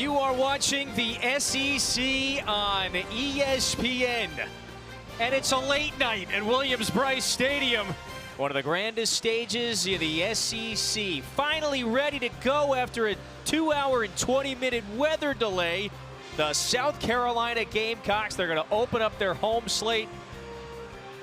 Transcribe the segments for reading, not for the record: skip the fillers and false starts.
You are watching the SEC on ESPN. And it's a late night at Williams-Brice Stadium. One of the grandest stages in the SEC. Finally ready to go after a 2-hour and 20-minute weather delay. The South Carolina Gamecocks, they're going to open up their home slate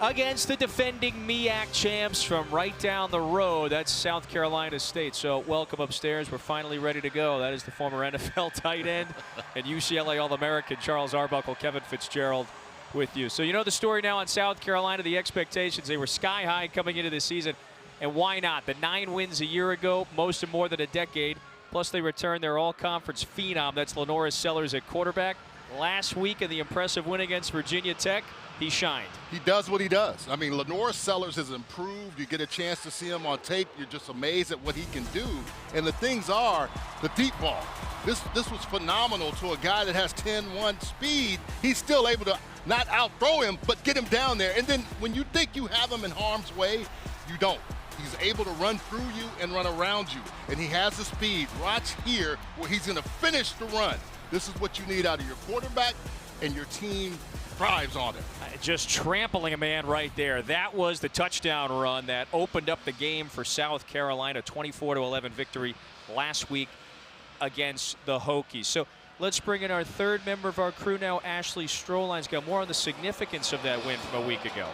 against the defending MEAC champs from right down the road. That's South Carolina State. So welcome upstairs. We're finally ready to go. That is the former NFL tight end and UCLA All-American Charles Arbuckle, Kevin Fitzgerald with you. So you know the story now on South Carolina, the expectations. They were sky high coming into the season. And why not? The 9 wins a year ago, most in more than a decade. Plus they returned their all-conference phenom. That's Lenoris Sellers at quarterback. Last week in the impressive win against Virginia Tech, he shined. He does what he does. I mean, Lenoris Sellers has improved. You get a chance to see him on tape. You're just amazed at what he can do. And the things are the deep ball. This was phenomenal to a guy that has 10-1 speed. He's still able to not outthrow him, but get him down there. And then when you think you have him in harm's way, you don't. He's able to run through you and run around you. And he has the speed. Watch here where he's going to finish the run. This is what you need out of your quarterback, and your team thrives on it. Just trampling a man right there. That was the touchdown run that opened up the game for South Carolina. 24-11 victory last week against the Hokies. So let's bring in our third member of our crew now, Ashley Stroline's got more on the significance of that win from a week ago.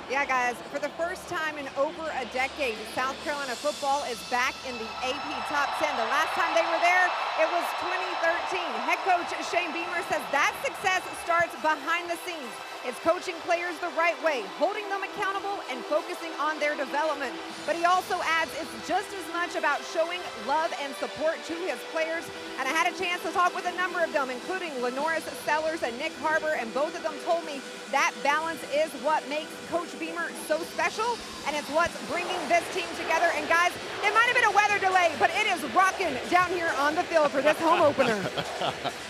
Yeah, guys, for the first time in over a decade, South Carolina football is back in the AP Top 10. The last time they were there, it was 2013. Head coach Shane Beamer says that success starts behind the scenes. It's coaching players the right way, holding them accountable, and focusing on their development. But he also adds it's just as much about showing love and support to his players. And I had a chance to talk with a number of them, including Lenoris Sellers and Nick Harbor, and both of them told me that balance is what makes Coach Beamer so special, and it's what's bringing this team together. And guys, it might have been a weather delay, but it is rocking down here on the field for this home opener.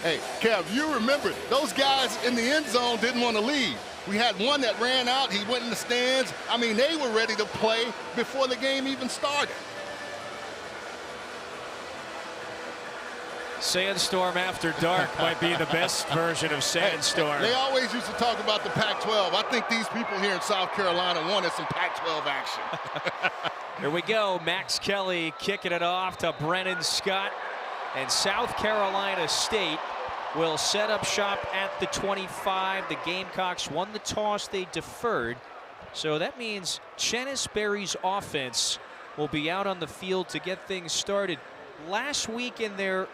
Hey, Kev, you remember those guys in the end zone didn't want to leave. We had one that ran out. He went in the stands. I mean, they were ready to play before the game even started. Sandstorm after dark might be the best version of Sandstorm. They always used to talk about the Pac-12. I think these people here in South Carolina wanted some Pac-12 action. Here we go. Max Kelly kicking it off to Brennan Scott. And South Carolina State will set up shop at the 25. The Gamecocks won the toss. They deferred. So that means Chennis Berry's offense will be out on the field to get things started. Last week in their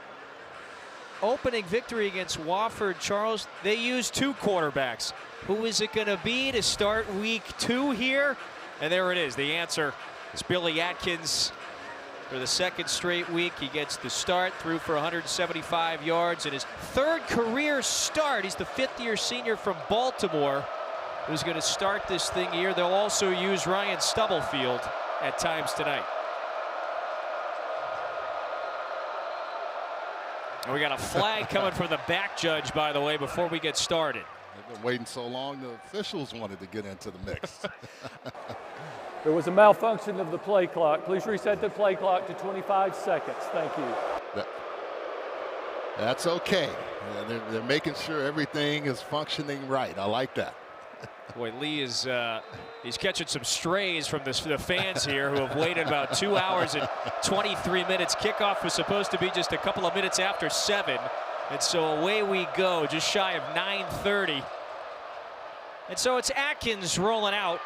opening victory against Wofford, Charles, they used 2 quarterbacks. Who is it going to be to start week 2 here? And there it is. The answer is Billy Atkins. For the second straight week, he gets the start, threw for 175 yards in his 3rd career start. He's the 5th-year senior from Baltimore who's going to start this thing here. They'll also use Ryan Stubblefield at times tonight. And we got a flag coming from the back judge, by the way, before we get started. They've been waiting so long, the officials wanted to get into the mix. There was a malfunction of the play clock. Please reset the play clock to 25 seconds. Thank you. That's okay. They're making sure everything is functioning right. I like that. Boy, Lee is he's catching some strays from the fans here who have waited about 2 hours and 23 minutes. Kickoff was supposed to be just a couple of minutes after 7. And so away we go, just shy of 9:30. And so it's Atkins rolling out.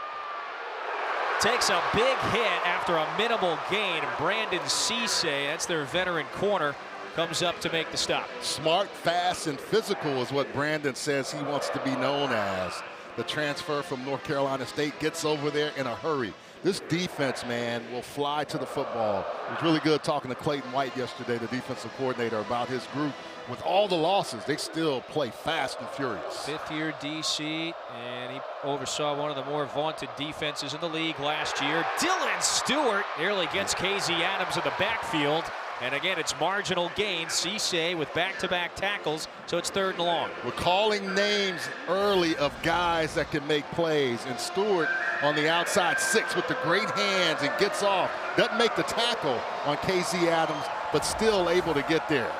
Takes a big hit after a minimal gain. Brandon Cisse, that's their veteran corner, comes up to make the stop. Smart, fast, and physical is what Brandon says he wants to be known as. The transfer from North Carolina State gets over there in a hurry. This defense, man, will fly to the football. It was really good talking to Clayton White yesterday, the defensive coordinator, about his group. With all the losses, they still play fast and furious. 5th-year DC, and he oversaw one of the more vaunted defenses in the league last year. Dylan Stewart nearly gets KZ Adams in the backfield. And again, it's marginal gain. Cisse with back-to-back tackles, so it's 3rd and long. We're calling names early of guys that can make plays. And Stewart on the outside 6 with the great hands and gets off. Doesn't make the tackle on KZ Adams, but still able to get there.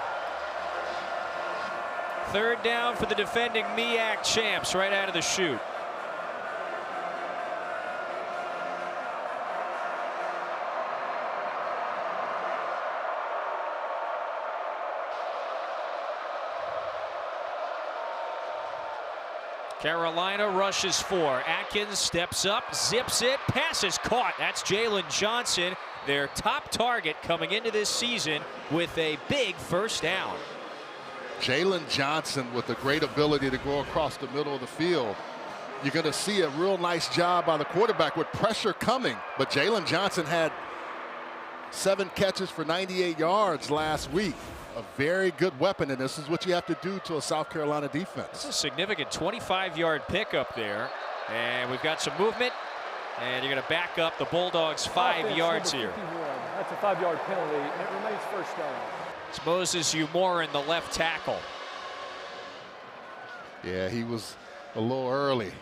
Third down for the defending MEAC champs right out of the chute. Carolina rushes 4. Atkins steps up, zips it, pass is caught. That's Jalen Johnson, their top target coming into this season with a big first down. Jalen Johnson with a great ability to go across the middle of the field. You're going to see a real nice job by the quarterback with pressure coming. But Jalen Johnson had 7 catches for 98 yards last week. A very good weapon, and this is what you have to do to a South Carolina defense. It's a significant 25-yard pickup there. And we've got some movement. And you're going to back up the Bulldogs 5 yards here. That's a 5-yard penalty, and it remains first down. It's Moses Umorin, the left tackle. Yeah, he was a little early.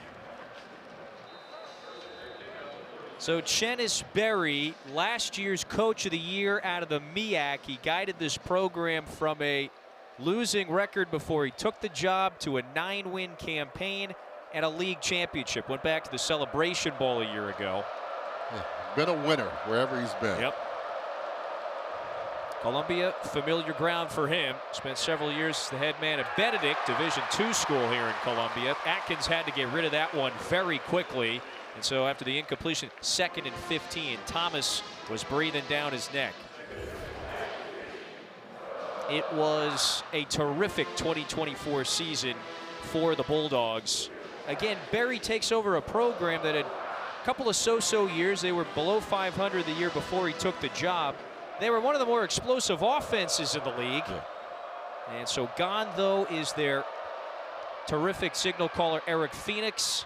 So Chennis Berry, last year's coach of the year out of the MEAC. He guided this program from a losing record before he took the job to a 9-win campaign and a league championship. Went back to the Celebration Bowl a year ago. Yeah, been a winner wherever he's been. Yep. Columbia, familiar ground for him. Spent several years as the head man at Benedict, Division II school here in Columbia. Atkins had to get rid of that one very quickly. And so after the incompletion, 2nd and 15, Thomas was breathing down his neck. It was a terrific 2024 season for the Bulldogs. Again, Berry takes over a program that had a couple of so-so years. They were below 500 the year before he took the job. They were one of the more explosive offenses in the league. Yeah. And so gone, though, is their terrific signal caller, Eric Phoenix.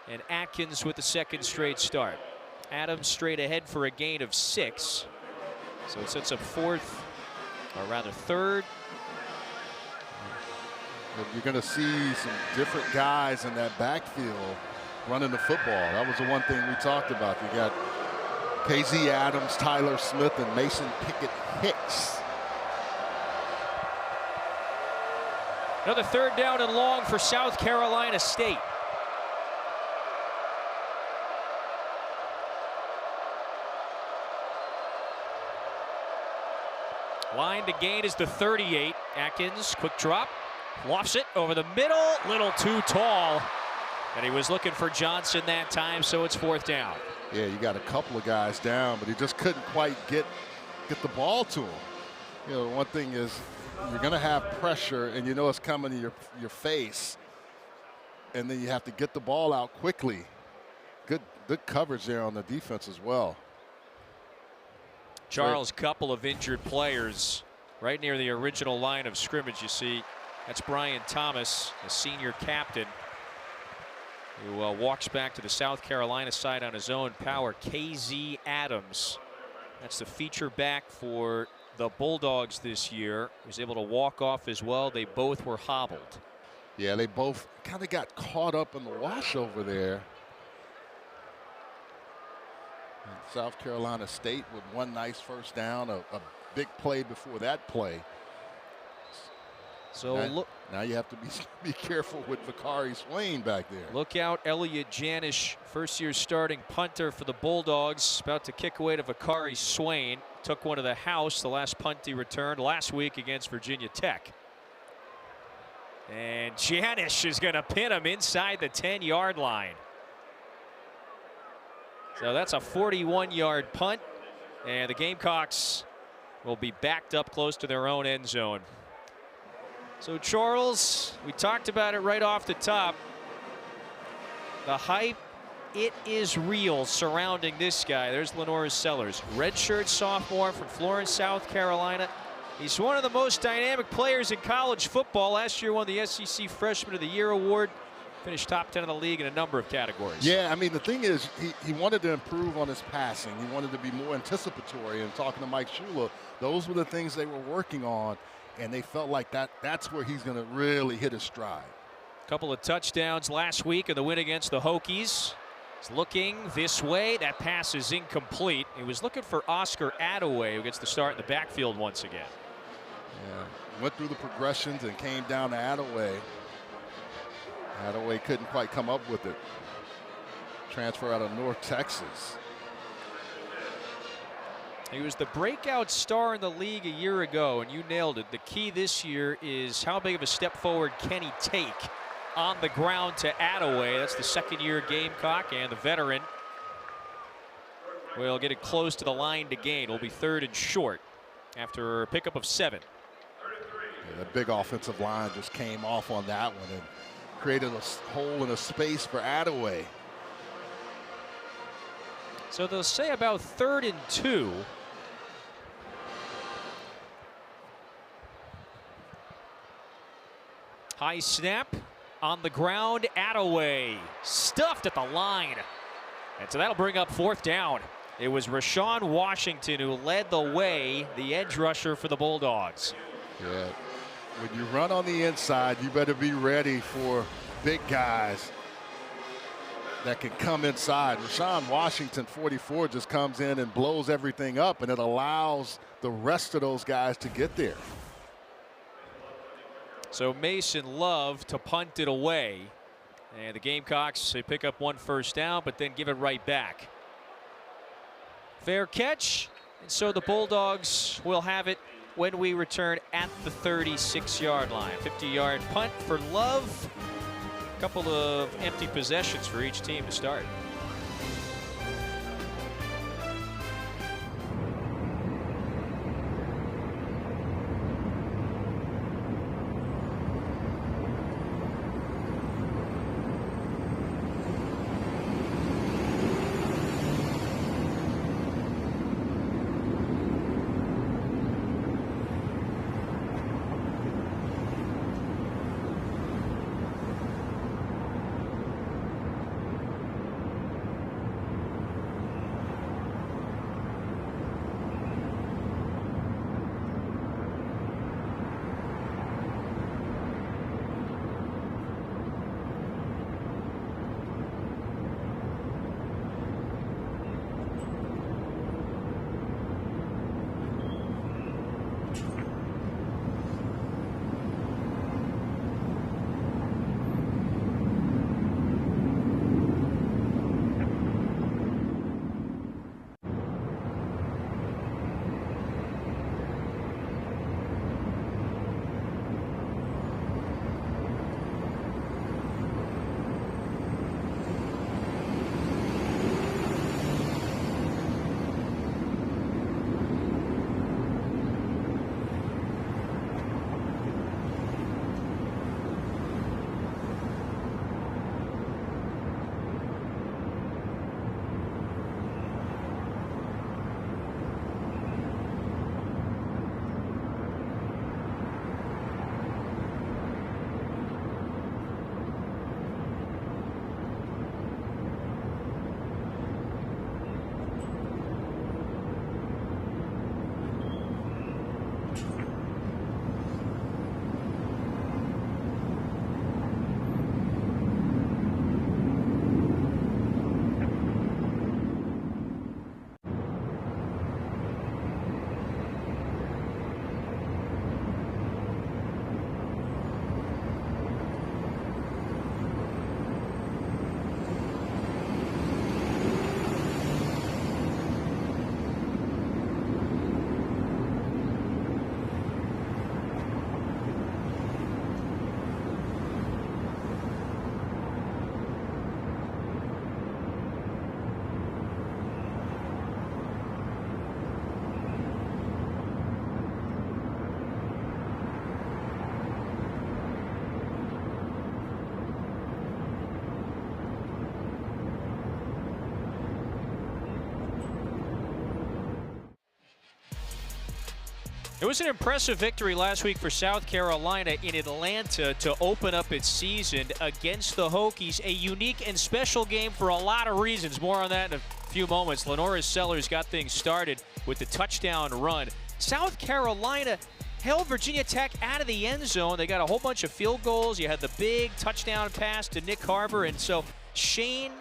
And Atkins with the 2nd straight start. Adams straight ahead for a gain of 6. So it sets up 4th, or rather 3rd. You're going to see some different guys in that backfield running the football. That was the one thing we talked about. You got KZ Adams, Tyler Smith, and Mason Pickett Hicks. Another 3rd down and long for South Carolina State. Line to gain is the 38. Atkins, quick drop, lofts it over the middle, little too tall. And he was looking for Johnson that time, so it's 4th down. Yeah, you got a couple of guys down, but he just couldn't quite get the ball to him. You know, one thing is you're going to have pressure, and you know it's coming to your face, and then you have to get the ball out quickly. Good coverage there on the defense as well. Charles, couple of injured players right near the original line of scrimmage. You see, that's Brian Thomas, the senior captain, who walks back to the South Carolina side on his own power. KZ Adams, that's the feature back for the Bulldogs this year. He was able to walk off as well. They both were hobbled. Yeah, they both kind of got caught up in the wash over there. South Carolina State with one nice first down, a big play before that play. So now you have to be careful with Vakari Swain back there. Look out, Elliot Janish, first-year starting punter for the Bulldogs, about to kick away to Vakari Swain. Took one to the house, the last punt he returned last week against Virginia Tech. And Janish is going to pin him inside the 10-yard line. So that's a 41-yard punt, and the Gamecocks will be backed up close to their own end zone. So Charles, we talked about it right off the top. The hype, it is real surrounding this guy. There's Lenoir Sellers, redshirt sophomore from Florence, South Carolina. He's one of the most dynamic players in college football. Last year won the SEC Freshman of the Year award. Finished top 10 in the league in a number of categories. Yeah, I mean, the thing is, he wanted to improve on his passing. He wanted to be more anticipatory. And talking to Mike Shula, those were the things they were working on, and they felt like that's where he's going to really hit his stride. A couple of touchdowns last week in the win against the Hokies. He's looking this way. That pass is incomplete. He was looking for Oscar Attaway, who gets the start in the backfield once again. Yeah, went through the progressions and came down to Attaway. Attaway couldn't quite come up with it. Transfer out of North Texas. He was the breakout star in the league a year ago, and you nailed it. The key this year is how big of a step forward can he take on the ground to Attaway. That's the second-year Gamecock, and the veteran will get it close to the line to gain. Will be 3rd and short after a pickup of 7. Yeah, that big offensive line just came off on that one and created a hole in a space for Attaway. So they'll say about 3rd and 2. High snap on the ground. Attaway stuffed at the line. And so that'll bring up 4th down. It was Rashawn Washington who led the way, the edge rusher for the Bulldogs. Yeah. When you run on the inside, you better be ready for big guys that can come inside. Rashawn Washington, 44, just comes in and blows everything up, and it allows the rest of those guys to get there. So Mason Love to punt it away. And the Gamecocks, they pick up 1 first down, but then give it right back. Fair catch, and so the Bulldogs will have it when we return at the 36-yard line. 50-yard punt for Love. A couple of empty possessions for each team to start. It was an impressive victory last week for South Carolina in Atlanta to open up its season against the Hokies. A unique and special game for a lot of reasons. More on that in a few moments. Lenora Sellers got things started with the touchdown run. South Carolina held Virginia Tech out of the end zone. They got a whole bunch of field goals. You had the big touchdown pass to Nick Carver. And so Shane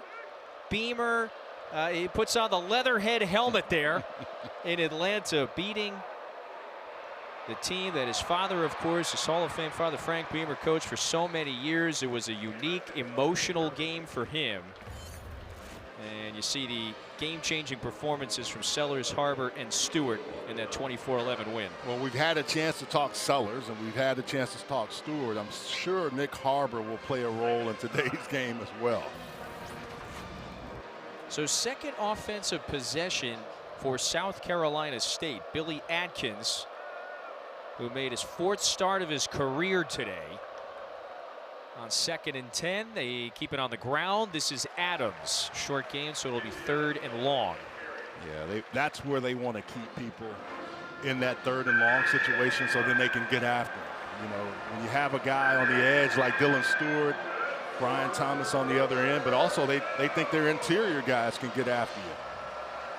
Beamer, he puts on the leatherhead helmet there in Atlanta, beating The team that his father, of course, his Hall of Fame father, Frank Beamer, coached for so many years. It was a unique, emotional game for him. And you see the game-changing performances from Sellers, Harbor, and Stewart in that 24-11 win. Well, we've had a chance to talk Sellers, and we've had a chance to talk Stewart. I'm sure Nick Harbor will play a role in today's game as well. So second offensive possession for South Carolina State. Billy Atkins, who made his 4th start of his career today. On 2nd and 10, they keep it on the ground. This is Adams. Short gain, so it'll be 3rd and long. Yeah, that's where they want to keep people in that 3rd and long situation so then they can get after them. You know, when you have a guy on the edge like Dylan Stewart, Brian Thomas on the other end, but also they think their interior guys can get after you.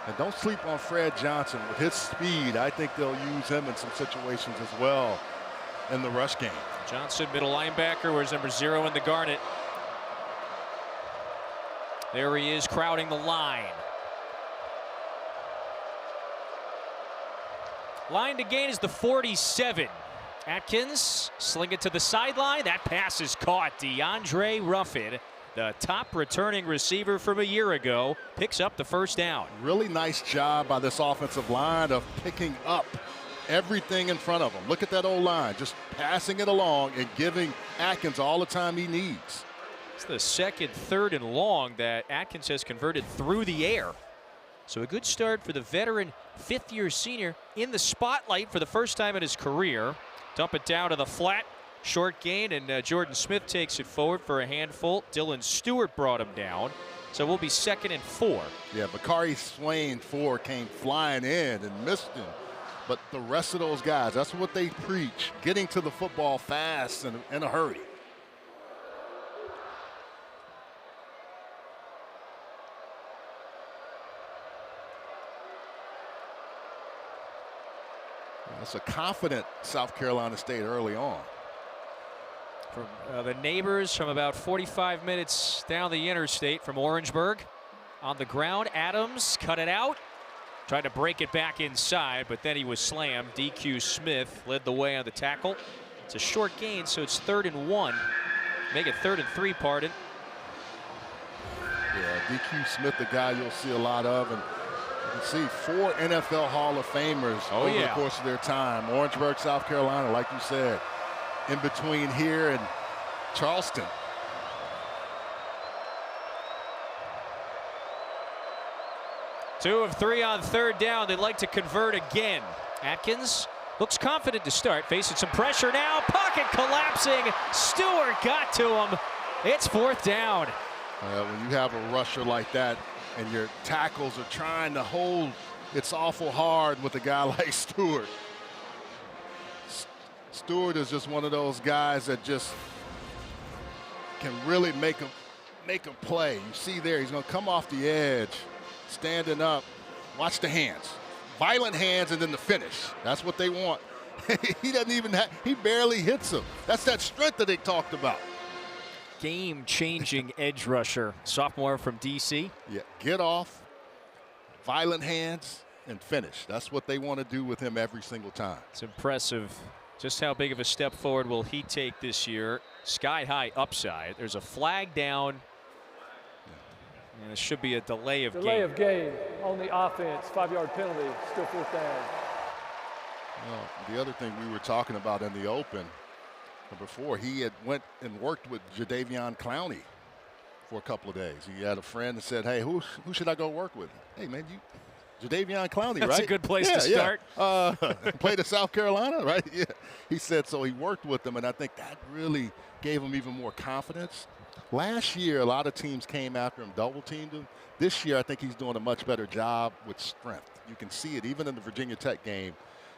And don't sleep on Fred Johnson. With his speed, I think they'll use him in some situations as well in the rush game. Johnson, middle linebacker, wears number 0 in the garnet. There he is, crowding the line. Line to gain is the 47. Atkins, sling it to the sideline. That pass is caught. DeAndre Ruffin, the top returning receiver from a year ago, picks up the 1st down. Really nice job by this offensive line of picking up everything in front of them. Look at that old line, just passing it along and giving Atkins all the time he needs. It's the 2nd, 3rd and long that Atkins has converted through the air. So a good start for the veteran 5th-year senior in the spotlight for the first time in his career. Dump it down to the flat. Short gain, and Jordan Smith takes it forward for a handful. Dylan Stewart brought him down. So we'll be 2nd and 4. Yeah, Bakari Swain 4 came flying in and missed him. But the rest of those guys, that's what they preach, getting to the football fast and in a hurry. That's a confident South Carolina State early on. From the neighbors from about 45 minutes down the interstate from Orangeburg. On the ground, Adams cut it out. Tried to break it back inside, but then he was slammed. DQ Smith led the way on the tackle. It's a short gain, so it's 3rd and 1. Make it 3rd and 3, pardon. Yeah, DQ Smith, the guy you'll see a lot of. And you can see 4 NFL Hall of Famers over the course of their time. Orangeburg, South Carolina, like you said, in between here and Charleston. Two of 3 on 3rd down. They'd like to convert again. Atkins looks confident to start, facing some pressure now. Pocket collapsing. Stewart got to him. It's 4th down. When you have a rusher like that and your tackles are trying to hold, it's awful hard with a guy like Stewart. Stewart is just one of those guys that just can really make a play. You see there, he's going to come off the edge, standing up. Watch the hands. Violent hands and then the finish. That's what they want. He doesn't even have, he barely hits him. That's that strength that they talked about. Game-changing edge rusher, sophomore from D.C. Yeah, get off, violent hands, and finish. That's what they want to do with him every single time. It's impressive. Just how big of a step forward will he take this year? Sky-high upside. There's a flag down. And it should be a delay of game. Delay of game on the offense. 5-yard penalty. Still 4th down. Well, the other thing we were talking about in the open before, he had went and worked with Jadeveon Clowney for a couple of days. He had a friend that said, hey, who should I go work with? Hey, man, Jadeveon Clowney, right? That's a good place to start. Played at South Carolina, right? Yeah. He said so. He worked with them, and I think that really gave him even more confidence. Last year, a lot of teams came after him, double-teamed him. This year, I think he's doing a much better job with strength. You can see it even in the Virginia Tech game.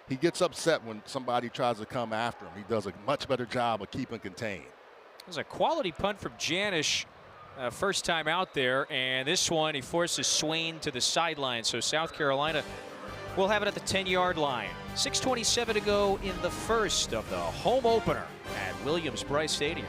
He gets upset when somebody tries to come after him. He does a much better job of keeping contained. It was a quality punt from Janish. First time out there, and this one he forces Swain to the sideline. So South Carolina will have it at the 10-yard line. 6:27 to go in the first of the home opener at Williams-Brice Stadium.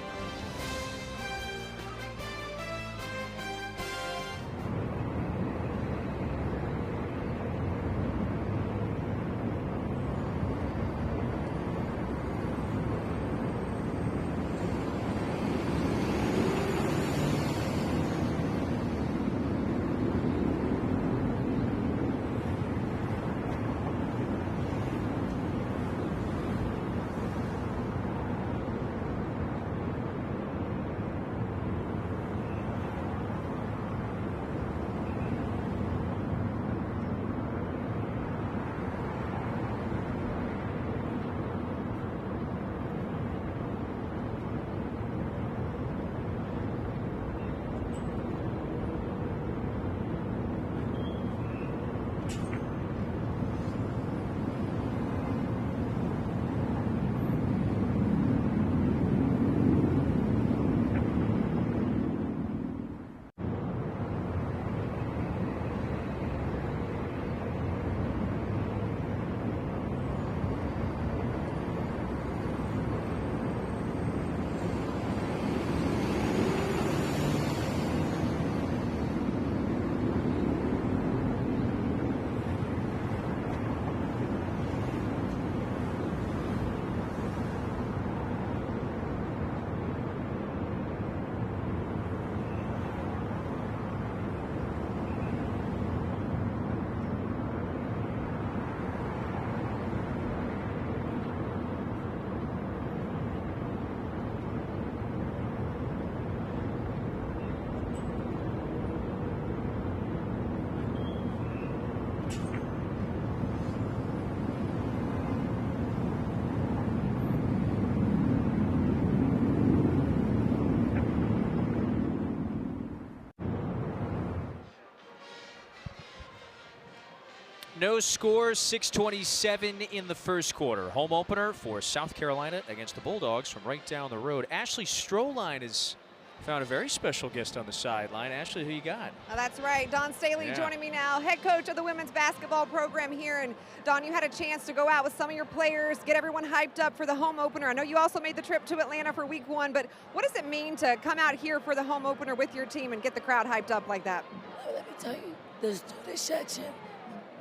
no scores, 6:27 in the first quarter. Home opener for South Carolina against the Bulldogs from right down the road. Ashley Stroline has found a very special guest on the sideline. Ashley, who you got? Oh, that's right. Dawn Staley joining me now, head coach of the women's basketball program here. And Dawn, you had a chance to go out with some of your players, get everyone hyped up for the home opener. I know you also made the trip to Atlanta for week 1, but what does it mean to come out here for the home opener with your team and get the crowd hyped up like that? Let me tell you, the student section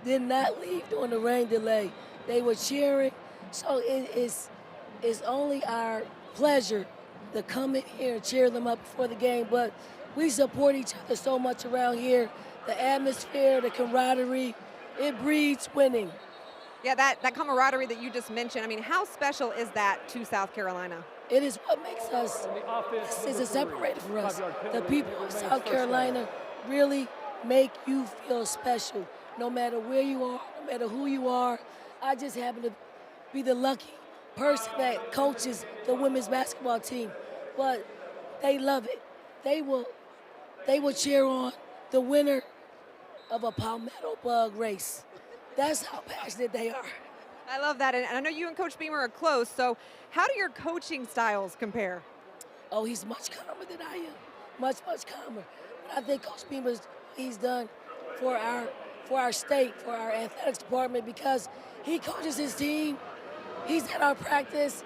did not leave during the rain delay. They were cheering. So it's only our pleasure to come in here and cheer them up before the game, but we support each other so much around here. The atmosphere, the camaraderie, it breeds winning. Yeah, that camaraderie that you just mentioned, I mean, how special is that to South Carolina? It is what makes us, this is a separator for us. The people of South Carolina really make you feel special, no matter where you are, no matter who you are. I just happen to be the lucky person that coaches the women's basketball team, but they love it. They will cheer on the winner of a palmetto bug race. That's how passionate they are. I love that, and I know you and Coach Beamer are close, so how do your coaching styles compare? Oh, he's much calmer than I am, much calmer. But I think Coach Beamer's he's done for our state, for our athletics department, because he coaches his team. He's at our practice.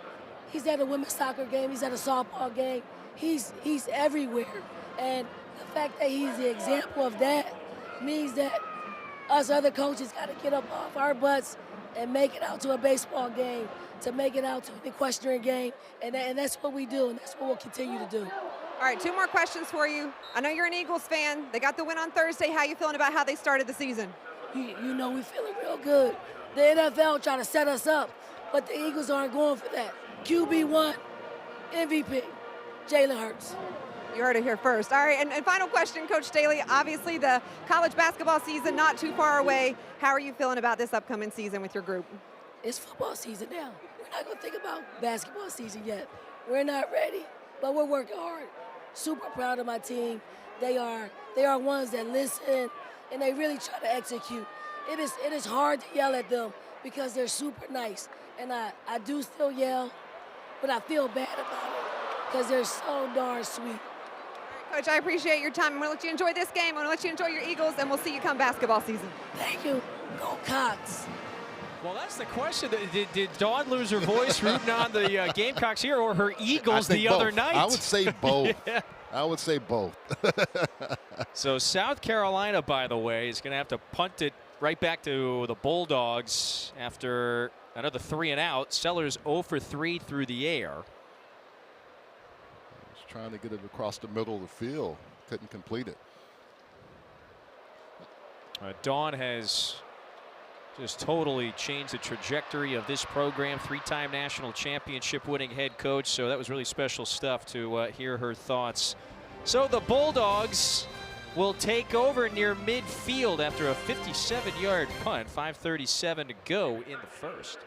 He's at a women's soccer game. He's at a softball game. He's everywhere. And the fact that he's the example of that means that us other coaches got to get up off our butts and make it out to a baseball game, to make it out to an equestrian game. And that's what we do, and that's what we'll continue to do. All right, 2 more questions for you. I know you're an Eagles fan. They got the win on Thursday. How you feeling about how they started the season? You know, we're feeling real good. The NFL trying to set us up, but the Eagles aren't going for that. QB1, MVP, Jalen Hurts. You heard it here first. All right, and final question, Coach Staley. Obviously, the college basketball season not too far away. How are you feeling about this upcoming season with your group? It's football season now. We're not going to think about basketball season yet. We're not ready, but we're working hard. Super proud of my team. They are ones that listen, and they really try to execute. It is hard to yell at them because they're super nice, and I do still yell, but I feel bad about it because they're so darn sweet. Coach, I appreciate your time. I'm going to let you enjoy this game. I'm going to let you enjoy your Eagles, and we'll see you come basketball season. Thank you. Go Cox. Well, that's the question. Did Dawn lose her voice rooting on the Gamecocks here or her Eagles the both. other night? I would say both. Yeah. I would say both. So South Carolina, by the way, is going to have to punt it right back to the Bulldogs after another 3 and out. Sellers 0 for 3 through the air. Just trying to get it across the middle of the field. Couldn't complete it. Dawn has just totally changed the trajectory of this program. 3-time national championship winning head coach. So that was really special stuff to hear her thoughts. So the Bulldogs will take over near midfield after a 57-yard punt. 5:37 to go in the first.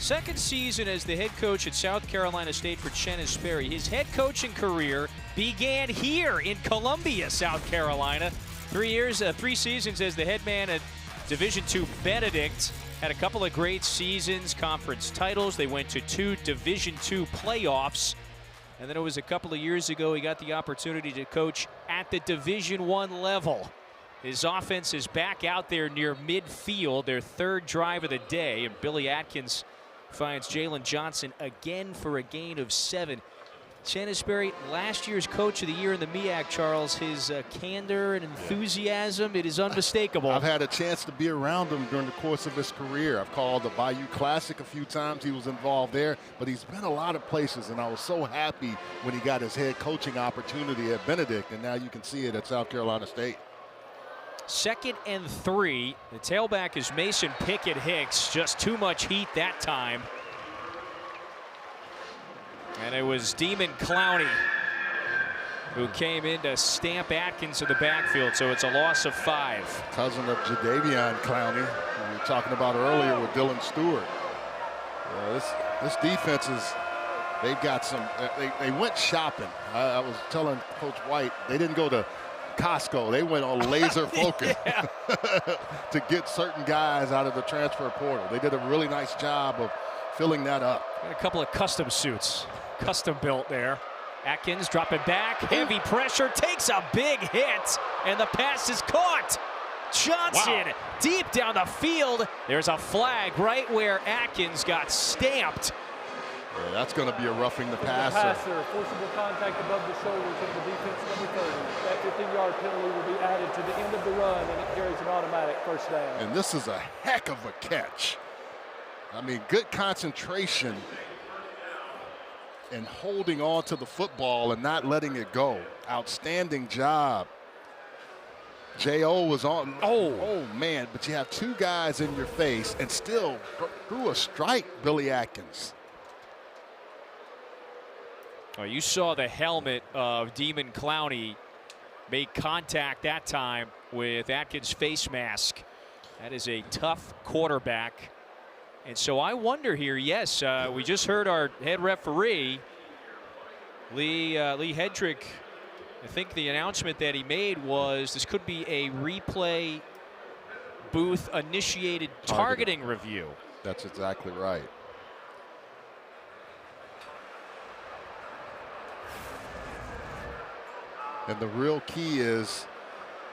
Second season as the head coach at South Carolina State for Chennis Sperry. His head coaching career began here in Columbia, South Carolina. 3 seasons as the head man at Division II Benedict. Had a couple of great seasons, conference titles. They went to 2 Division II playoffs. And then it was a couple of years ago he got the opportunity to coach at the Division I level. His offense is back out there near midfield, their 3rd drive of the day. And Billy Atkins finds Jalen Johnson again for a gain of 7. Chennis Sperry, last year's Coach of the Year in the MEAC, Charles. His candor and enthusiasm, it is unmistakable. I've had a chance to be around him during the course of his career. I've called the Bayou Classic a few times. He was involved there, but he's been a lot of places, and I was so happy when he got his head coaching opportunity at Benedict, and now you can see it at South Carolina State. 2nd and 3. The tailback is Mason Pickett Hicks. Just too much heat that time. And it was Demon Clowney who came in to stamp Atkins in the backfield, so it's a loss of 5. Cousin of Jadavion Clowney, who we were talking about earlier with Dylan Stewart. This defense is, they've got some, they went shopping. I was telling Coach White, they didn't go to Costco. They went on laser focus to get certain guys out of the transfer portal. They did a really nice job of filling that up. Got a couple of custom suits, custom built there. Atkins dropping back, heavy pressure, takes a big hit, and the pass is caught. Johnson deep down the field. There's a flag right where Atkins got stamped. Yeah, that's going to be a roughing the passer. Forcible contact above the shoulders of the defense number 30. That 15-yard penalty will be added to the end of the run, and it carries an automatic first down. And this is a heck of a catch. I mean, good concentration and holding on to the football and not letting it go. Outstanding job. J.O. was on. Oh, man, but you have 2 guys in your face and still threw a strike, Billy Atkins. Oh, you saw the helmet of Demon Clowney make contact that time with Atkins' face mask. That is a tough quarterback. And so I wonder here, yes, we just heard our head referee, Lee Hedrick. I think the announcement that he made was this could be a replay booth initiated targeting review. That's exactly right. And the real key is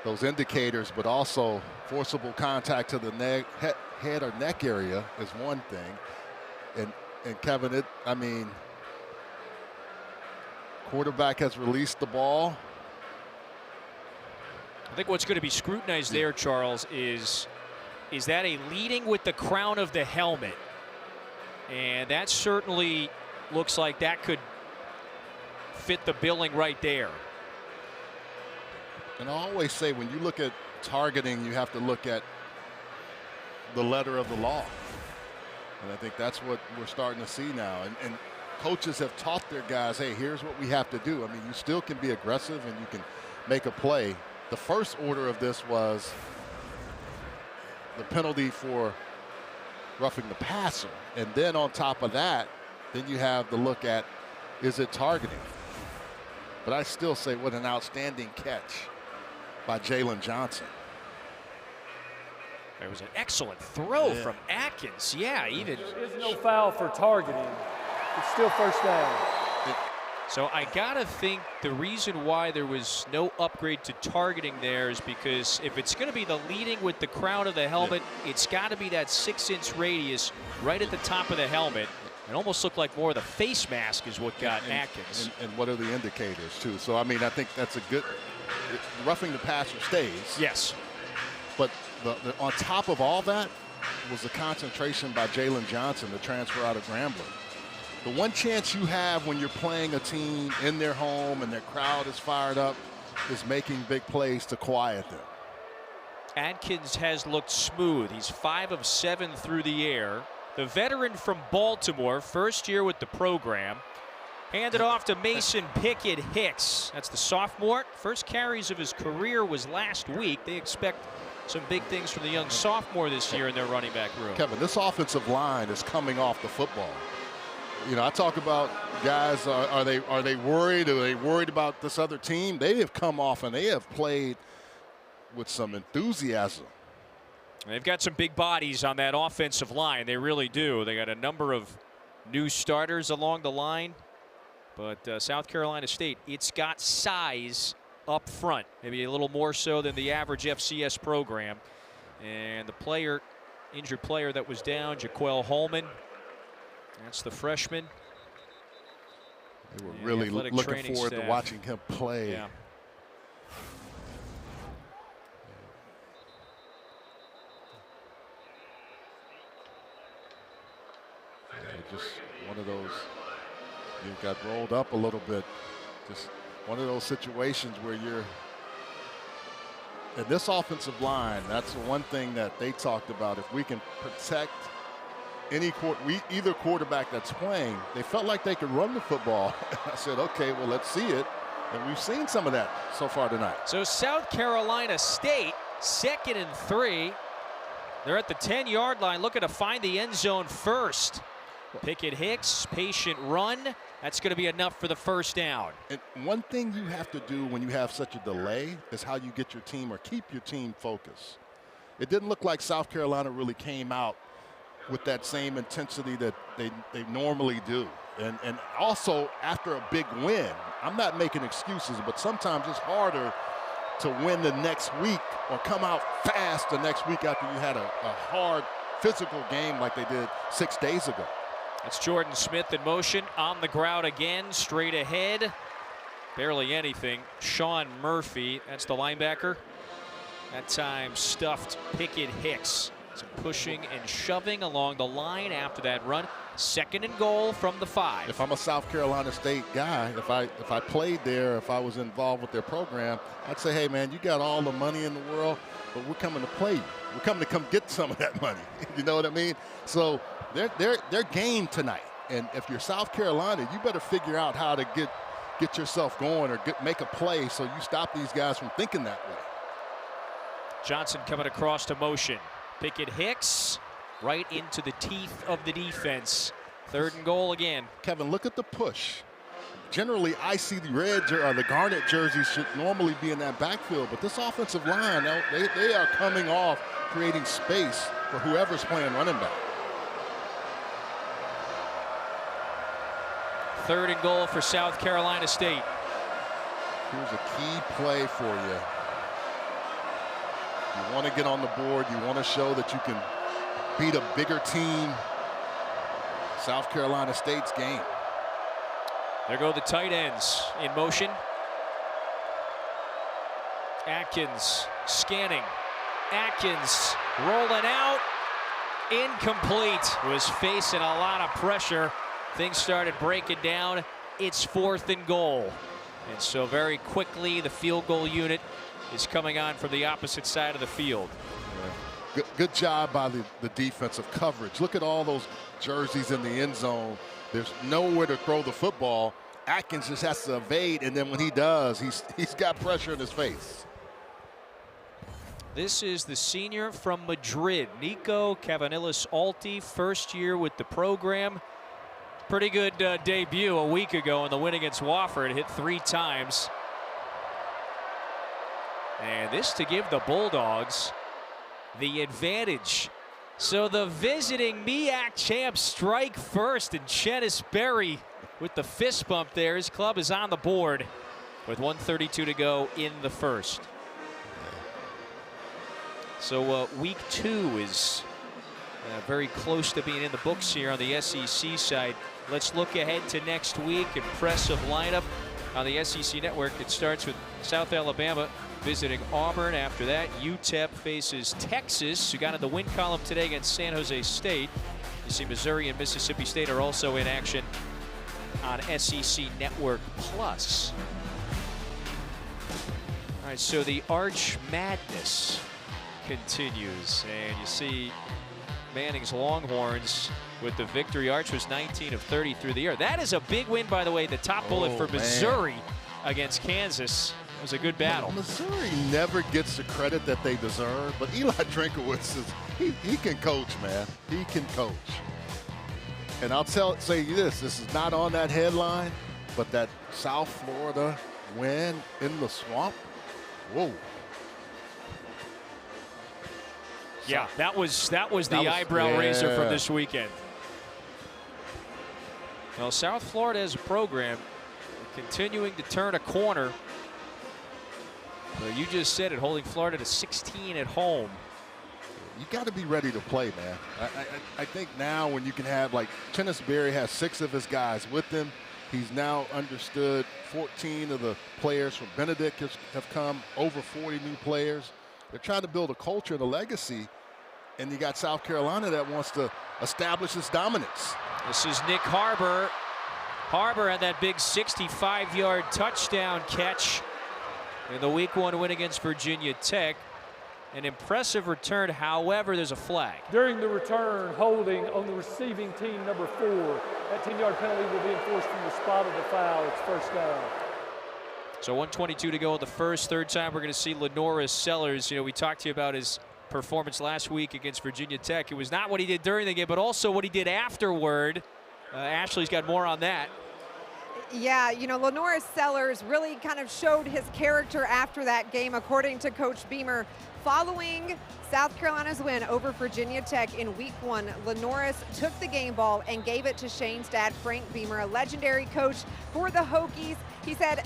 those indicators, but also forcible contact to the neck, head or neck area is one thing. And Kevin, I mean, quarterback has released the ball. I think what's going to be scrutinized there, Charles, is that a leading with the crown of the helmet? And that certainly looks like that could fit the billing right there. And I always say when you look at targeting, you have to look at the letter of the law. And I think that's what we're starting to see now. And coaches have taught their guys, hey, here's what we have to do. I mean, you still can be aggressive and you can make a play. The first order of this was the penalty for roughing the passer. And then on top of that, then you have the look at, is it targeting? But I still say what an outstanding catch by Jalen Johnson. There was an excellent throw from Atkins. Yeah, even. There is no foul for targeting. It's still first down. So I gotta think the reason why there was no upgrade to targeting there is because if it's gonna be the leading with the crown of the helmet, it's gotta be that 6-inch radius right at the top of the helmet. It almost looked like more of the face mask is what got Atkins. And what are the indicators too? So I mean, I think that's a good, roughing the passer stays. Yes. But on top of all that was the concentration by Jalen Johnson, the transfer out of Grambling. The one chance you have when you're playing a team in their home and their crowd is fired up is making big plays to quiet them. Atkins has looked smooth. He's 5 of 7 through the air. The veteran from Baltimore, first year with the program, handed off to Mason Pickett Hicks. That's the sophomore. First carries of his career was last week. They expect some big things from the young sophomore this year in their running back room. Kevin, this offensive line is coming off the football. You know, I talk about guys, are they worried? Are they worried about this other team? They have come off and they have played with some enthusiasm. They've got some big bodies on that offensive line. They really do. They got a number of new starters along the line. But South Carolina State, it's got size up front, maybe a little more so than the average FCS program. And the injured player that was down, Jaquel Holman, that's the freshman. They were really looking forward to watching him play. Yeah. Just one of those, you got rolled up a little bit. Just one of those situations where you're, and this offensive line, that's the one thing that they talked about. If we can protect either quarterback that's playing, they felt like they could run the football. I said, okay, well, let's see it. And we've seen some of that so far tonight. So South Carolina State, 2nd and 3. They're at the 10-yard line looking to find the end zone first. Pickett Hicks, patient run. That's going to be enough for the first down. And one thing you have to do when you have such a delay is how you get your team or keep your team focused. It didn't look like South Carolina really came out with that same intensity that they normally do. And also after a big win, I'm not making excuses, but sometimes it's harder to win the next week or come out fast the next week after you had a hard physical game like they did 6 days ago. That's Jordan Smith in motion, on the ground again, straight ahead. Barely anything. Sean Murphy, that's the linebacker. That time stuffed Pickett Hicks. Some pushing and shoving along the line after that run. 2nd and goal from the 5. If I'm a South Carolina State guy, if I played there, if I was involved with their program, I'd say, hey man, you got all the money in the world, but we're coming to play you. We're coming to come get some of that money. You know what I mean? So they're game tonight. And if you're South Carolina, you better figure out how to get yourself going or make a play so you stop these guys from thinking that way. Johnson coming across to motion. Pickett Hicks right into the teeth of the defense. 3rd and goal again. Kevin, look at the push. Generally, I see the red or the garnet jerseys should normally be in that backfield, but this offensive line, they are coming off, creating space for whoever's playing running back. 3rd and goal for South Carolina State. Here's a key play for you. You want to get on the board. You want to show that you can beat a bigger team. South Carolina State's game. There go the tight ends in motion. Atkins scanning. Atkins rolling out. Incomplete. Was facing a lot of pressure. Things started breaking down. It's 4th and goal. And so very quickly the field goal unit is coming on from the opposite side of the field. Good job by the defensive coverage. Look at all those jerseys in the end zone. There's nowhere to throw the football. Atkins just has to evade, and then when he does, he's got pressure in his face. This is the senior from Madrid, Nico Cavanillas-Alti, first year with the program. Pretty good debut a week ago in the win against Wofford. Hit 3 times. And this to give the Bulldogs the advantage. So the visiting MEAC champs strike first, and Chennis Berry with the fist bump there. His club is on the board with 1:32 to go in the first. So week 2 is very close to being in the books here on the SEC side. Let's look ahead to next week. Impressive lineup on the SEC network. It starts with South Alabama visiting Auburn. After that, UTEP faces Texas, who got in the win column today against San Jose State. You see Missouri and Mississippi State are also in action on SEC Network Plus. All right, so the Arch Madness continues, and you see Manning's Longhorns with the victory. Arch was 19 of 30 through the air. That is a big win, by the way, the top bullet for Missouri against Kansas. It was a good battle. Missouri never gets the credit that they deserve, but Eli Drinkowitz he can coach, man. He can coach. And I'll say this is not on that headline, but that South Florida win in the swamp, whoa. Yeah, that was the eyebrow raiser from this weekend. Well, South Florida as a program continuing to turn a corner. Well, you just said it, holding Florida to 16 at home. You got to be ready to play, man. I think now when you can have, like, Tennis Berry has 6 of his guys with him. He's now understood 14 of the players from Benedict have come, over 40 new players. They're trying to build a culture and a legacy, and you got South Carolina that wants to establish its dominance. This is Nick Harbor. Harbor had that big 65-yard touchdown catch in the Week 1 win against Virginia Tech. An impressive return, however, there's a flag. During the return, holding on the receiving team, number 4. That 10-yard penalty will be enforced from the spot of the foul. It's first down. So 1:22 to go in the first. Third time we're going to see Lenoris Sellers. You know, we talked to you about his performance last week against Virginia Tech. It was not what he did during the game, but also what he did afterward. Ashley's got more on that. Yeah, you know, Lenoris Sellers really kind of showed his character after that game, according to Coach Beamer. Following South Carolina's win over Virginia Tech in Week 1, Lenoris took the game ball and gave it to Shane's dad, Frank Beamer, a legendary coach for the Hokies. He said,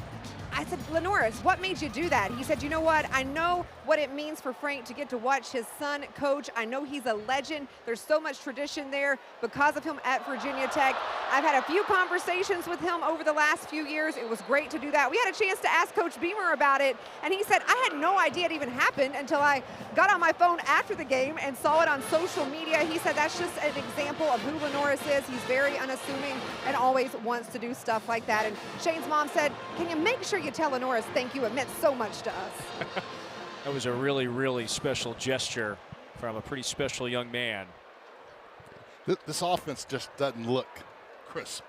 I said, Lenoris, what made you do that? He said, you know what? I know what it means for Frank to get to watch his son coach. I know he's a legend. There's so much tradition there because of him at Virginia Tech. I've had a few conversations with him over the last few years. It was great to do that. We had a chance to ask Coach Beamer about it, and he said, I had no idea it even happened until I got on my phone after the game and saw it on social media. He said that's just an example of who Lenoris is. He's very unassuming and always wants to do stuff like that. And Shane's mom said, can you make sure you tell Lenoris thank you? It meant so much to us. That was a really, really special gesture from a pretty special young man. This offense just doesn't look crisp.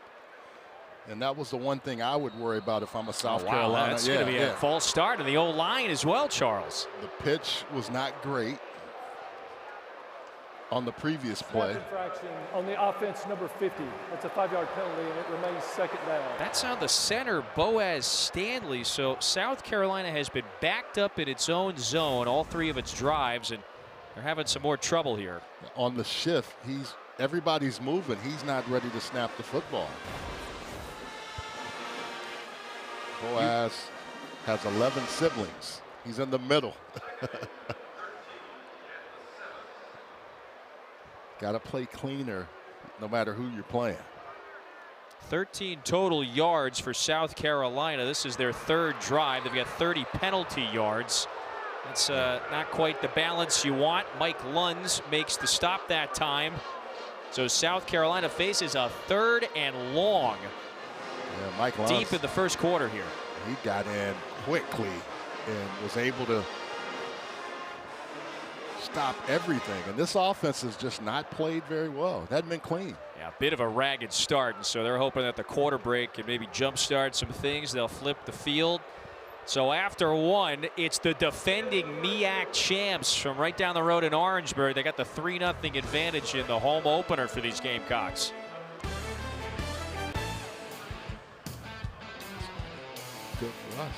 And that was the one thing I would worry about if I'm a South Carolina. That's going to be a false start, and the O-line as well, Charles. The pitch was not great on the previous play. Infraction on the offense, number 50. That's a 5-yard penalty, and it remains second down. That's on the center, Boaz Stanley. So South Carolina has been backed up in its own zone all 3 of its drives, and they're having some more trouble here. On the shift, everybody's moving. He's not ready to snap the football. Boaz has 11 siblings. He's in the middle. Got to play cleaner no matter who you're playing. 13 total yards for South Carolina. This is their 3rd drive. They've got 30 penalty yards. That's not quite the balance you want. Mike Lunds makes the stop that time. So South Carolina faces a 3rd and long. Yeah, Mike Lunds, deep in the first quarter here. He got in quickly and was able to stop everything. And this offense has just not played very well. It hasn't been clean. Yeah, a bit of a ragged start, and so they're hoping that the quarter break can maybe jumpstart some things. They'll flip the field. So after 1, it's the defending MEAC champs from right down the road in Orangeburg. They got the 3-0 advantage in the home opener for these Gamecocks. Good for us.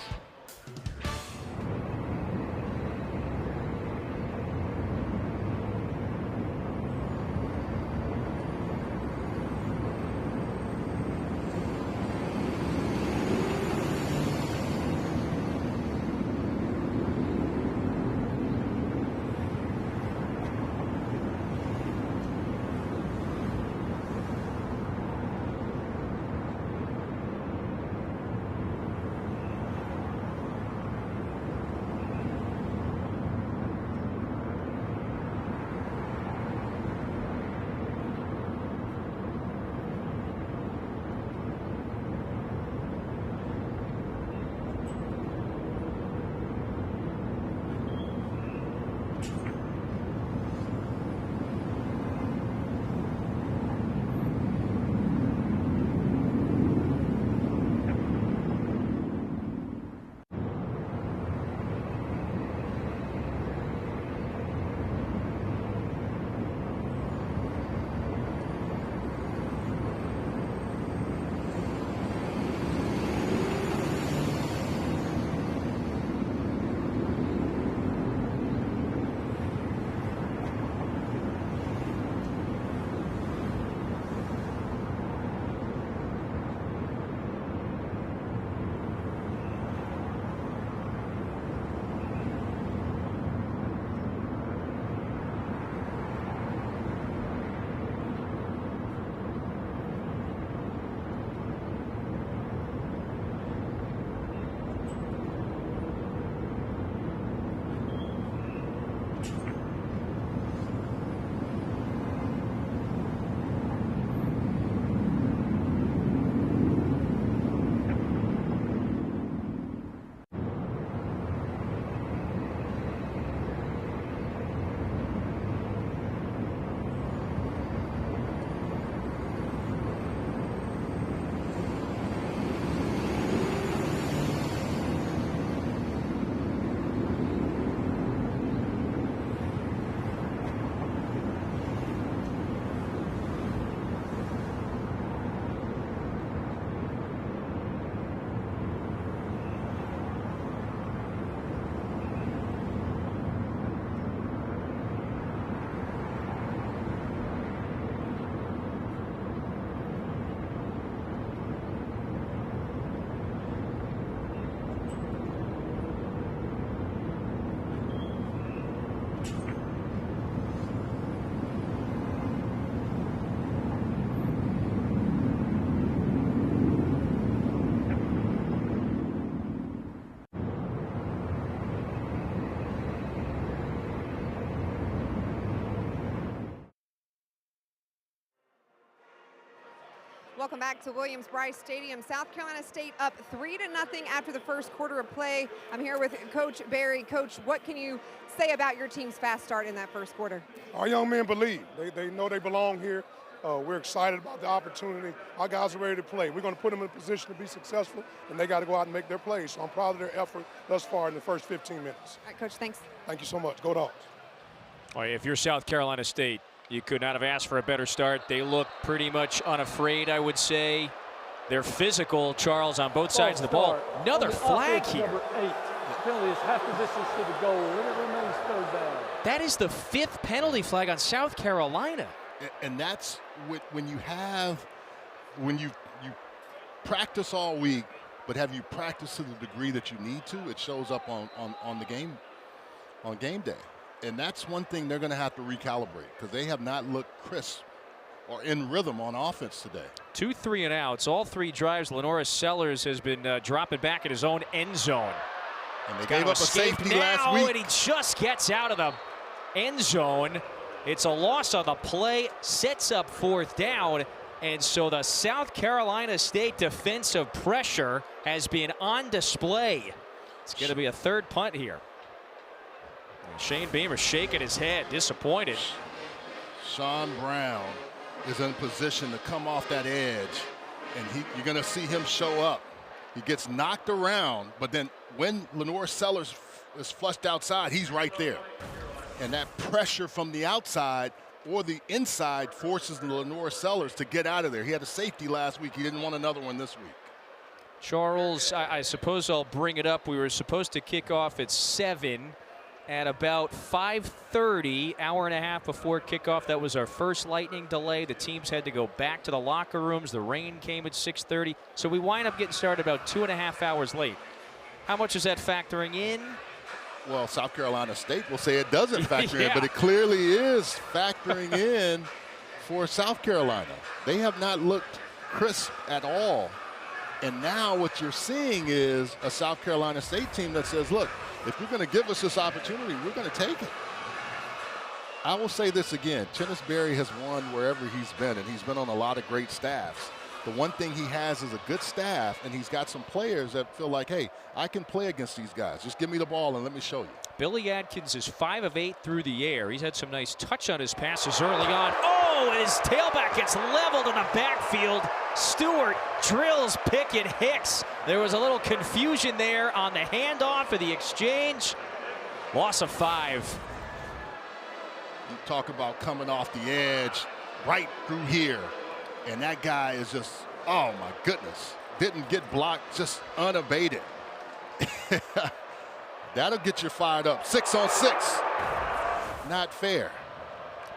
Welcome back to Williams-Brice Stadium. South Carolina State up 3-0 after the first quarter of play. I'm here with Coach Barry. Coach, what can you say about your team's fast start in that first quarter? Our young men believe. They know they belong here. We're excited about the opportunity. Our guys are ready to play. We're going to put them in a position to be successful, and they got to go out and make their plays. So I'm proud of their effort thus far in the first 15 minutes. All right, Coach, thanks. Thank you so much. Go Dogs. All right, if you're South Carolina State, you could not have asked for a better start. They look pretty much unafraid, I would say. They're physical, Charles, on both sides of the ball. Another flag here. Number 8. Penalty is half the distance to the goal, and it remains third down. That is the 5th penalty flag on South Carolina. And that's when you practice all week, but have you practiced to the degree that you need to, it shows up on game day. And that's one thing they're going to have to recalibrate, because they have not looked crisp or in rhythm on offense today. 2 3-and-outs, all 3 drives. Lenora Sellers has been dropping back in his own end zone. And they gave up a safety last week. And he just gets out of the end zone. It's a loss on the play, sets up 4th down. And so the South Carolina State defensive pressure has been on display. It's going to be a 3rd punt here. Shane Beamer shaking his head, disappointed. Sean Brown is in position to come off that edge, and you're going to see him show up. He gets knocked around, but then when Lenore Sellers is flushed outside, he's right there. And that pressure from the outside or the inside forces Lenore Sellers to get out of there. He had a safety last week. He didn't want another one this week. Charles, I suppose I'll bring it up. We were supposed to kick off at 7. At about 5:30, hour and a half before kickoff. That was our first lightning delay. The teams had to go back to the locker rooms. The rain came at 6:30. So we wind up getting started about 2.5 hours late. How much is that factoring in? Well, South Carolina State will say it doesn't factor in, but it clearly is factoring in for South Carolina. They have not looked crisp at all. And now what you're seeing is a South Carolina State team that says, look, if you're going to give us this opportunity, we're going to take it. I will say this again. Chennis Berry has won wherever he's been, and he's been on a lot of great staffs. The one thing he has is a good staff, and he's got some players that feel like, hey, I can play against these guys. Just give me the ball and let me show you. Billy Atkins is 5 of 8 through the air. He's had some nice touch on his passes early on. Oh, and his tailback gets leveled in the backfield. Stewart drills Pickett Hicks. There was a little confusion there on the handoff of the exchange. Loss of 5. You talk about coming off the edge right through here. And that guy is just, oh my goodness, didn't get blocked, just unabated. That'll get you fired up. 6 on 6. Not fair.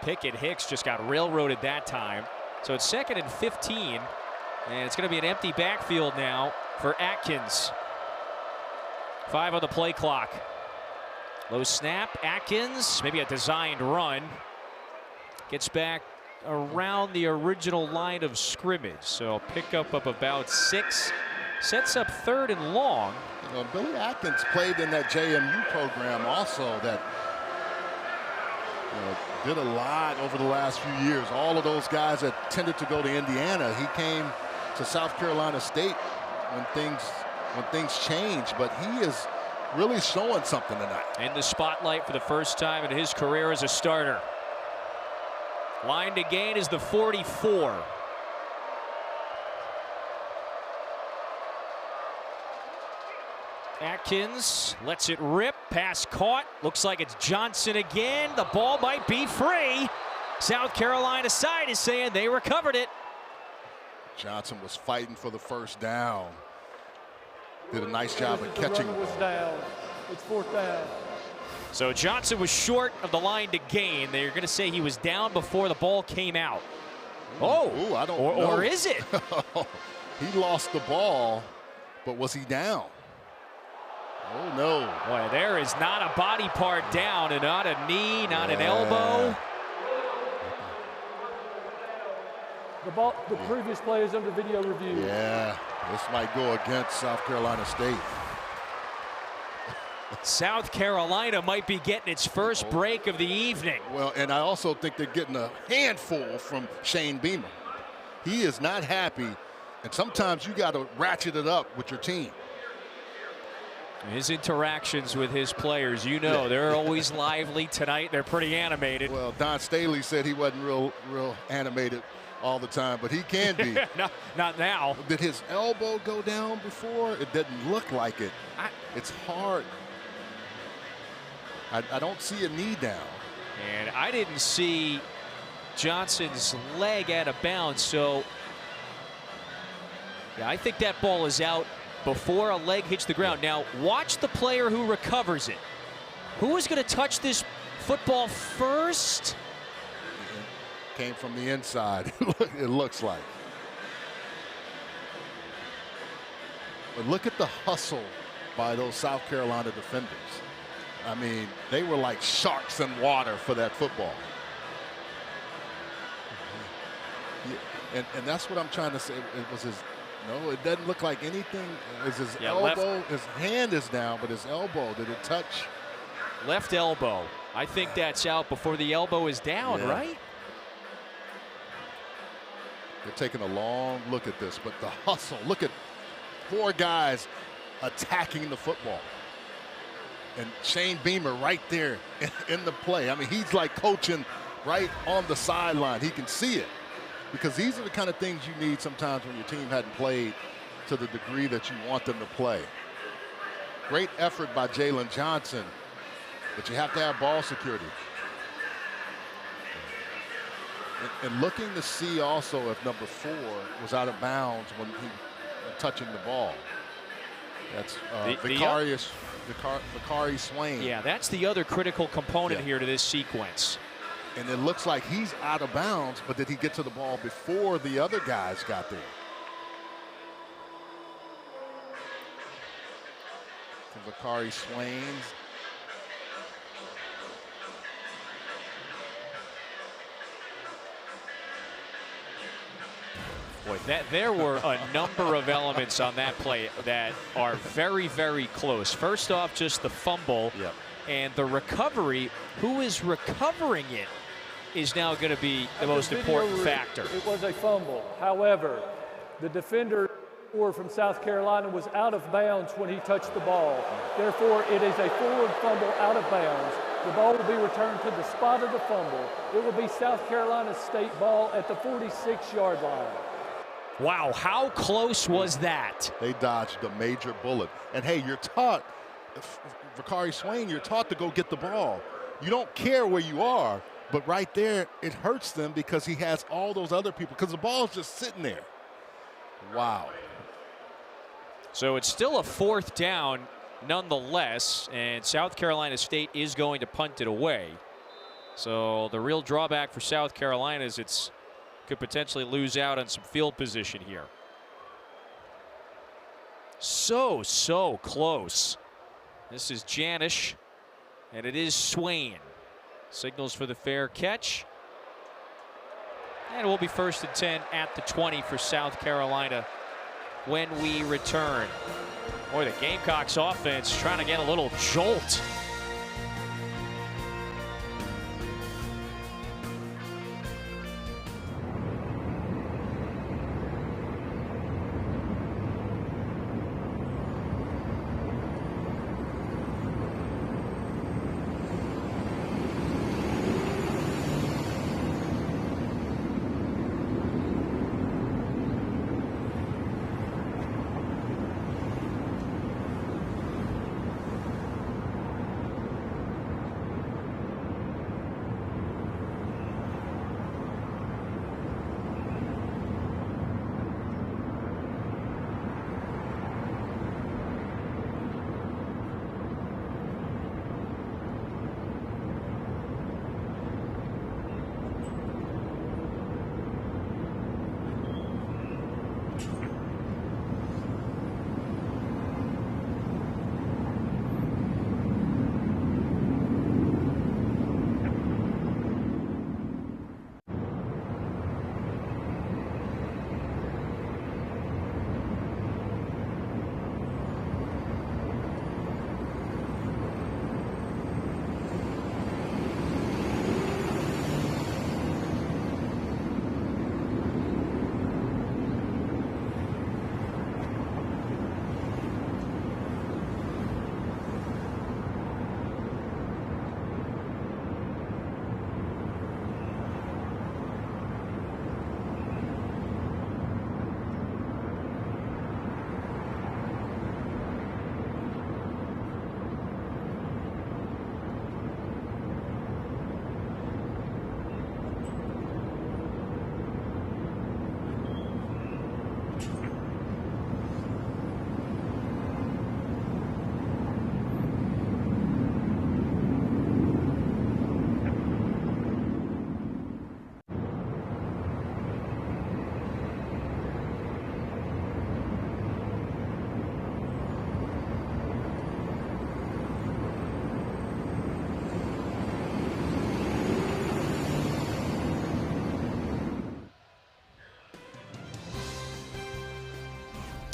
Pickett Hicks just got railroaded that time. So it's 2nd and 15. And it's going to be an empty backfield now for Atkins. 5 on the play clock. Low snap. Atkins, maybe a designed run. Gets back around the original line of scrimmage. So pickup of about 6. Sets up 3rd and long. You know, Billy Atkins played in that JMU program also that did a lot over the last few years. All of those guys that tended to go to Indiana, he came to South Carolina State when things changed, but he is really showing something tonight. In the spotlight for the first time in his career as a starter. Line to gain is the 44. Atkins lets it rip. Pass caught. Looks like it's Johnson again. The ball might be free. South Carolina side is saying they recovered it. Johnson was fighting for the first down. Did a nice job of catching. The runner was down. It's 4th down. So Johnson was short of the line to gain. They're going to say he was down before the ball came out. Ooh, I don't know. Or is it? He lost the ball, but was he down? Oh, no. Boy, there is not a body part down, and not a knee, not an elbow. The previous play is under video review. Yeah, this might go against South Carolina State. South Carolina might be getting its first break of the evening. Well, and I also think they're getting a handful from Shane Beamer. He is not happy, and sometimes you got to ratchet it up with your team. His interactions with his players, you know, they're always lively. Tonight, they're pretty animated. Well, Don Staley said he wasn't real animated all the time, but he can be. Not now. Did his elbow go down before? It didn't look like it. It's hard. I don't see a knee down. And I didn't see Johnson's leg out of bounds, so yeah, I think that ball is out before a leg hits the ground. Now, watch the player who recovers it. Who is going to touch this football first? Came from the inside, it looks like. But look at the hustle by those South Carolina defenders. I mean, they were like sharks in water for that football. And that's what I'm trying to say. It was his. No, it doesn't look like anything. Is his elbow? Left. His hand is down, but his elbow, did it touch? Left elbow. I think that's out before the elbow is down, right? They're taking a long look at this, but the hustle. Look at 4 guys attacking the football. And Shane Beamer right there in the play. I mean, he's like coaching right on the sideline. He can see it. Because these are the kind of things you need sometimes when your team hadn't played to the degree that you want them to play. Great effort by Jalen Johnson, but you have to have ball security. And looking to see also if number 4 was out of bounds when he touching the ball. That's Vicari Swain. Yeah, that's the other critical component here to this sequence. And it looks like he's out of bounds, but did he get to the ball before the other guys got there? To Vicari Swain. Boy, there were a number of elements on that play that are very, very close. First off, just the fumble and the recovery. Who is recovering it is now going to be the most important factor. It was a fumble. However, the defender from South Carolina was out of bounds when he touched the ball. Therefore, it is a forward fumble out of bounds. The ball will be returned to the spot of the fumble. It will be South Carolina State ball at the 46-yard line. Wow, how close was that? They dodged a major bullet. And hey, you're taught, Vicari Swain, you're taught to go get the ball. You don't care where you are, but right there, it hurts them because he has all those other people, because the ball's just sitting there. Wow. So it's still a 4th down nonetheless, and South Carolina State is going to punt it away. So the real drawback for South Carolina is it's could potentially lose out on some field position here. So close. This is Janish, and it is Swain. Signals for the fair catch. And it will be 1st and 10 at the 20 for South Carolina when we return. Boy, the Gamecocks offense trying to get a little jolt.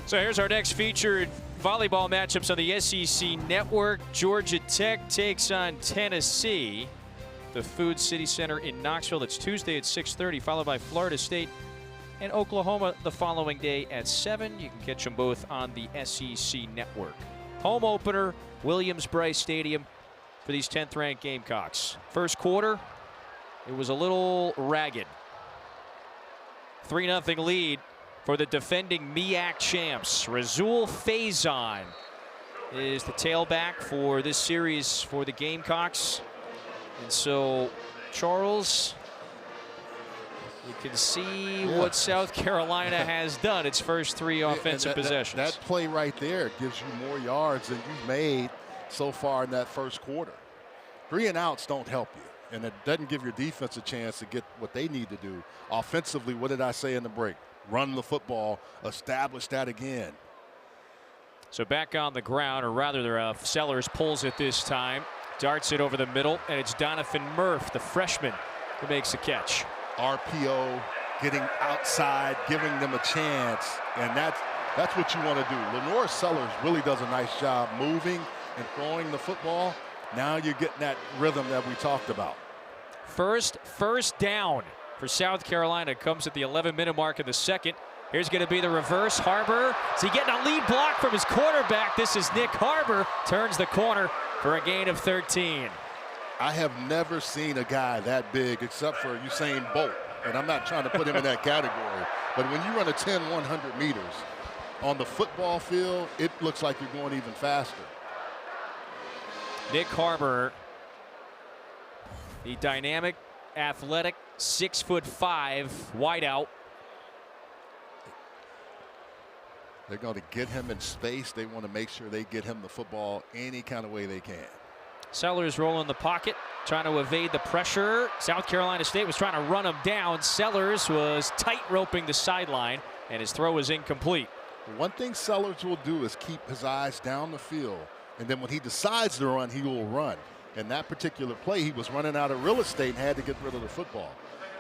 So here's our next featured volleyball matchups on the SEC Network. Georgia Tech takes on Tennessee. The Food City Center in Knoxville. That's Tuesday at 6:30, followed by Florida State and Oklahoma the following day at 7. You can catch them both on the SEC Network. Home opener, Williams-Brice Stadium for these 10th-ranked Gamecocks. First quarter, it was a little ragged. 3-0 lead for the defending MEAC champs. Razul Faison is the tailback for this series for the Gamecocks. And so, Charles, you can see what South Carolina has done its first 3 offensive possessions. That play right there gives you more yards than you've made so far in that first quarter. 3 and outs don't help you, and it doesn't give your defense a chance to get what they need to do. Offensively, what did I say in the break? Run the football, establish that again. So back on the ground, or rather Sellers pulls it this time, darts it over the middle, and it's Donovan Murph, the freshman, who makes the catch. RPO, getting outside, giving them a chance, and that's what you want to do. Lenore Sellers really does a nice job moving and throwing the football. Now you're getting that rhythm that we talked about. First down for South Carolina comes at the 11-minute mark in the second. Here's going to be the reverse. Harbor, is he getting a lead block from his quarterback? This is Nick Harbor, turns the corner for a gain of 13. I have never seen a guy that big except for Usain Bolt, and I'm not trying to put him in that category, but when you run a 10-100 meters on the football field, it looks like you're going even faster. Nick Harbor, the dynamic, athletic, 6'5" wideout. They're going to get him in space. They want to make sure they get him the football any kind of way they can. Sellers rolling the pocket, trying to evade the pressure. South Carolina State was trying to run him down. Sellers was tight roping the sideline, and his throw was incomplete. One thing Sellers will do is keep his eyes down the field, and then when he decides to run, he will run. In that particular play, he was running out of real estate and had to get rid of the football.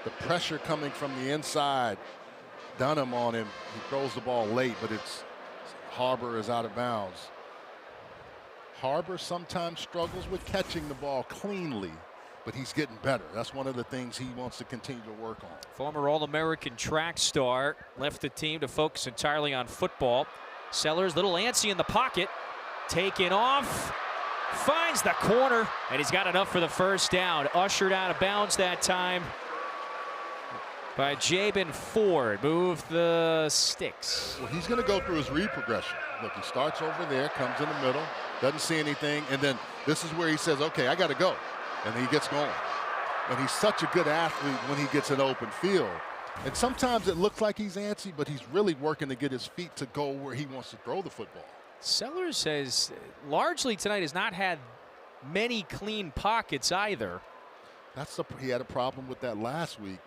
The pressure coming from the inside, Dunham on him. He throws the ball late, but it's Harbor is out of bounds. Harbor sometimes struggles with catching the ball cleanly, but he's getting better. That's one of the things he wants to continue to work on. Former All-American track star left the team to focus entirely on football. Sellers, little antsy in the pocket, taken off, finds the corner, and he's got enough for the first down. Ushered out of bounds that time by Jabin Ford. Move the sticks. Well, he's going to go through his read progression. Look, he starts over there, comes in the middle, doesn't see anything, and then this is where he says, okay, I got to go, and he gets going. And he's such a good athlete when he gets an open field. And sometimes it looks like he's antsy, but he's really working to get his feet to go where he wants to throw the football. Sellers has largely tonight has not had many clean pockets either. He had a problem with that last week,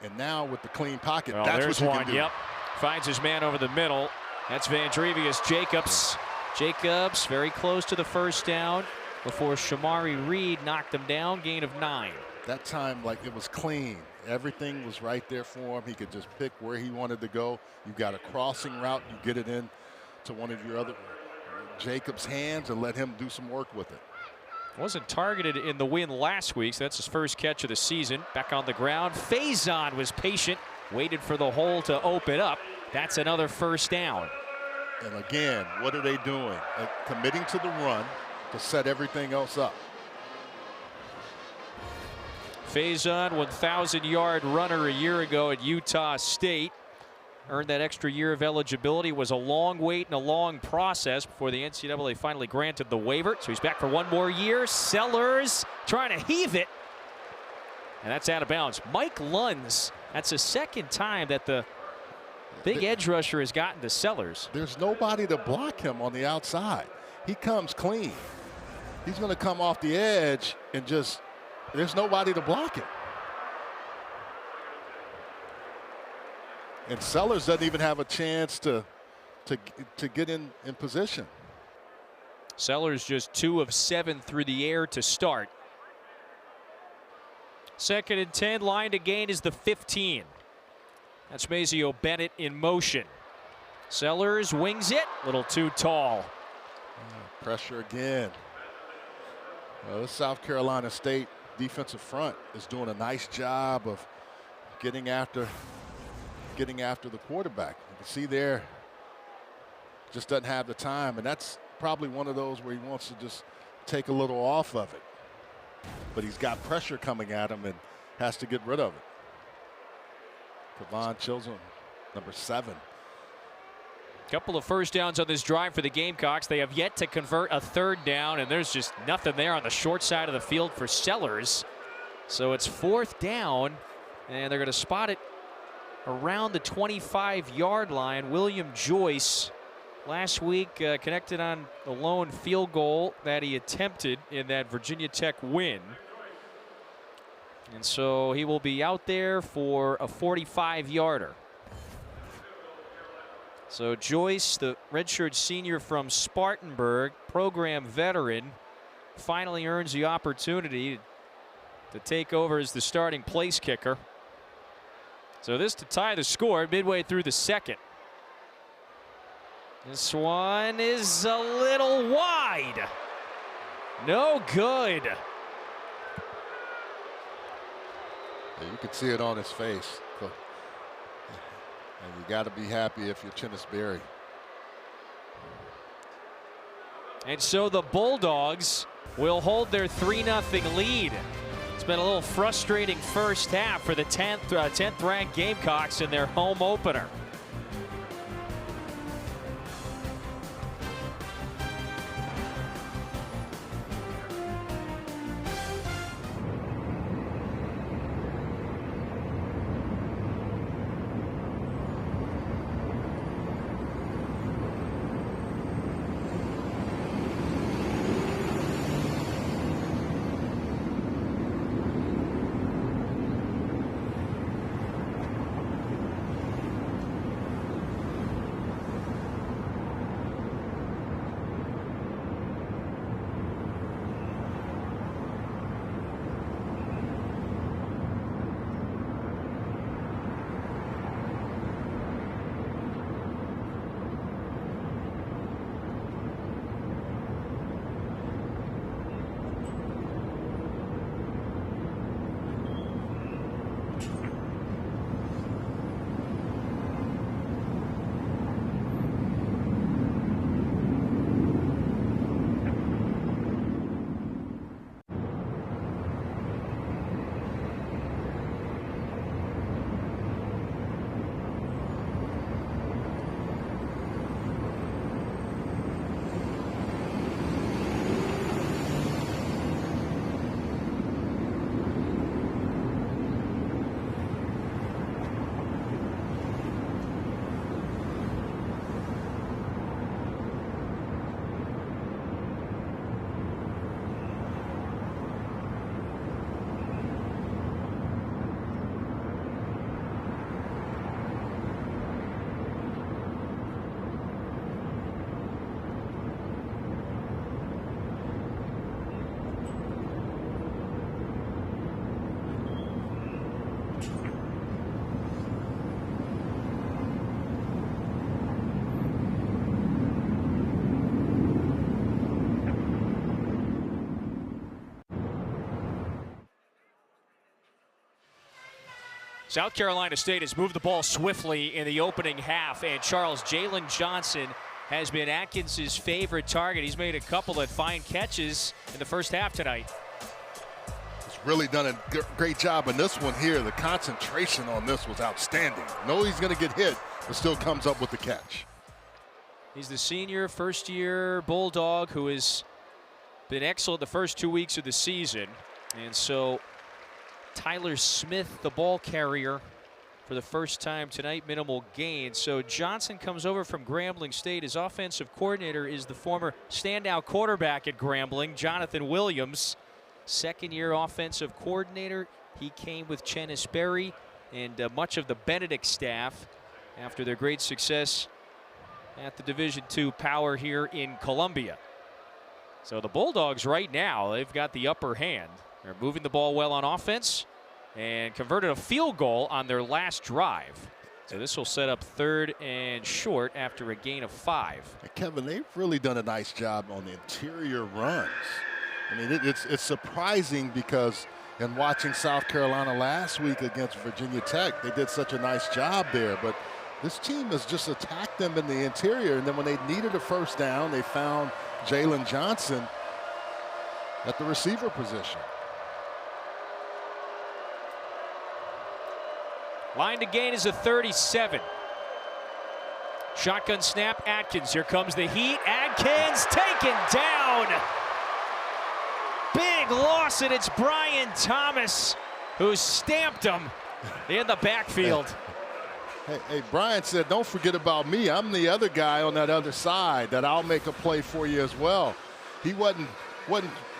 and now with the clean pocket, well, that's there's what you one. can do. Yep, finds his man over the middle. That's Vandrevius Jacobs. Jacobs very close to the first down before Shamari Reed knocked him down. Gain of 9. That time, like, it was clean. Everything was right there for him. He could just pick where he wanted to go. You got a crossing route. You get it in to one of your other Jacobs' hands and let him do some work with it. Wasn't targeted in the win last week, so that's his first catch of the season. Back on the ground. Faison was patient, waited for the hole to open up. That's another first down. And again, what are they doing? Committing to the run to set everything else up. Faison, 1,000-yard runner a year ago at Utah State. Earned that extra year of eligibility. Was a long wait and a long process before the NCAA finally granted the waiver. So he's back for one more year. Sellers trying to heave it. And that's out of bounds. Mike Lunds, that's the second time that the big edge rusher has gotten to Sellers. There's nobody to block him on the outside. He comes clean. He's going to come off the edge and just, there's nobody to block him. And Sellers doesn't even have a chance to get in position. Sellers just 2 of 7 through the air to start. 2nd and 10, line to gain is the 15. That's Mazio Bennett in motion. Sellers wings it, a little too tall. Pressure again. This South Carolina State defensive front is doing a nice job of getting after the quarterback. You can see there, just doesn't have the time, and that's probably one of those where he wants to just take a little off of it. But he's got pressure coming at him and has to get rid of it. Kevon Chisholm, number 7. Couple of first downs on this drive for the Gamecocks. They have yet to convert a third down, and there's just nothing there on the short side of the field for Sellers. So it's 4th down, and they're going to spot it around the 25-yard line. William Joyce last week connected on the lone field goal that he attempted in that Virginia Tech win. And so he will be out there for a 45-yarder. So Joyce, the redshirt senior from Spartanburg, program veteran, finally earns the opportunity to take over as the starting place kicker. So this to tie the score midway through the second. This one is a little wide. No good. You can see it on his face. And you got to be happy if you're Chennis Berry. And so the Bulldogs will hold their 3-0 lead. It's been a little frustrating first half for the 10th ranked Gamecocks in their home opener. South Carolina State has moved the ball swiftly in the opening half, and Jalen Johnson has been Atkins' favorite target. He's made a couple of fine catches in the first half tonight. He's really done a great job in this one here. The concentration on this was outstanding. Know he's going to get hit, but still comes up with the catch. He's the senior, first-year Bulldog who has been excellent the first 2 weeks of the season. And so Tyler Smith, the ball carrier, for the first time tonight, minimal gain. So Johnson comes over from Grambling State. His offensive coordinator is the former standout quarterback at Grambling, Jonathan Williams. Second-year offensive coordinator. He came with Chennis Berry and much of the Benedict staff after their great success at the Division II Power here in Columbia. So the Bulldogs right now, they've got the upper hand. They're moving the ball well on offense and converted a field goal on their last drive. So this will set up 3rd and short after a gain of 5. And Kevin, they've really done a nice job on the interior runs. I mean, it's surprising because in watching South Carolina last week against Virginia Tech, they did such a nice job there. But this team has just attacked them in the interior. And then when they needed a first down, they found Jalen Johnson at the receiver position. Line to gain is a 37. Shotgun snap, Atkins. Here comes the heat. Atkins taken down. Big loss, and it's Brian Thomas who stamped him in the backfield. Hey, Brian said, don't forget about me. I'm the other guy on that other side that I'll make a play for you as well. He wasn't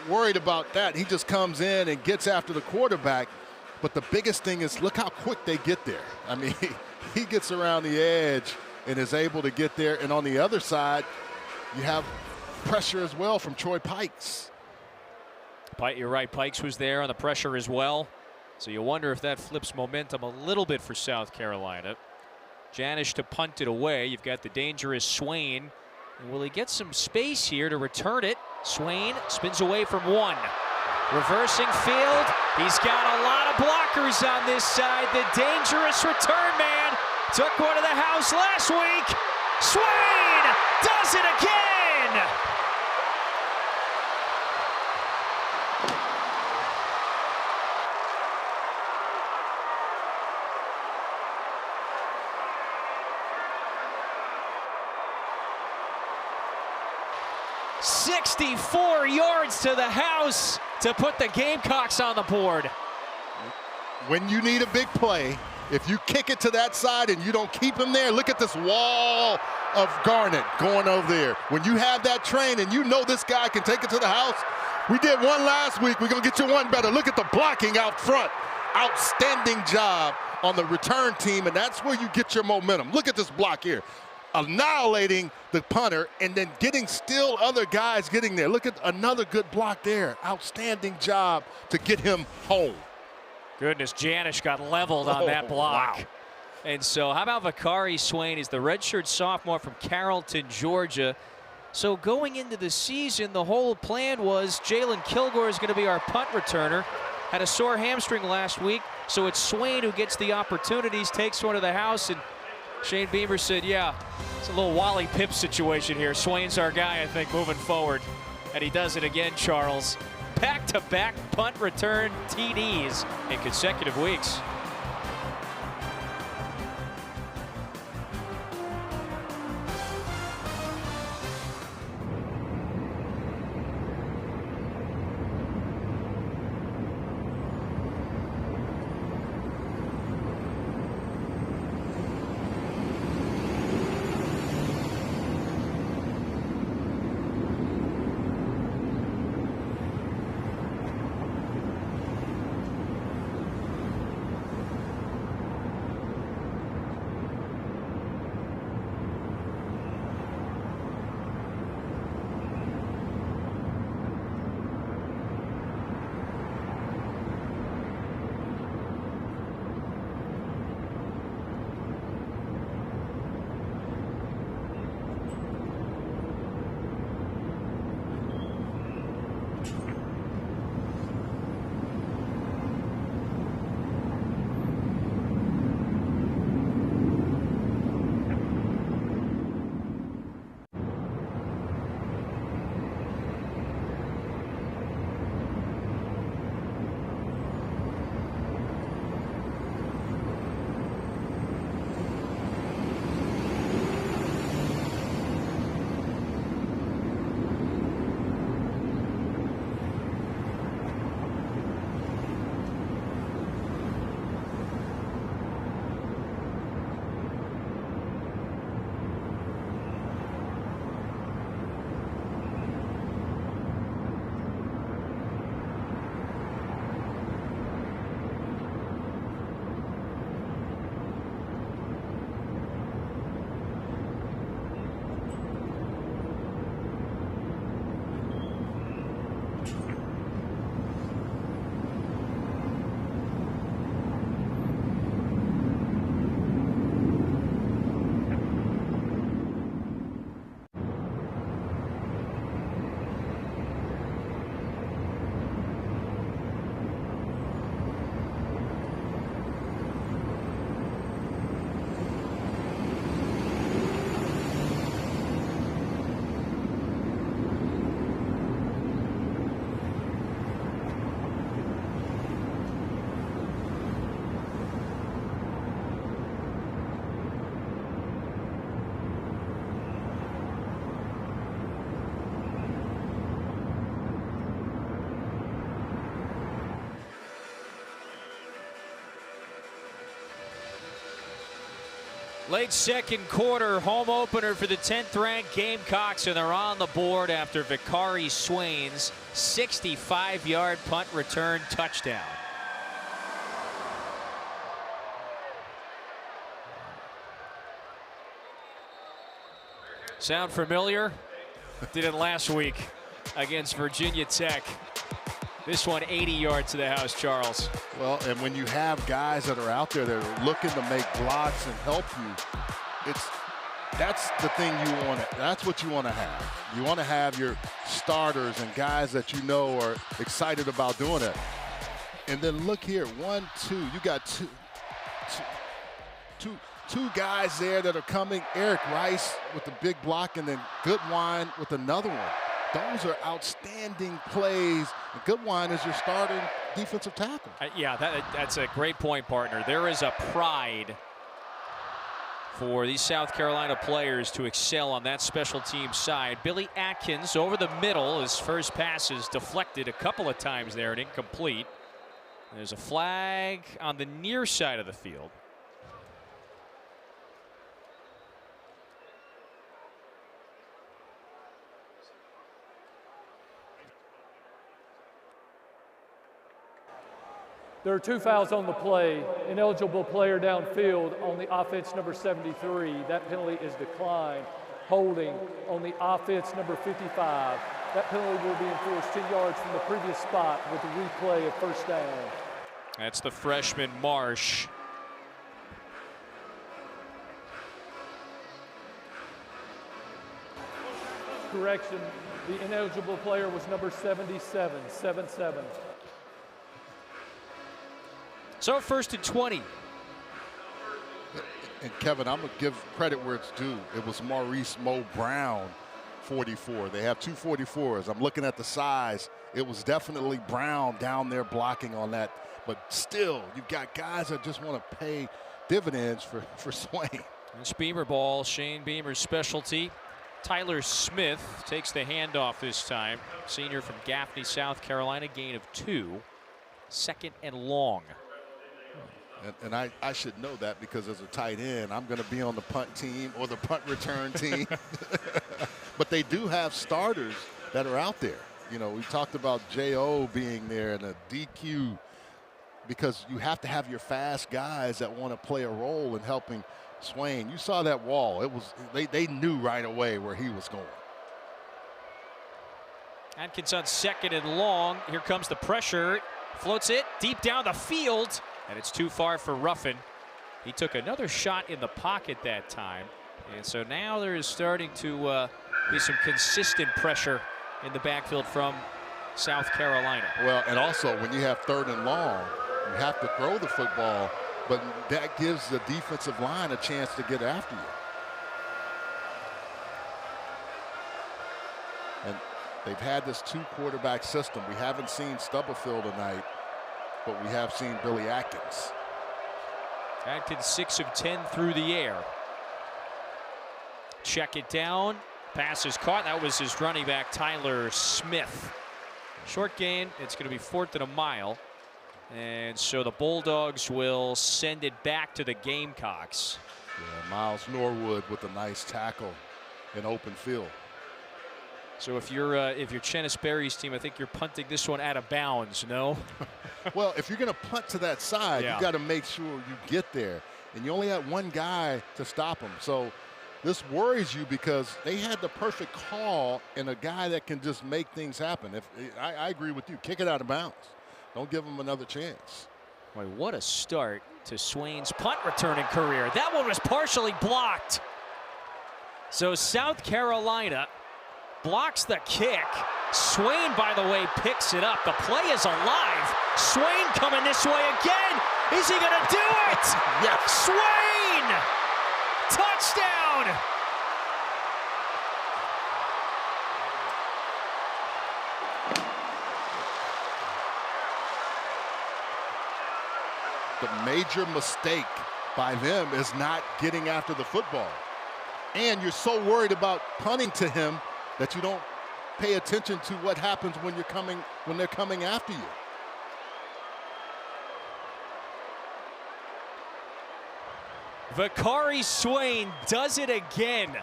worried about that. He just comes in and gets after the quarterback. But the biggest thing is look how quick they get there. I mean, he gets around the edge and is able to get there. And on the other side, you have pressure as well from Troy Pikes. You're right, Pikes was there on the pressure as well. So you wonder if that flips momentum a little bit for South Carolina. Janish to punt it away. You've got the dangerous Swain. And will he get some space here to return it? Swain spins away from 1. Reversing field. He's got a lot of blockers on this side. The dangerous return man took one to the house last week. Swain does it again. "64 yards to the house to put the Gamecocks on the board." When you need a big play, if you kick it to that side and you don't keep him there, look at this wall of Garnett going over there. When you have that train and you know this guy can take it to the house, we did one last week. We're going to get you one better. Look at the blocking out front. Outstanding job on the return team, and that's where you get your momentum. Look at this block here. Annihilating the punter and then getting still other guys getting there. Look at another good block there. Outstanding job to get him home. Goodness, Janish got leveled on that block. Wow. And so how about Vakari Swain? He's the redshirt sophomore from Carrollton, Georgia. So going into the season, the whole plan was Jalen Kilgore is going to be our punt returner. Had a sore hamstring last week, so it's Swain who gets the opportunities, takes one to the house, and Shane Beamer said, yeah, it's a little Wally Pipp situation here. Swain's our guy, I think, moving forward. And he does it again, Charles. Back-to-back punt return TDs in consecutive weeks. Late second quarter, home opener for the 10th-ranked Gamecocks, and they're on the board after Vicari Swain's 65-yard punt return touchdown. Sound familiar? Didn't last week against Virginia Tech. This one 80 yards to the house, Charles. Well, and when you have guys that are out there that are looking to make blocks and help you, that's the thing you want to, that's what you want to have. You want to have your starters and guys that you know are excited about doing it. And then look here, 1, 2, you got two guys there that are coming. Eric Rice with the big block, and then Goodwine with another one. Those are outstanding plays. Goodwine is your starting defensive tackle. Yeah, that's a great point, partner. There is a pride for these South Carolina players to excel on that special team side. Billy Atkins over the middle. His first pass is deflected a couple of times there and incomplete. There's a flag on the near side of the field. There are 2 fouls on the play. Ineligible player downfield on the offense number 73. That penalty is declined. Holding on the offense number 55. That penalty will be enforced 10 yards from the previous spot with the replay of first down. That's the freshman Marsh. Correction, the ineligible player was number 77, 7-7. So 1st and 20. And Kevin, I'm going to give credit where it's due. It was Maurice Mo Brown, 44. They have 2 44s. I'm looking at the size. It was definitely Brown down there blocking on that. But still, you've got guys that just want to pay dividends for Swain. This Beamer ball, Shane Beamer's specialty. Tyler Smith takes the handoff this time. Senior from Gaffney, South Carolina, gain of 2. 2nd and long. And I should know that because as a tight end, I'm going to be on the punt team or the punt return team. But they do have starters that are out there. You know, we talked about J.O. being there and a DQ, because you have to have your fast guys that want to play a role in helping Swain. You saw that wall. It was they knew right away where he was going. Atkins on 2nd and long. Here comes the pressure. Floats it deep down the field. And it's too far for Ruffin. He took another shot in the pocket that time. And so now there is starting to be some consistent pressure in the backfield from South Carolina. Well, and also when you have 3rd and long, you have to throw the football, but that gives the defensive line a chance to get after you. And they've had this 2-quarterback system. We haven't seen Stubblefield tonight, but we have seen Billy Atkins. Atkins 6 of 10 through the air. Check it down. Pass is caught. That was his running back, Tyler Smith. Short gain. It's going to be 4th and a mile. And so the Bulldogs will send it back to the Gamecocks. Yeah, Miles Norwood with a nice tackle in open field. So if you're Chennis Berry's team, I think you're punting this one out of bounds, no? Well, if you're going to punt to that side, yeah, you got to make sure you get there. And you only had one guy to stop him. So this worries you because they had the perfect call and a guy that can just make things happen. I agree with you. Kick it out of bounds. Don't give him another chance. Boy, what a start to Swain's punt returning career. That one was partially blocked. So South Carolina blocks the kick. Swain, by the way, picks it up. The play is alive. Swain coming this way again. Is he going to do it? Yes. Swain! Touchdown! The major mistake by them is not getting after the football. And you're so worried about punting to him that you don't pay attention to what happens when they're coming after you. Vakari Swain does it again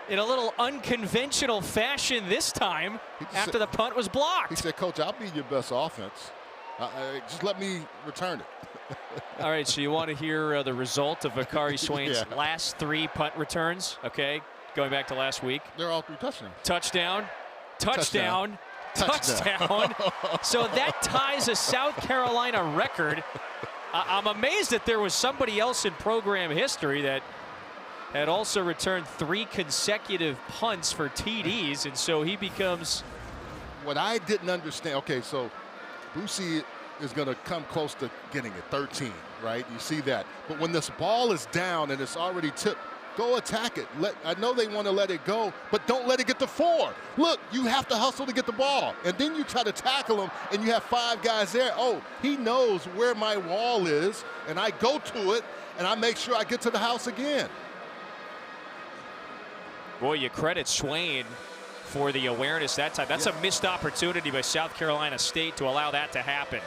in a little unconventional fashion this time after the punt was blocked. He said, Coach, I'll be your best offense. Just let me return it. All right, so you want to hear the result of Vakari Swain's last 3 punt returns, okay? Going back to last week. They're all 3 touchdowns. Touchdown. Touchdown. Touchdown. So that ties a South Carolina record. I'm amazed that there was somebody else in program history that had also returned 3 consecutive punts for TDs, and so he becomes. What I didn't understand, okay, so Boosie is going to come close to getting it, 13, right? You see that. But when this ball is down and it's already tipped, go attack it. I know they want to let it go, but don't let it get to 4. Look, you have to hustle to get the ball. And then you try to tackle him, and you have 5 guys there. Oh, he knows where my wall is, and I go to it, and I make sure I get to the house again. Boy, you credit Swain for the awareness that time. That's a missed opportunity by South Carolina State to allow that to happen.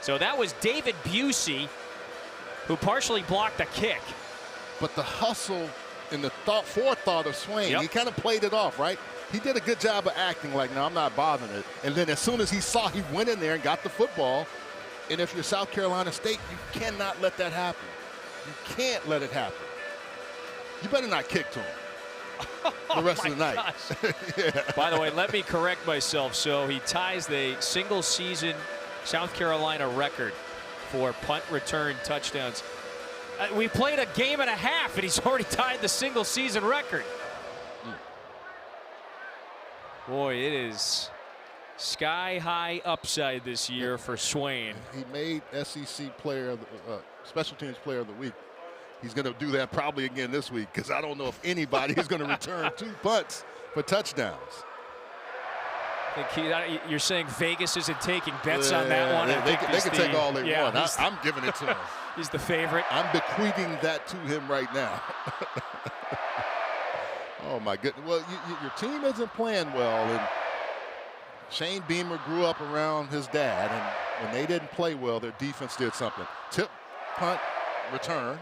So that was David Busey who partially blocked the kick. But the hustle and the forethought of Swain, he kind of played it off, right? He did a good job of acting like, no, I'm not bothering it. And then as soon as he saw, he went in there and got the football. And if you're South Carolina State, you cannot let that happen. You can't let it happen. You better not kick to him the rest of the night. By the way, let me correct myself. So he ties the single season South Carolina record for punt return touchdowns. We played a game and a half, and he's already tied the single season record. Boy, it is sky high upside this year for Swain. He made SEC player, special teams player of the week. He's going to do that probably again this week, because I don't know if anybody is going to return 2 punts for touchdowns. I think you're saying Vegas isn't taking bets on that one. They can take all they want. I'm giving it to him. He's the favorite. I'm bequeathing that to him right now. Oh, my goodness. Well, your team isn't playing well. And Shane Beamer grew up around his dad, and when they didn't play well, their defense did something. Tip, punt, return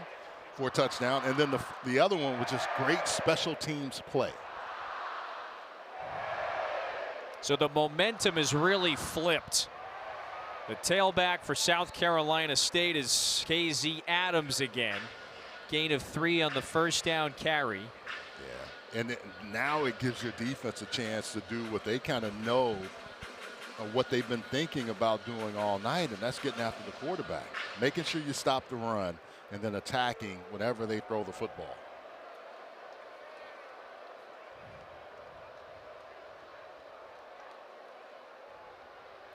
for a touchdown. And then the other one was just great special teams play. So the momentum is really flipped. The tailback for South Carolina State is KZ Adams again. Gain of 3 on the first down carry. Yeah, and now it gives your defense a chance to do what they kind of know, or what they've been thinking about doing all night, and that's getting after the quarterback. Making sure you stop the run and then attacking whenever they throw the football.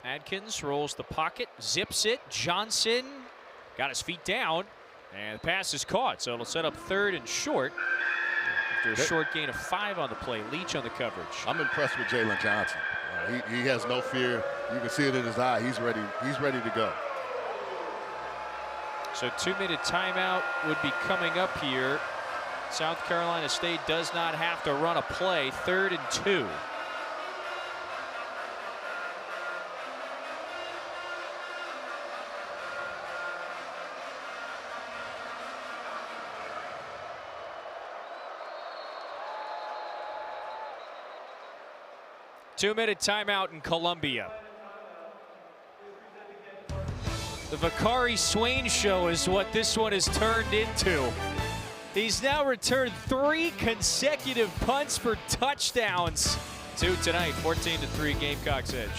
Adkins rolls the pocket, zips it. Johnson got his feet down, and the pass is caught. So it'll set up 3rd and short after a short gain of 5 on the play. Leach on the coverage. I'm impressed with Jalen Johnson. He has no fear. You can see it in his eye. He's ready. He's ready to go. So 2-minute timeout would be coming up here. South Carolina State does not have to run a play. 3rd and 2. Two-minute timeout in Columbia. The Vakari Swain show is what this one has turned into. He's now returned 3 consecutive punts for touchdowns. 2 tonight, 14-3 Gamecocks edge.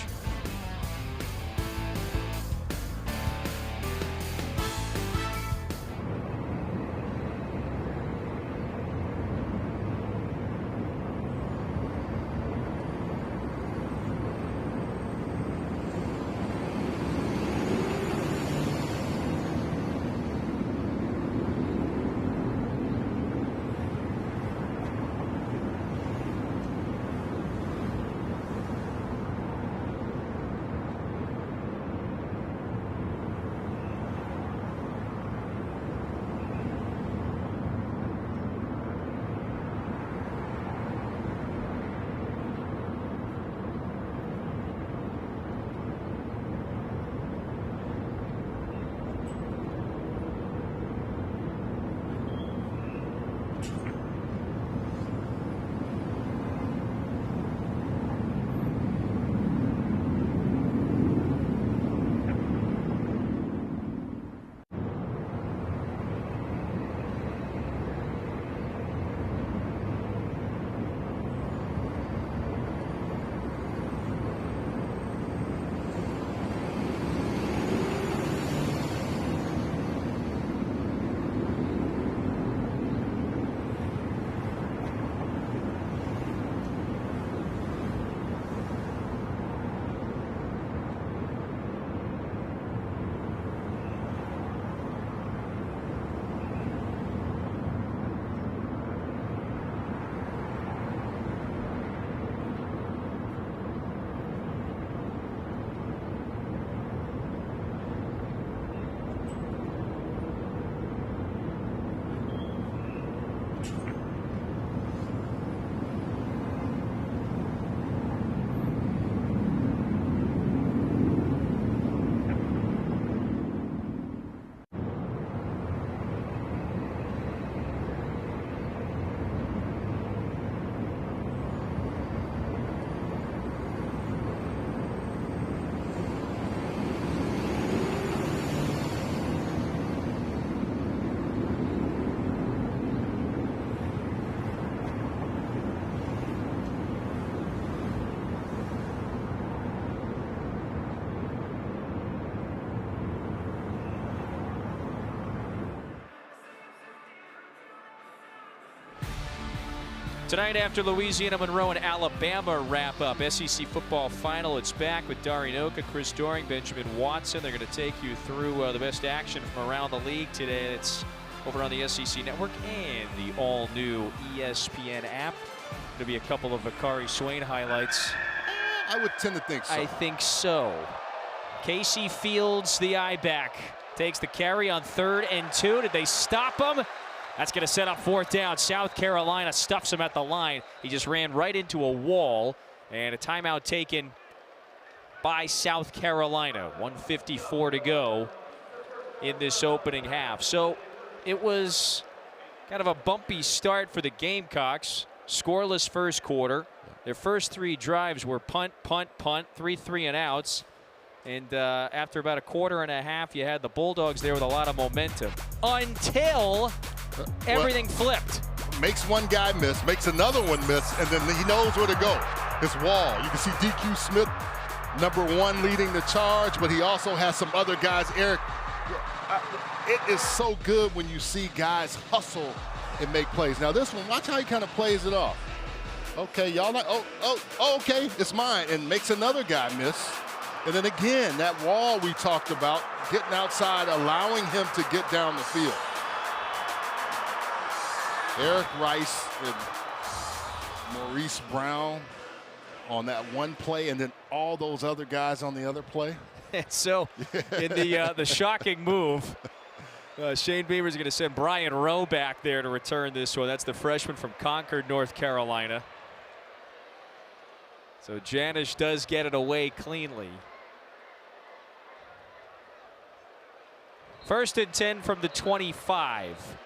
Tonight after Louisiana Monroe and Alabama wrap up SEC football final, it's back with Darian Oka, Chris Doring, Benjamin Watson. They're going to take you through the best action from around the league today. It's over on the SEC Network and the all-new ESPN app. There'll be a couple of Vakari Swain highlights. I would tend to think so. I think so. Casey Fields, the I-back, takes the carry on 3rd and 2. Did they stop him? That's going to set up 4th down. South Carolina stuffs him at the line. He just ran right into a wall, and a timeout taken by South Carolina. 1:54 to go in this opening half. So it was kind of a bumpy start for the Gamecocks. Scoreless first quarter. Their first 3 drives were punt, punt, punt, 3 3-and-outs. And after about a quarter and a half, you had the Bulldogs there with a lot of momentum. Until everything flipped. Makes one guy miss, makes another one miss, and then he knows where to go. His wall. You can see DQ Smith, #1, leading the charge, but he also has some other guys. Eric, it is so good when you see guys hustle and make plays. Now this one, watch how he kind of plays it off. Okay, y'all like, okay, it's mine, and makes another guy miss. And then again, that wall we talked about, getting outside, allowing him to get down the field. Eric Rice and Maurice Brown on that one play, and then all those other guys on the other play. And so in the shocking move, Shane Beamer's going to send Brian Rowe back there to return this one. That's the freshman from Concord, North Carolina. So Janish does get it away cleanly. 1st and 10 from the 25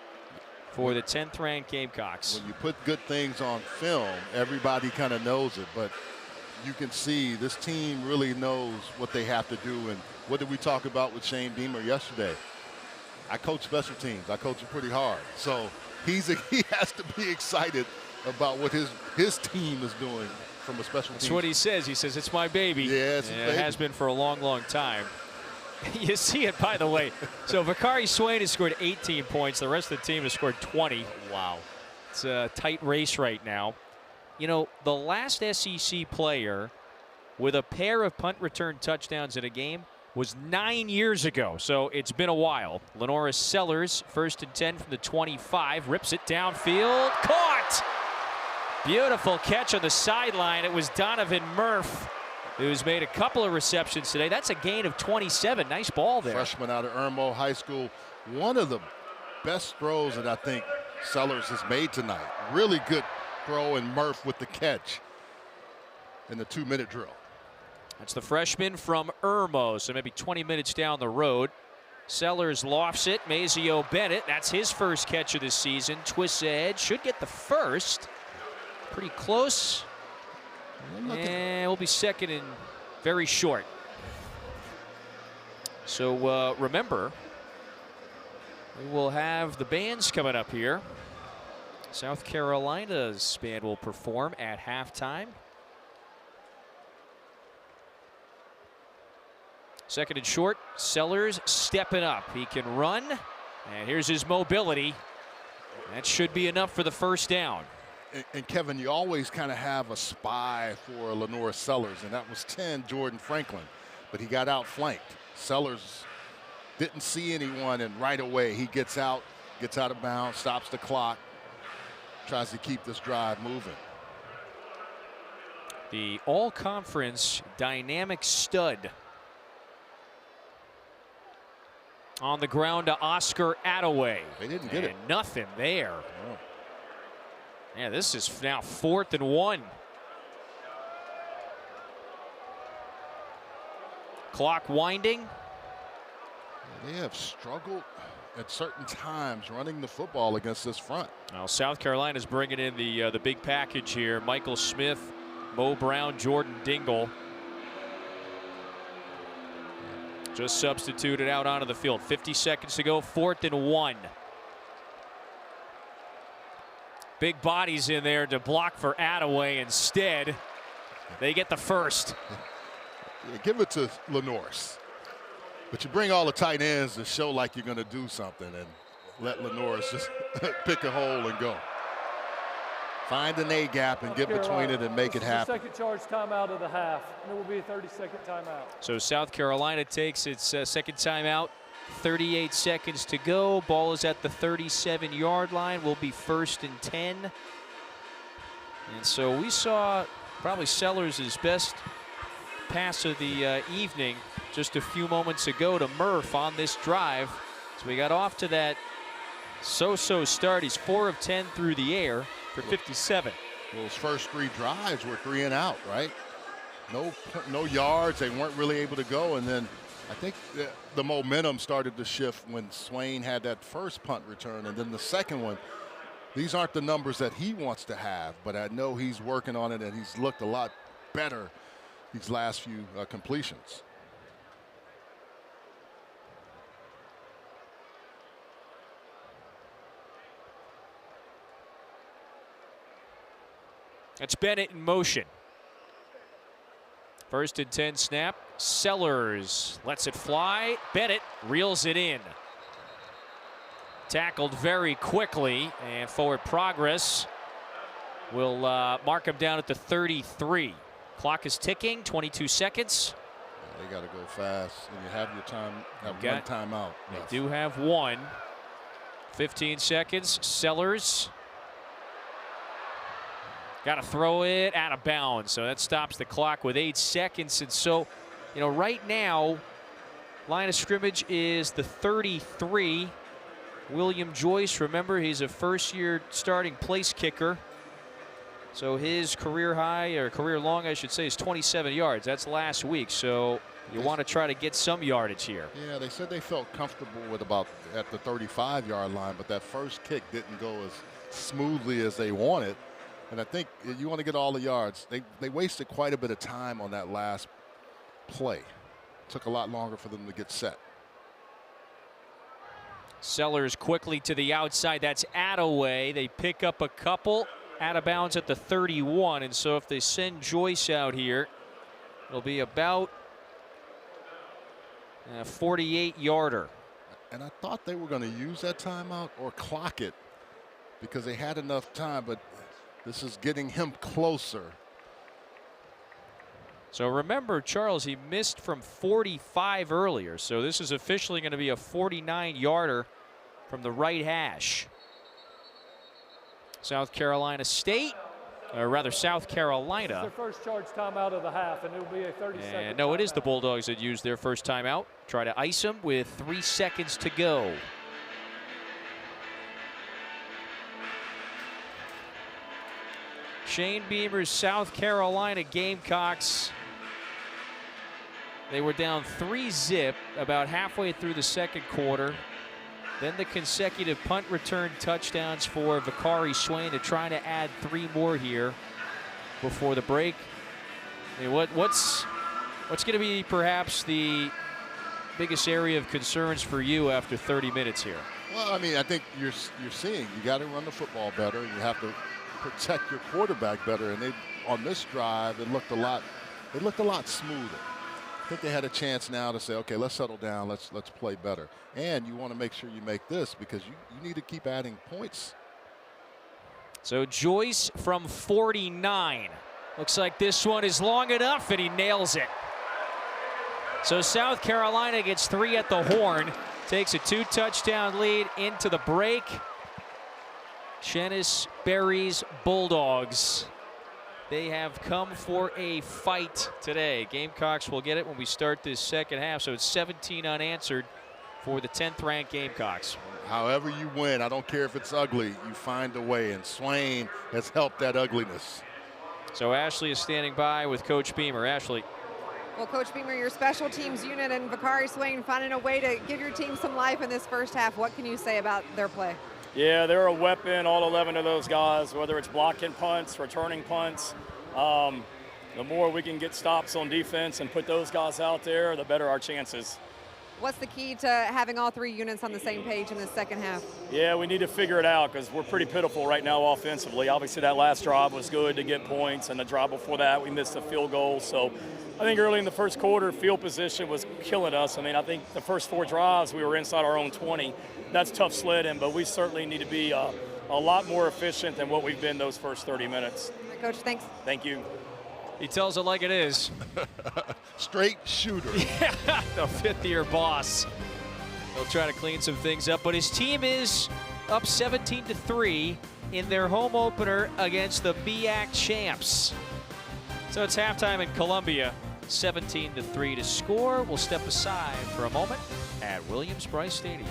for the 10th ranked Gamecocks. When you put good things on film, everybody kind of knows it, but you can see this team really knows what they have to do. And what did we talk about with Shane Beamer yesterday? I coach special teams. I coach it pretty hard. So he has to be excited about what his team is doing from a special team. That's what he says. He says, it's my baby. Yeah, it's it has been for a long, long time. You see it, by the way. So Vakari Swain has scored 18 points. The rest of the team has scored 20. Wow. It's a tight race right now. You know, the last SEC player with a pair of punt return touchdowns in a game was 9 years ago. So it's been a while. Lenoris Sellers, 1st and 10 from the 25. Rips it downfield. Caught! Beautiful catch on the sideline. It was Donovan Murph, who's made a couple of receptions today. That's a gain of 27. Nice ball there. Freshman out of Irmo High School. One of the best throws that I think Sellers has made tonight. Really good throw, and Murph with the catch in the 2-minute drill. That's the freshman from Irmo, so maybe 20 minutes down the road. Sellers lofts it. Mazio Bennett, that's his first catch of the season. Twists edge, should get the first. Pretty close. And we'll be second and very short. So remember, we will have the bands coming up here. South Carolina's band will perform at halftime. 2nd and short. Sellers stepping up. He can run. And here's his mobility. That should be enough for the 1st down. And Kevin, you always kind of have a spy for Lenoris Sellers, and that was 10, Jordan Franklin. But he got outflanked. Sellers didn't see anyone, and right away he gets out of bounds, stops the clock, tries to keep this drive moving. The all-conference dynamic stud. On the ground to Oscar Attaway. They didn't get it. Nothing there. Oh. Yeah, this is now 4th and 1. Clock winding. They have struggled at certain times running the football against this front. Now South Carolina's bringing in the big package here. Michael Smith, Mo Brown, Jordan Dingle. Just substituted out onto the field. 50 seconds to go, 4th and 1. Big bodies in there to block for Attaway. Instead, they get the first. Yeah, give it to Lenoris. But you bring all the tight ends to show like you're going to do something and let Lenoris just pick a hole and go. Find an A gap and get between it and make it happen. Second charge timeout of the half. There will be a 30-second timeout. So South Carolina takes its second timeout. 38 seconds to go. Ball is at the 37-yard line. Will be 1st and 10. And so we saw probably Sellers' best pass of the evening just a few moments ago to Murph on this drive. So we got off to that so-so start. He's 4 of 10 through the air for 57. Those first 3 drives were 3 and out, right? No yards. They weren't really able to go. And then I think the momentum started to shift when Swain had that first punt return, and then the second one. These aren't the numbers that he wants to have, but I know he's working on it, and he's looked a lot better these last few completions. That's Bennett in motion. 1st and 10 snap. Sellers lets it fly. Bennett reels it in. Tackled very quickly, and forward progress will mark him down at the 33. Clock is ticking, 22 seconds. Yeah, they got to go fast, and you have your time, have one timeout. They do have one. 15 seconds. Sellers got to throw it out of bounds, so that stops the clock with 8 seconds. And so, you know, right now, line of scrimmage is the 33. William Joyce, remember, he's a first-year starting place kicker. So his career high, or career long, I should say, is 27 yards. That's last week, so you want to try to get some yardage here. Yeah, they said they felt comfortable with about at the 35-yard line, but that first kick didn't go as smoothly as they wanted. And I think you want to get all the yards. They wasted quite a bit of time on that last play. Took a lot longer for them to get set. Sellers quickly to the outside. That's Attaway. They pick up a couple out of bounds at the 31. And so if they send Joyce out here, it'll be about a 48-yarder. And I thought they were going to use that timeout or clock it because they had enough time, but this is getting him closer. So remember, Charles, he missed from 45 earlier. So this is officially going to be a 49-yarder from the right hash. South Carolina State, or rather South Carolina. It's their first charge timeout of the half, and it'll be a 30-second. No, it is the Bulldogs that used their first timeout. Try to ice them with 3 seconds to go. Shane Beamer's South Carolina Gamecocks. They were down 3-zip about halfway through the second quarter. Then the consecutive punt return touchdowns for Vakari Swain to try to add 3 more here before the break. I mean, what's going to be perhaps the biggest area of concerns for you after 30 minutes here? Well, I mean, I think you're seeing you got to run the football better. You have to protect your quarterback better. And on this drive, it looked a lot smoother. I think they had a chance now to say, okay, let's settle down, let's play better. And you want to make sure you make this because you need to keep adding points. So Joyce from 49. Looks like this one is long enough, and he nails it. So South Carolina gets 3 at the horn, takes a 2-touchdown lead into the break. Shennis Berry's Bulldogs. They have come for a fight today. Gamecocks will get it when we start this second half, so it's 17 unanswered for the 10th-ranked Gamecocks. However you win, I don't care if it's ugly, you find a way, and Swain has helped that ugliness. So Ashley is standing by with Coach Beamer. Ashley. Well, Coach Beamer, your special teams unit and Vakari Swain finding a way to give your team some life in this first half. What can you say about their play? Yeah, they're a weapon, all 11 of those guys, whether it's blocking punts, returning punts. The more we can get stops on defense and put those guys out there, the better our chances. What's the key to having all 3 units on the same page in the second half? Yeah, we need to figure it out because we're pretty pitiful right now offensively. Obviously, that last drive was good to get points, and the drive before that, we missed a field goal. So I think early in the first quarter, field position was killing us. I mean, I think the first 4 drives, we were inside our own 20. That's tough sledding, but we certainly need to be a lot more efficient than what we've been those first 30 minutes. Coach, thanks. Thank you. He tells it like it is. Straight shooter. Yeah, the fifth-year boss. He'll try to clean some things up, but his team is up 17-3 in their home opener against the MEAC champs. So it's halftime in Columbia, 17-3 to score. We'll step aside for a moment at Williams-Brice Stadium.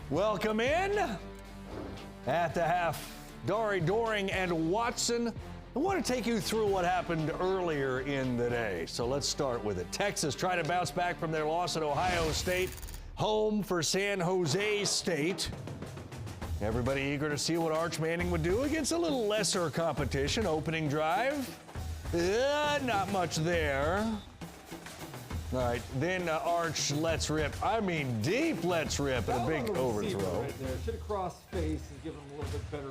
Welcome in at the half. Dory, Doring, and Watson. I want to take you through what happened earlier in the day. So let's start with it. Texas trying to bounce back from their loss at Ohio State. Home for San Jose State. Everybody eager to see what Arch Manning would do against a little lesser competition. Opening drive. Not much there. All right, then Arch lets rip. I mean, deep lets rip and a big overthrow. Right there. Should have crossed face and given him a little bit better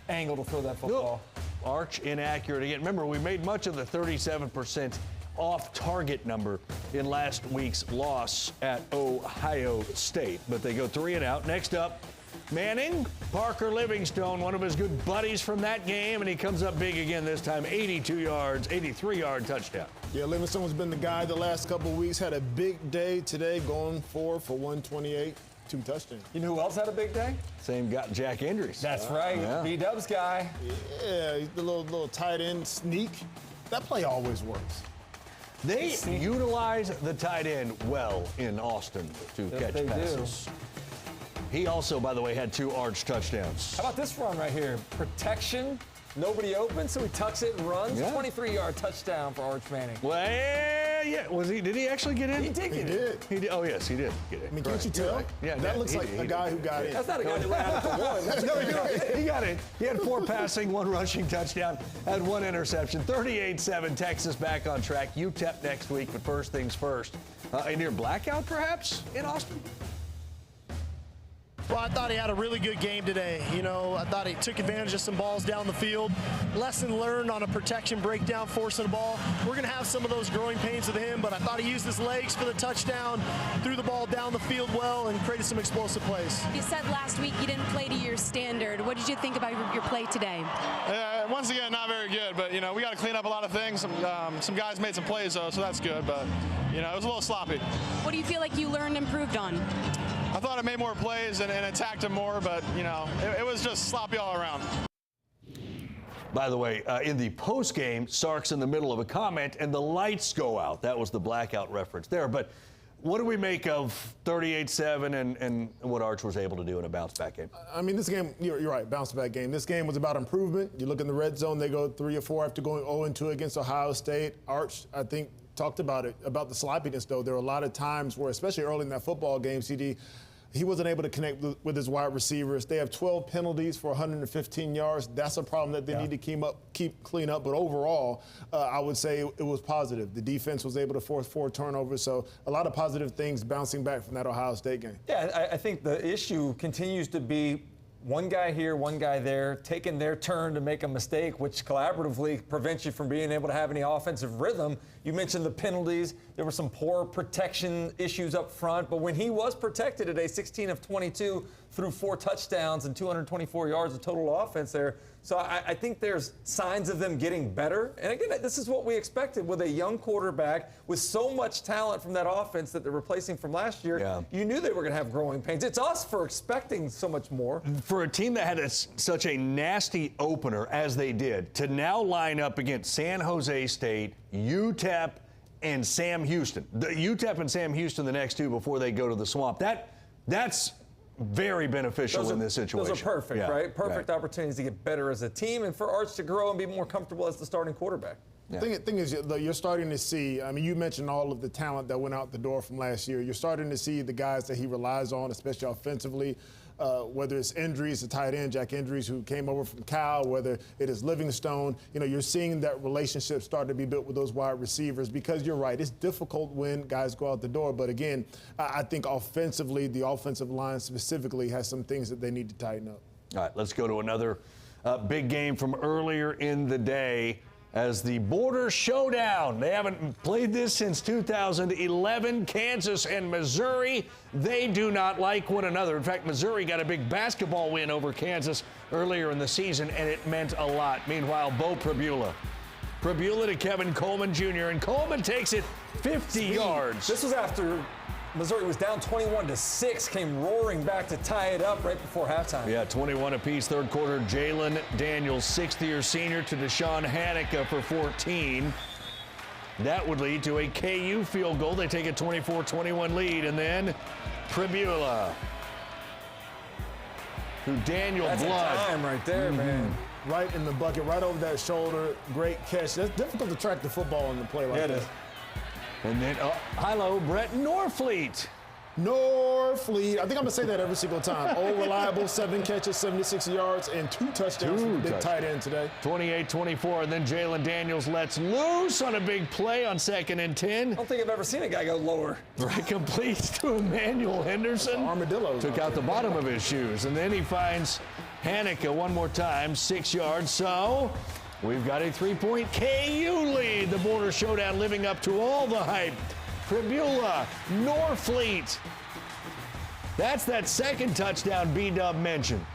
angle to throw that football. Arch inaccurate again. Remember, we made much of the 37% off-target number in last week's loss at Ohio State. But they go 3 and out. Next up, Manning, Parker Livingstone, one of his good buddies from that game, and he comes up big again this time, 82 yards, 83-yard touchdown. Yeah, Livingstone's been the guy the last couple of weeks. Had a big day today, going 4 for 128, 2 touchdowns. You know who else had a big day? Same guy, Jack Andrews. That's right, yeah. B-Dubs guy. Yeah, the little tight end sneak. That play always works. They utilize the tight end well in Austin to catch passes. He also, by the way, had 2 Arch touchdowns. How about this run right here? Protection, nobody open, so he tucks it and runs. Yeah. 23-yard touchdown for Arch Manning. Well, yeah. Did he actually get in? He did get in. He did. Oh, yes, he did get in. I mean, can't you tell? Yeah, that looks like a guy who got in. That's not a guy who ran out for one. That's He got in. He had 4 passing, 1 rushing touchdown, had 1 interception. 38-7, Texas back on track. UTEP next week, but first things first. A near blackout, perhaps, in Austin? Well, I thought he had a really good game today. You know, I thought he took advantage of some balls down the field. Lesson learned on a protection breakdown, forcing the ball. We're going to have some of those growing pains with him, but I thought he used his legs for the touchdown, threw the ball down the field well, and created some explosive plays. You said last week you didn't play to your standard. What did you think about your play today? Once again, not very good, but, you know, we got to clean up a lot of things. Some guys made some plays, though, so that's good, but, you know, it was a little sloppy. What do you feel like you learned and improved on? I thought I made more plays and attacked him more, but, you know, it was just sloppy all around. By the way, in the postgame, Sark's in the middle of a comment, and the lights go out. That was the blackout reference there. But what do we make of 38-7 and what Arch was able to do in a bounce-back game? I mean, this game, you're right, bounce-back game. This game was about improvement. You look in the red zone, they go 3 or 4 after going 0-2 against Ohio State. Arch, I think, talked about it, about the sloppiness, though. There were a lot of times where, especially early in that football game, CD, he wasn't able to connect with his wide receivers. They have 12 penalties for 115 yards. That's a problem that they need to keep clean up. But overall, I would say it was positive. The defense was able to force 4 turnovers. So a lot of positive things bouncing back from that Ohio State game. Yeah, I think the issue continues to be one guy here, one guy there, taking their turn to make a mistake, which collaboratively prevents you from being able to have any offensive rhythm. You mentioned the penalties. There were some poor protection issues up front, but when he was protected today, 16 of 22 threw 4 touchdowns and 224 yards of total offense there. So I think there's signs of them getting better. And again, this is what we expected with a young quarterback with so much talent from that offense that they're replacing from last year. Yeah. You knew they were going to have growing pains. It's us for expecting so much more. For a team that had such a nasty opener as they did, to now line up against San Jose State, UTEP, and Sam Houston. The UTEP and Sam Houston, the next 2 before they go to the Swamp. That's very beneficial in this situation. Those are perfect, right? Perfect opportunities to get better as a team and for Arch to grow and be more comfortable as the starting quarterback. Yeah. Thing is, you're starting to see, I mean, you mentioned all of the talent that went out the door from last year. You're starting to see the guys that he relies on, especially offensively, whether it's injuries, the tight end, Jack Indries, who came over from Cal, whether it is Livingstone. You know, you're seeing that relationship start to be built with those wide receivers because you're right. It's difficult when guys go out the door. But, again, I think offensively, the offensive line specifically has some things that they need to tighten up. All right, let's go to another big game from earlier in the day. As the Border Showdown. They haven't played this since 2011. Kansas and Missouri, they do not like one another. In fact, Missouri got a big basketball win over Kansas earlier in the season, and it meant a lot. Meanwhile, Bo Pribula to Kevin Coleman Jr., and Coleman takes it 50 yards. This was after Missouri was down 21-6, came roaring back to tie it up right before halftime. Yeah, 21 apiece, third quarter. Jalen Daniels, 6th-year senior, to Deshaun Hanukkah for 14. That would lead to a KU field goal. They take a 24-21 lead, and then Pribula, who Daniel That's blood. That's time right there, man. Right in the bucket, right over that shoulder. Great catch. That's difficult to track the football in the play like that. It is. And then, hello, Brett Norfleet. Norfleet. I think I'm going to say that every single time. Old, reliable, 7 catches, 76 yards, and 2 touchdowns from the big tight end today. 28-24, and then Jalen Daniels lets loose on a big play on 2nd and 10. I don't think I've ever seen a guy go lower. Right, completes to Emmanuel Henderson. Armadillo. Took out the bottom of his shoes, and then he finds Hanukkah one more time, 6 yards. So we've got a 3-point KU lead. The Border Showdown living up to all the hype. Pribula, Norfleet. That's that second touchdown B-Dub mentioned.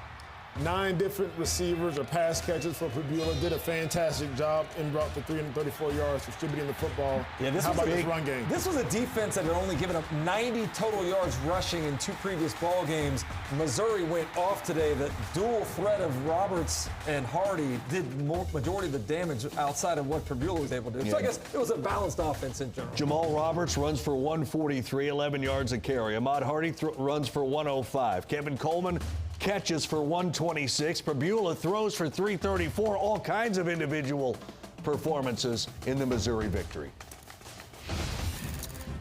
9 different receivers or pass catches for Pribula. Did a fantastic job and brought for 334 yards distributing the football. Yeah, How about this run game? This was a defense that had only given up 90 total yards rushing in 2 previous ball games. Missouri went off today. The dual threat of Roberts and Hardy did majority of the damage outside of what Pribula was able to do. Yeah. So I guess it was a balanced offense in general. Jamal Roberts runs for 143, 11 yards a carry. Ahmad Hardy runs for 105. Kevin Coleman catches for 126. Pribula throws for 334. All kinds of individual performances in the Missouri victory.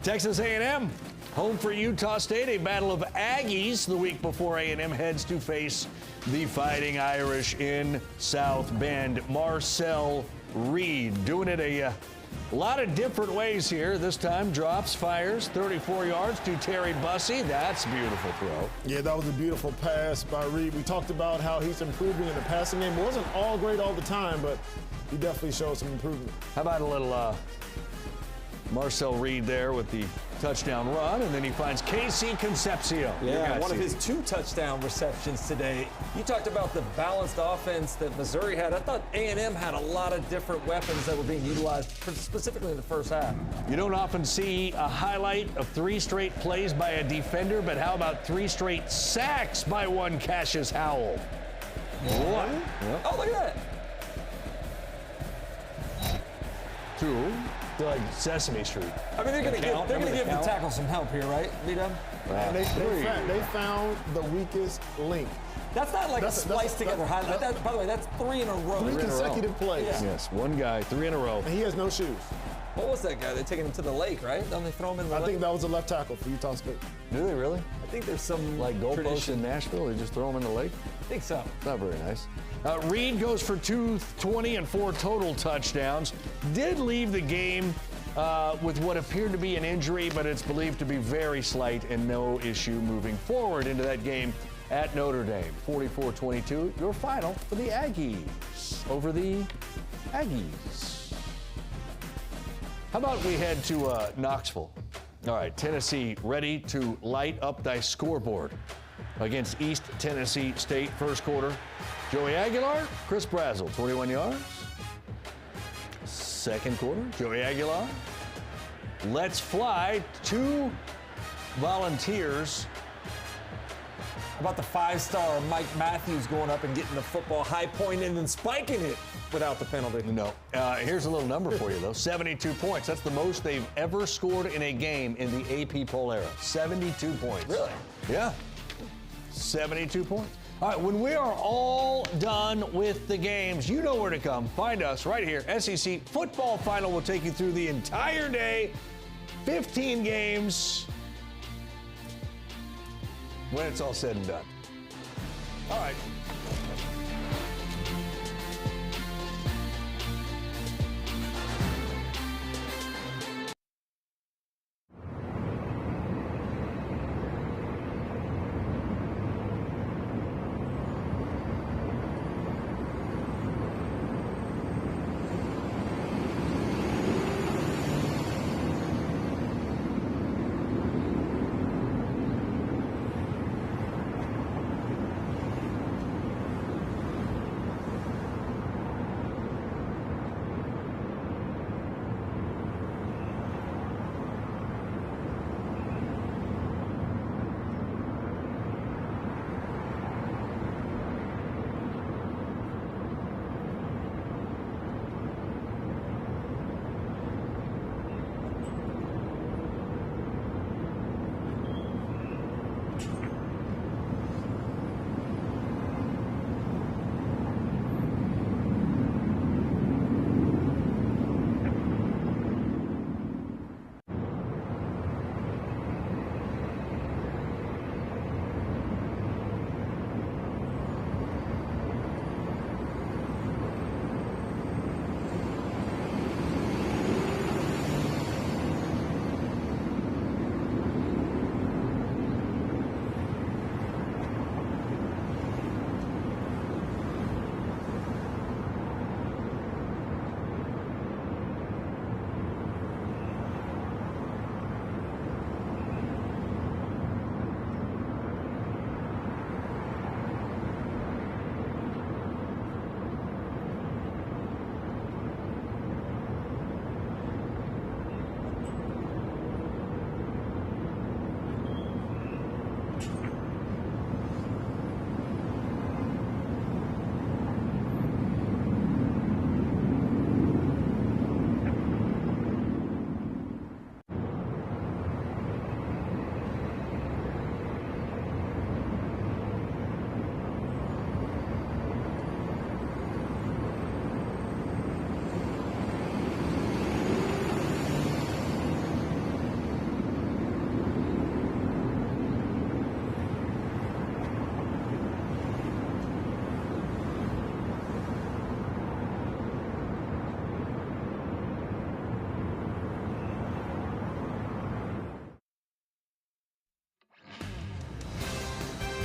Texas A&M, home for Utah State. A battle of Aggies the week before A&M heads to face the Fighting Irish in South Bend. Marcel Reed doing it A lot of different ways here. This time, drops, fires, 34 yards to Terry Bussey. That's a beautiful throw. Yeah, that was a beautiful pass by Reed. We talked about how he's improving in the passing game. It wasn't all great all the time, but he definitely showed some improvement. How about a little Marcel Reed there with the touchdown run, and then he finds Casey Concepcion. Yeah, one of his 2 touchdown receptions today. You talked about the balanced offense that Missouri had. I thought A&M had a lot of different weapons that were being utilized, specifically in the first half. You don't often see a highlight of 3 straight plays by a defender, but how about 3 straight sacks by one Cassius Howell? What? Yep. Oh, look at that. 2. Like Sesame Street. I mean, they're going to give the tackle some help here, right, B-Dub? And they found the weakest link. That's not like a spliced together highlight. By the way, that's 3 in a row. 3 consecutive plays. Yeah. Yes, one guy, 3 in a row. And he has no shoes. What was that guy? They're taking him to the lake, right? Don't they throw him in the lake? I think that was a left tackle for Utah State. Do they really? I think there's some like goalposts in Nashville. They just throw them in the lake. I think so. Not very nice. Reed goes for 220 and 4 total touchdowns. Did leave the game with what appeared to be an injury, but it's believed to be very slight and no issue moving forward into that game at Notre Dame. 44-22, your final for the Aggies over the Aggies. How about we head to Knoxville? All right, Tennessee ready to light up thy scoreboard against East Tennessee State first quarter. Joey Aguilar, Chris Brazzell, 21 yards. Second quarter, Joey Aguilar. Let's fly. 2 volunteers. How about the 5-star Mike Matthews going up and getting the football high point and then spiking it without the penalty? No. Here's a little number for you, though. 72 points. That's the most they've ever scored in a game in the AP poll era. 72 points. Really? Yeah. 72 points. All right, when we are all done with the games, you know where to come. Find us right here. SEC Football Final will take you through the entire day. 15 games when it's all said and done. All right.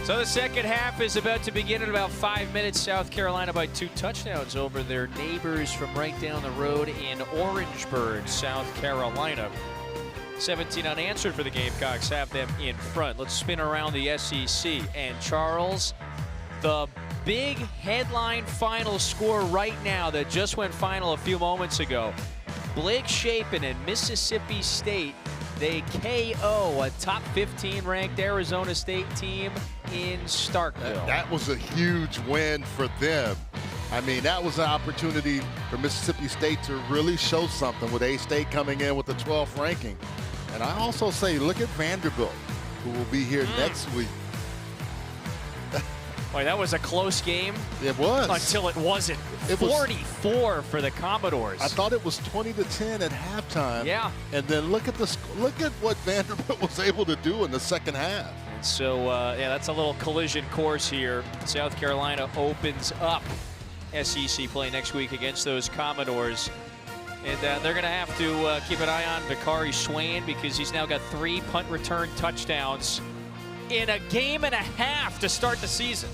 So the second half is about to begin in about 5 minutes. South Carolina by 2 touchdowns over their neighbors from right down the road in Orangeburg, South Carolina. 17 unanswered for the Gamecocks, have them in front. Let's spin around the SEC. And Charles, the big headline final score right now that just went final a few moments ago. Blake Shapen and Mississippi State, they KO a top 15 ranked Arizona State team in Starkville. That was a huge win for them. I mean, that was an opportunity for Mississippi State to really show something with A-State coming in with the 12th ranking. And I also say, look at Vanderbilt, who will be here next week. Boy, that was a close game. It was. Until it wasn't. It 44 for the Commodores. I thought it was 20-10 at halftime. Yeah. And then look at what Vanderbilt was able to do in the second half. And so, yeah, that's a little collision course here. South Carolina opens up SEC play next week against those Commodores. And they're going to have to keep an eye on Vicari Swain because he's now got 3 punt return touchdowns in a game and a half to start the season.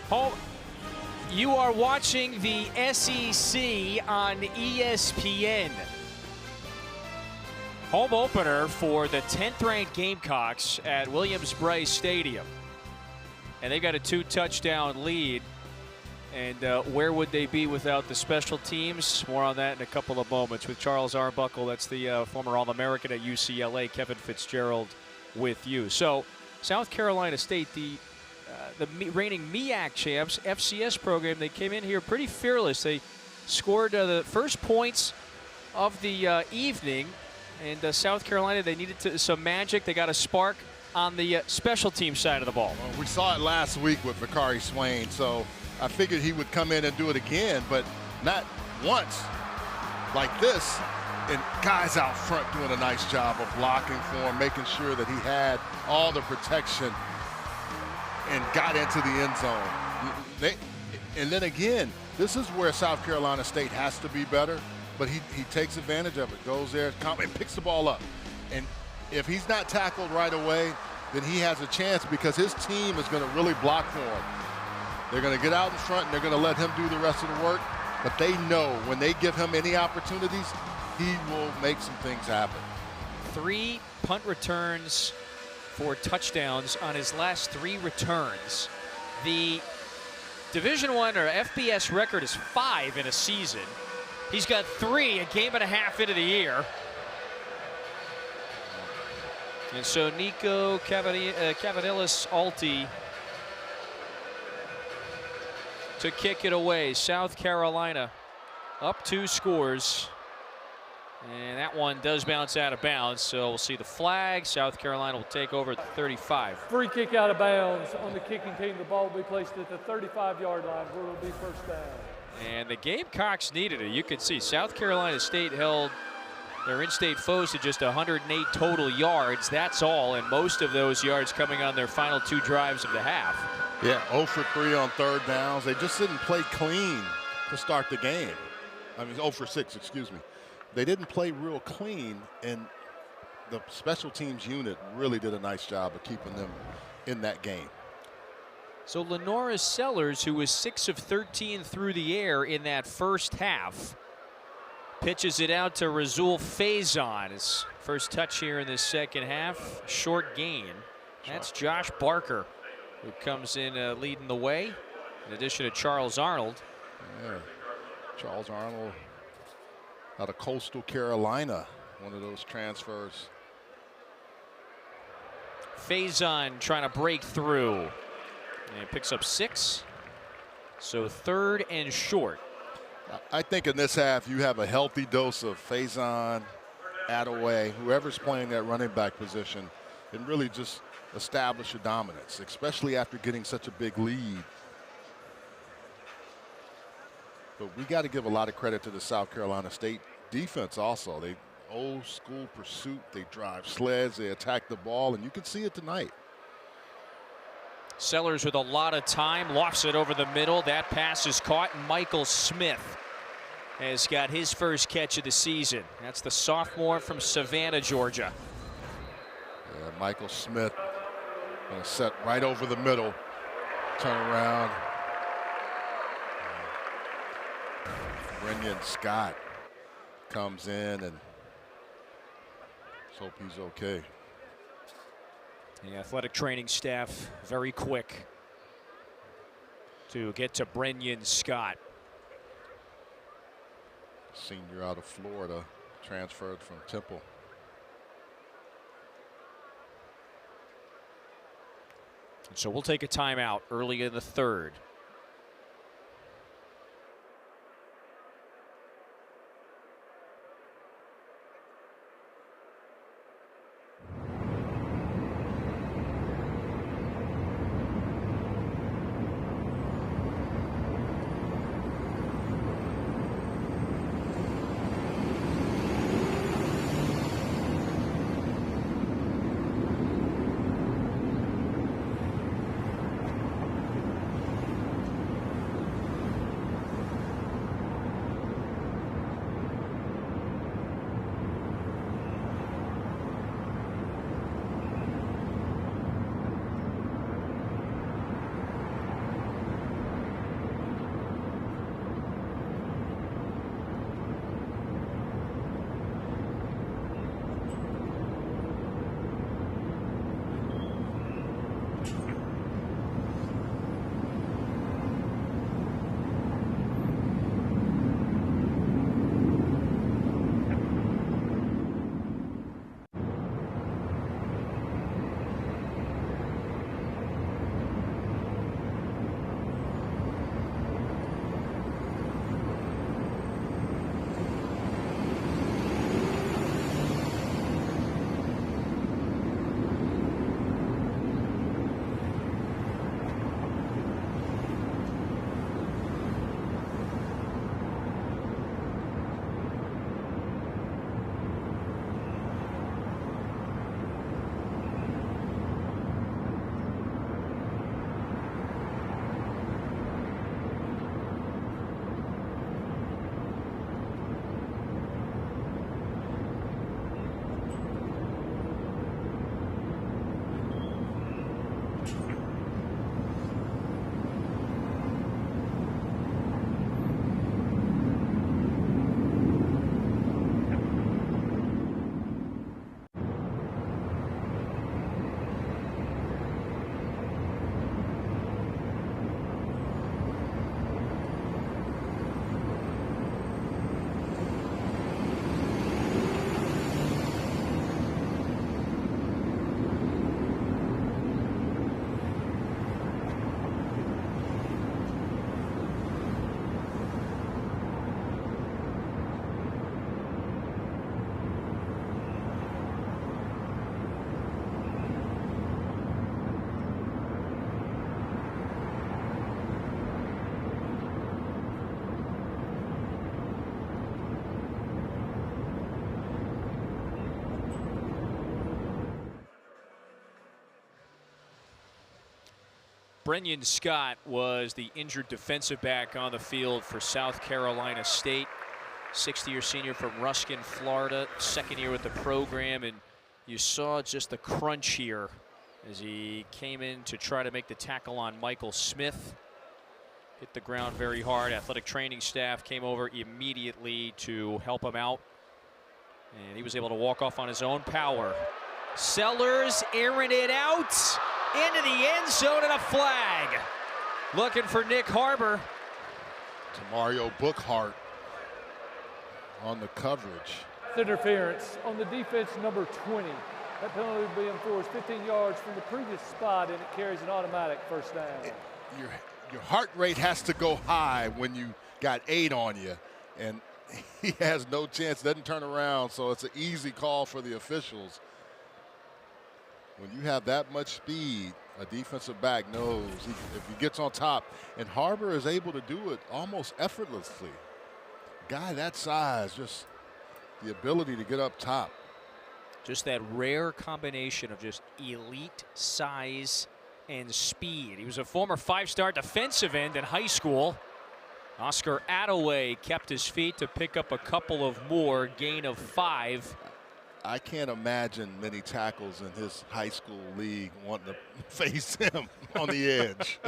Home, you are watching the SEC on ESPN. Home opener for the 10th-ranked Gamecocks at Williams-Brice Stadium. And they've got a 2-touchdown lead. And where would they be without the special teams? More on that in a couple of moments with Charles Arbuckle. That's the former All-American at UCLA, Kevin Fitzgerald, with you. So South Carolina State, the reigning MEAC champs, FCS program, they came in here pretty fearless. They scored the first points of the evening. And South Carolina, they needed some magic. They got a spark on the special team side of the ball. Well, we saw it last week with Vicari Swain, so I figured he would come in and do it again, but not once like this. And guys out front doing a nice job of blocking for him, making sure that he had all the protection. and got into the end zone. And then again, this is where South Carolina State has to be better, but he takes advantage of it, goes there and picks the ball up. And if he's not tackled right away, then he has a chance because his team is going to really block for him. They're going to get out in front and they're going to let him do the rest of the work, but they know when they give him any opportunities, he will make some things happen. 3 punt returns for touchdowns on his last 3 returns. The Division I or FBS record is 5 in a season. He's got 3 a game and a half into the year. And so Nico Cavanilis-Alti to kick it away. South Carolina up 2 scores. And that one does bounce out of bounds, so we'll see the flag. South Carolina will take over at the 35. Free kick out of bounds on the kicking team. The ball will be placed at the 35-yard line where it will be first down. And the Gamecocks needed it. You can see South Carolina State held their in-state foes to just 108 total yards. That's all, and most of those yards coming on their final 2 drives of the half. Yeah, 0 for 3 on 3rd downs. They just didn't play clean to start the game. I mean, 0 for 6, excuse me. They didn't play real clean, and the special teams unit really did a nice job of keeping them in that game. So Lenora Sellers, who was 6 of 13 through the air in that first half, pitches it out to Razul Faison. His first touch here in this second half, short gain. That's Josh Barker, who comes in leading the way, in addition to Charles Arnold. Yeah, Charles Arnold out of Coastal Carolina, one of those transfers. Faison trying to break through and picks up 6. So 3rd and short. I think in this half you have a healthy dose of Faison, Attaway, whoever's playing that running back position, and really just establish a dominance, especially after getting such a big lead. But we got to give a lot of credit to the South Carolina State defense also. They old school pursuit, they drive sleds, they attack the ball, and you can see it tonight. Sellers with a lot of time, lofts it over the middle. That pass is caught, and Michael Smith has got his first catch of the season. That's the sophomore from Savannah, Georgia. Yeah, Michael Smith gonna set right over the middle, turn around. Brendan Scott comes in, and let's hope he's okay. The athletic training staff very quick to get to Brendan Scott. Senior out of Florida, transferred from Temple. So we'll take a timeout early in the 3rd. Brenyon Scott was the injured defensive back on the field for South Carolina State. 60-year senior from Ruskin, Florida, second year with the program, and you saw just the crunch here as he came in to try to make the tackle on Michael Smith. Hit the ground very hard. Athletic training staff came over immediately to help him out, and he was able to walk off on his own power. Sellers airing it out into the end zone, and a flag. Looking for Nick Harbor. Mario Bookhart on the coverage. Interference on the defense, number 20. That penalty will be enforced 15 yards from the previous spot, and it carries an automatic first down. Your heart rate has to go high when you got 8 on you, and he has no chance, doesn't turn around, so it's an easy call for the officials. When you have that much speed, a defensive back knows if he gets on top, and Harbor is able to do it almost effortlessly. Guy that size, just the ability to get up top. Just that rare combination of just elite size and speed. He was a former 5-star defensive end in high school. Oscar Attaway kept his feet to pick up a couple of more, gain of 5. I can't imagine many tackles in his high school league wanting to face him on the edge.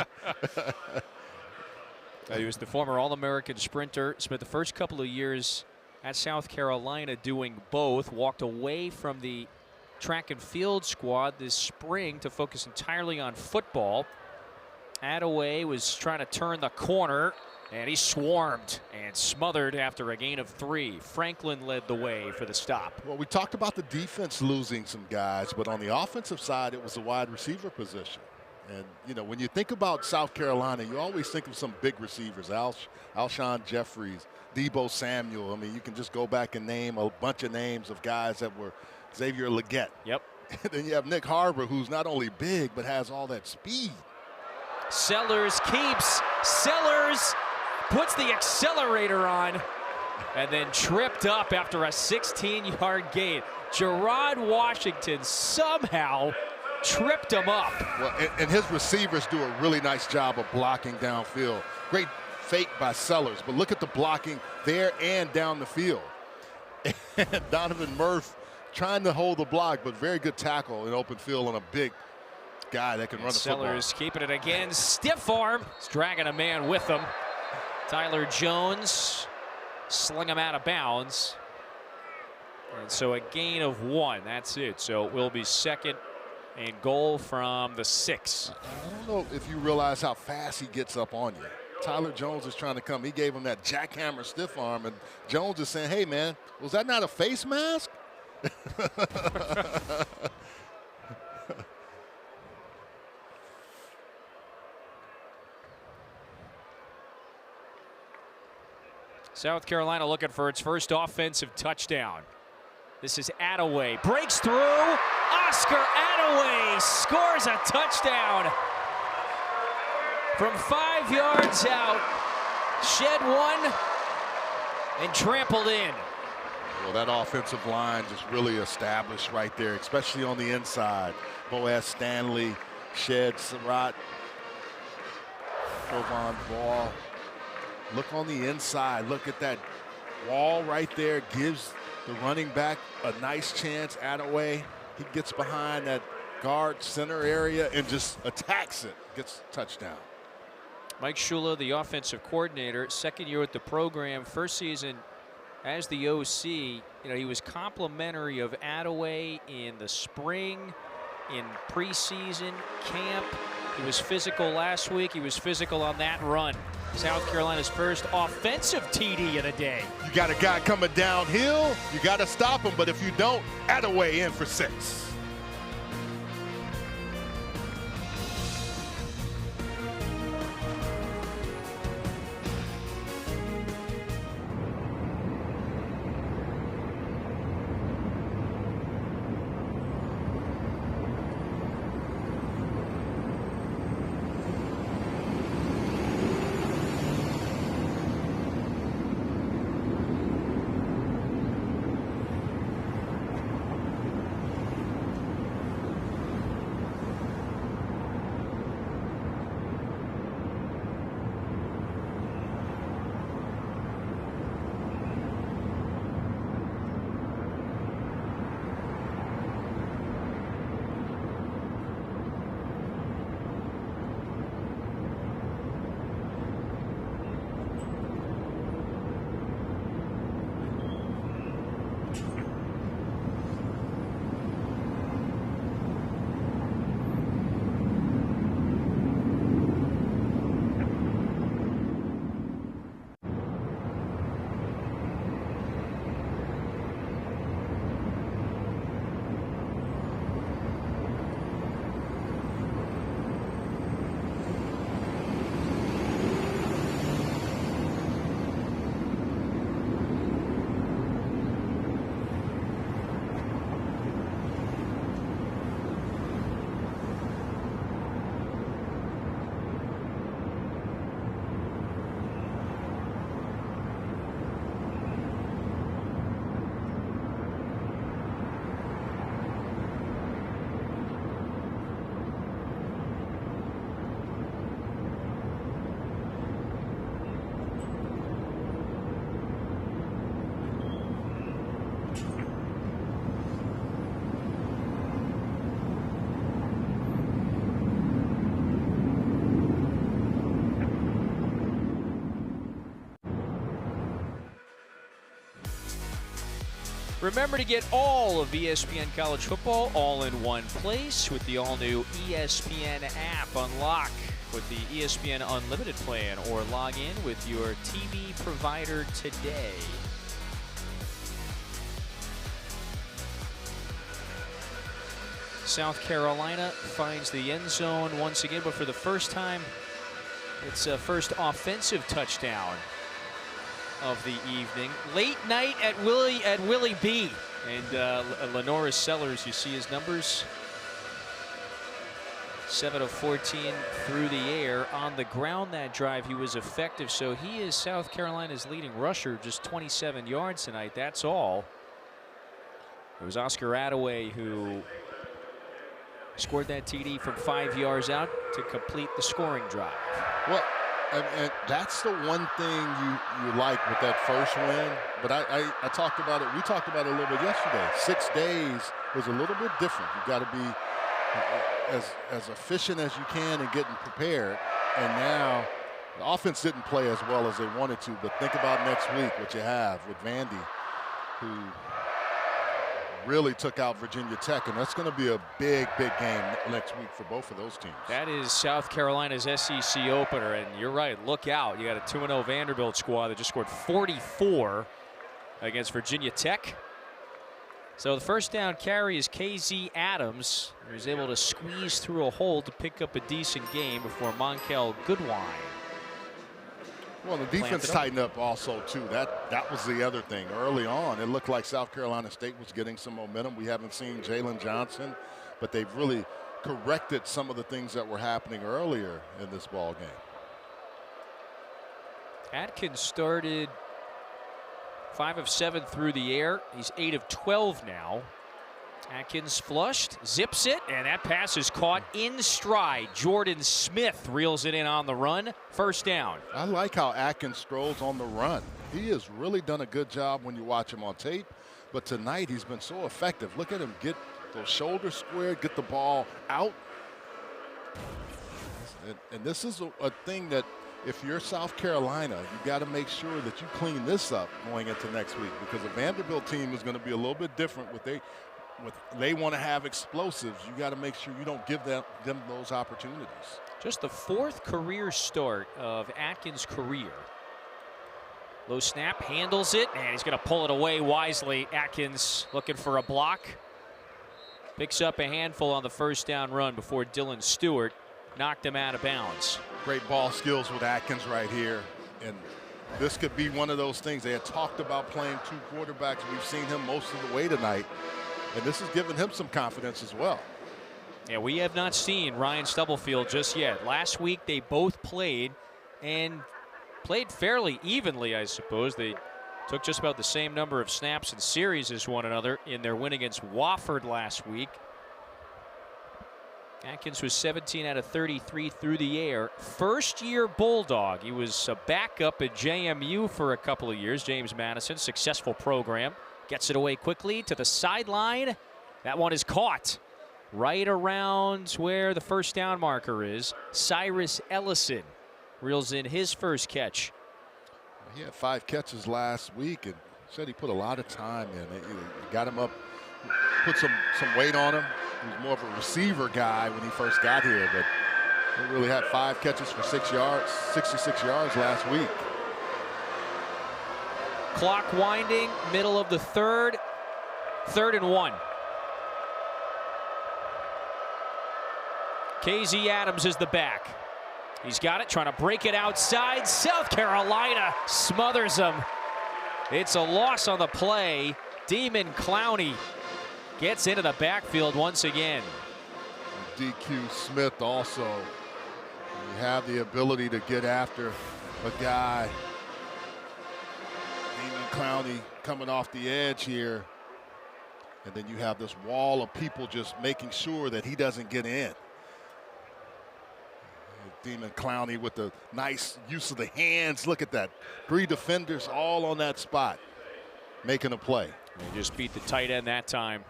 He was the former All-American sprinter, spent the first couple of years at South Carolina doing both, walked away from the track and field squad this spring to focus entirely on football. Attaway was trying to turn the corner, and he swarmed and smothered after a gain of 3. Franklin led the way for the stop. Well, we talked about the defense losing some guys, but on the offensive side, it was the wide receiver position. And, you know, when you think about South Carolina, you always think of some big receivers, Alshon Jeffries, Debo Samuel. I mean, you can just go back and name a bunch of names of guys that were Xavier Legette. Yep. And then you have Nick Harbor, who's not only big, but has all that speed. Sellers keeps. Sellers puts the accelerator on and then tripped up after a 16-yard gain. Gerard Washington somehow tripped him up. Well, and his receivers do a really nice job of blocking downfield. Great fake by Sellers, but look at the blocking there and down the field. And Donovan Murph trying to hold the block, but very good tackle in open field on a big guy that can run the football. Sellers keeping it again. Stiff arm. He's dragging a man with him. Tyler Jones sling him out of bounds. And so a gain of 1. That's it. So it will be second and goal from the 6. I don't know if you realize how fast he gets up on you. Tyler Jones is trying to come. He gave him that jackhammer stiff arm, and Jones is saying, hey, man, was that not a face mask? South Carolina looking for its first offensive touchdown. This is Attaway. Breaks through. Oscar Attaway scores a touchdown. From 5 yards out. Shed 1 and trampled in. Well, that offensive line just really established right there, especially on the inside. Boaz Stanley, Shed Surratt, Jovan Ball. Look on the inside. Look at that wall right there. Gives the running back a nice chance. Attaway, he gets behind that guard center area and just attacks it. Gets a touchdown. Mike Shula, the offensive coordinator, second year with the program, first season as the OC. You know, he was complimentary of Attaway in the spring, in preseason camp. He was physical last week. He was physical on that run. South Carolina's first offensive TD of the day. You got a guy coming downhill, you got to stop him, but if you don't, Attaway in for 6. Remember to get all of ESPN College Football all in one place with the all-new ESPN app. Unlock with the ESPN Unlimited plan or log in with your TV provider today. South Carolina finds the end zone once again, but for the first time, it's a first offensive touchdown of the evening. Late night at Willie B. And Lenora Sellers, you see his numbers. 7 of 14 through the air. On the ground that drive, he was effective. So he is South Carolina's leading rusher, just 27 yards tonight. That's all. It was Oscar Attaway who scored that TD from 5 yards out to complete the scoring drive. Well, and that's the one thing you like with that first win. But I talked about it. We talked about it a little bit yesterday. 6 days was a little bit different. You've got to be as efficient as you can in getting prepared. And now the offense didn't play as well as they wanted to. But think about next week, what you have with Vandy, who really took out Virginia Tech, and that's going to be a big game next week for both of those teams. That is South Carolina's SEC opener, and you're right, look out. You got a 2-0 Vanderbilt squad that just scored 44 against Virginia Tech. So the first down carry is KZ Adams, who was able to squeeze through a hole to pick up a decent game before Monkel Goodwine. Well, the defense tightened up also, too. That was the other thing. Early on, it looked like South Carolina State was getting some momentum. We haven't seen Jalen Johnson, but they've really corrected some of the things that were happening earlier in this ball game. Atkins started 5 of 7 through the air. He's 8 of 12 now. Atkins flushed, zips it, and that pass is caught in stride. Jordan Smith reels it in on the run. First down. I like how Atkins strolls on the run. He has really done a good job when you watch him on tape, but tonight he's been so effective. Look at him get those shoulders squared, get the ball out. And this is a thing that if you're South Carolina, you got to make sure that you clean this up going into next week, because the Vanderbilt team is going to be a little bit different. They want to have explosives. You got to make sure you don't give them those opportunities. Just the 4th career start of Atkins' career. Low snap, handles it, and he's going to pull it away wisely. Atkins looking for a block. Picks up a handful on the first down run before Dylan Stewart knocked him out of bounds. Great ball skills with Atkins right here. And this could be one of those things. They had talked about playing 2 quarterbacks. We've seen him most of the way tonight. And this has given him some confidence as well. Yeah, we have not seen Ryan Stubblefield just yet. Last week they both played and played fairly evenly, I suppose. They took just about the same number of snaps and series as one another in their win against Wofford last week. Atkins was 17 out of 33 through the air. First-year Bulldog. He was a backup at JMU for a couple of years. James Madison, successful program. Gets it away quickly to the sideline. That one is caught right around where the first down marker is. Cyrus Ellison reels in his first catch. He had 5 catches last week and said he put a lot of time in. They got him up, put some weight on him. He was more of a receiver guy when he first got here, but he really had 5 catches for 6 yards, 66 yards last week. Clock winding, middle of the third. 3rd and 1. KZ Adams is the back. He's got it, trying to break it outside. South Carolina smothers him. It's a loss on the play. Demon Clowney gets into the backfield once again. DQ Smith also. You have the ability to get after a guy. Demon Clowney coming off the edge here. And then you have this wall of people just making sure that he doesn't get in. Demon Clowney with the nice use of the hands. Look at that. 3 defenders all on that spot making a play. They just beat the tight end that time.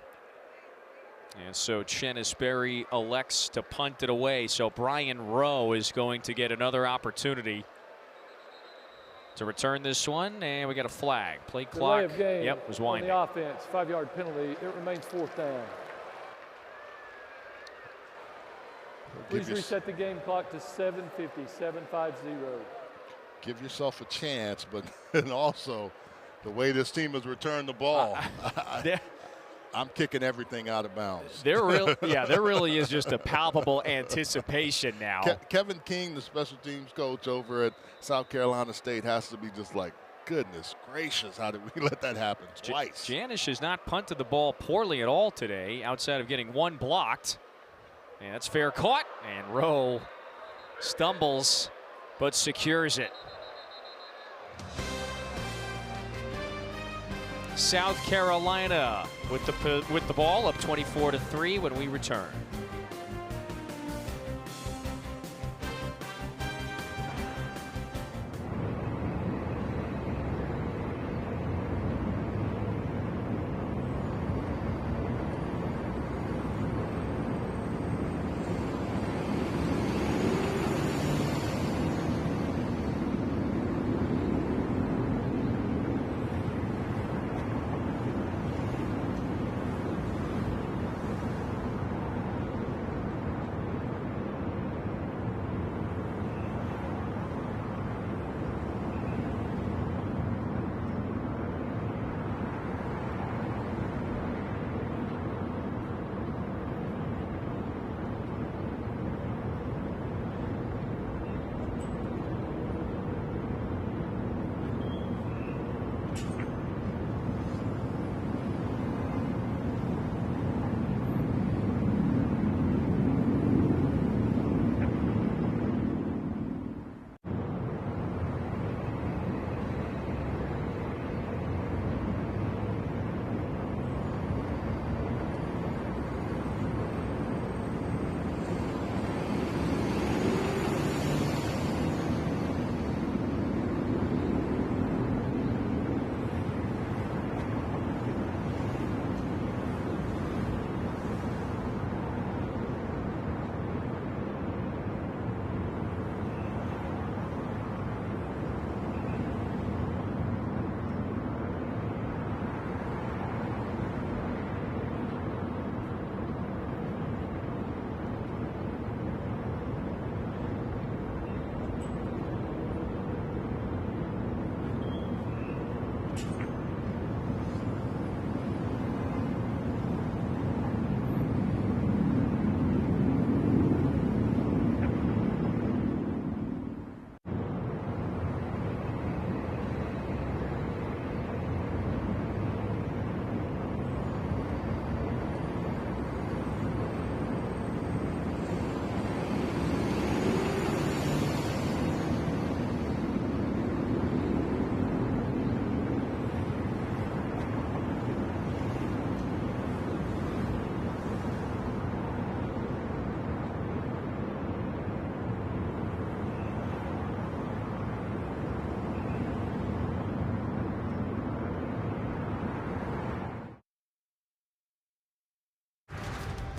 And so Chenisberry elects to punt it away. So Brian Rowe is going to get another opportunity. to return this one, and we got a flag. Play Delay clock. of game Yep, was on winding. the offense, 5-yard penalty. It remains 4th down. Please reset the game clock to 7:50, 7:50. Give yourself a chance, but and also the way this team has returned the ball, I'm kicking everything out of bounds. There really is just a palpable anticipation now. Kevin King, the special teams coach over at South Carolina State, has to be just like, goodness gracious, how did we let that happen twice? Janish has not punted the ball poorly at all today, outside of getting one blocked. And that's fair caught, and Rowe stumbles but secures it. South Carolina with the ball up 24-3 when we return.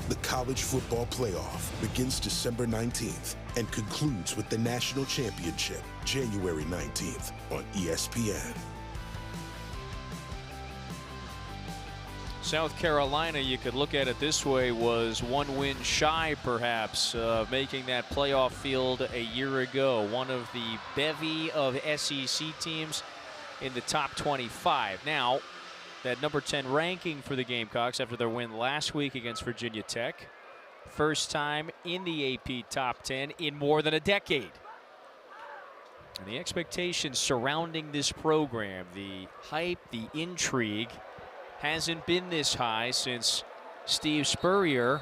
The College Football Playoff begins December 19th and concludes with the National Championship January 19th on ESPN. South Carolina, you could look at it this way, was one win shy perhaps of making that playoff field a year ago. One of the bevy of SEC teams in the top 25. Now, that number 10 ranking for the Gamecocks after their win last week against Virginia Tech. First time in the AP top 10 in more than a decade. And the expectations surrounding this program, the hype, the intrigue, hasn't been this high since Steve Spurrier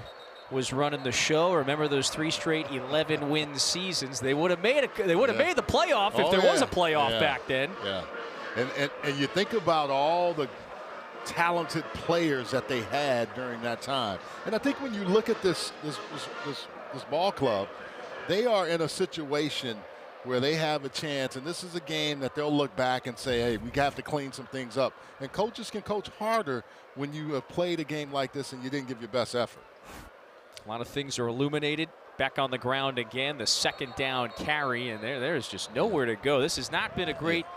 was running the show. Remember those 3 straight 11-win seasons? They would have made made the playoff if there was a playoff back then. Yeah, and you think about all the talented players that they had during that time. And I think when you look at this ball club, they are in a situation where they have a chance, and this is a game that they'll look back and say, hey, we have to clean some things up. And coaches can coach harder when you have played a game like this and you didn't give your best effort. A lot of things are illuminated Back on the ground again, the second down carry, and there's just nowhere to go. This has not been a great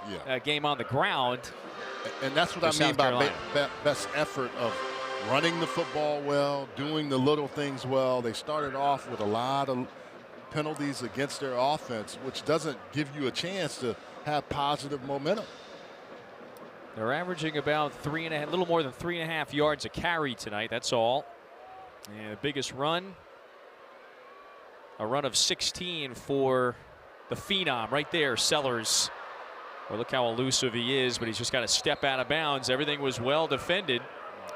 game on the ground. And that's what I mean by best effort of running the football well, doing the little things well. They started off with a lot of penalties against their offense, which doesn't give you a chance to have positive momentum. They're averaging about a little more than 3.5 yards a carry tonight. That's all. And the biggest run, a run of 16 for the phenom right there, Sellers. Well, look how elusive he is, but he's just got to step out of bounds. Everything was well defended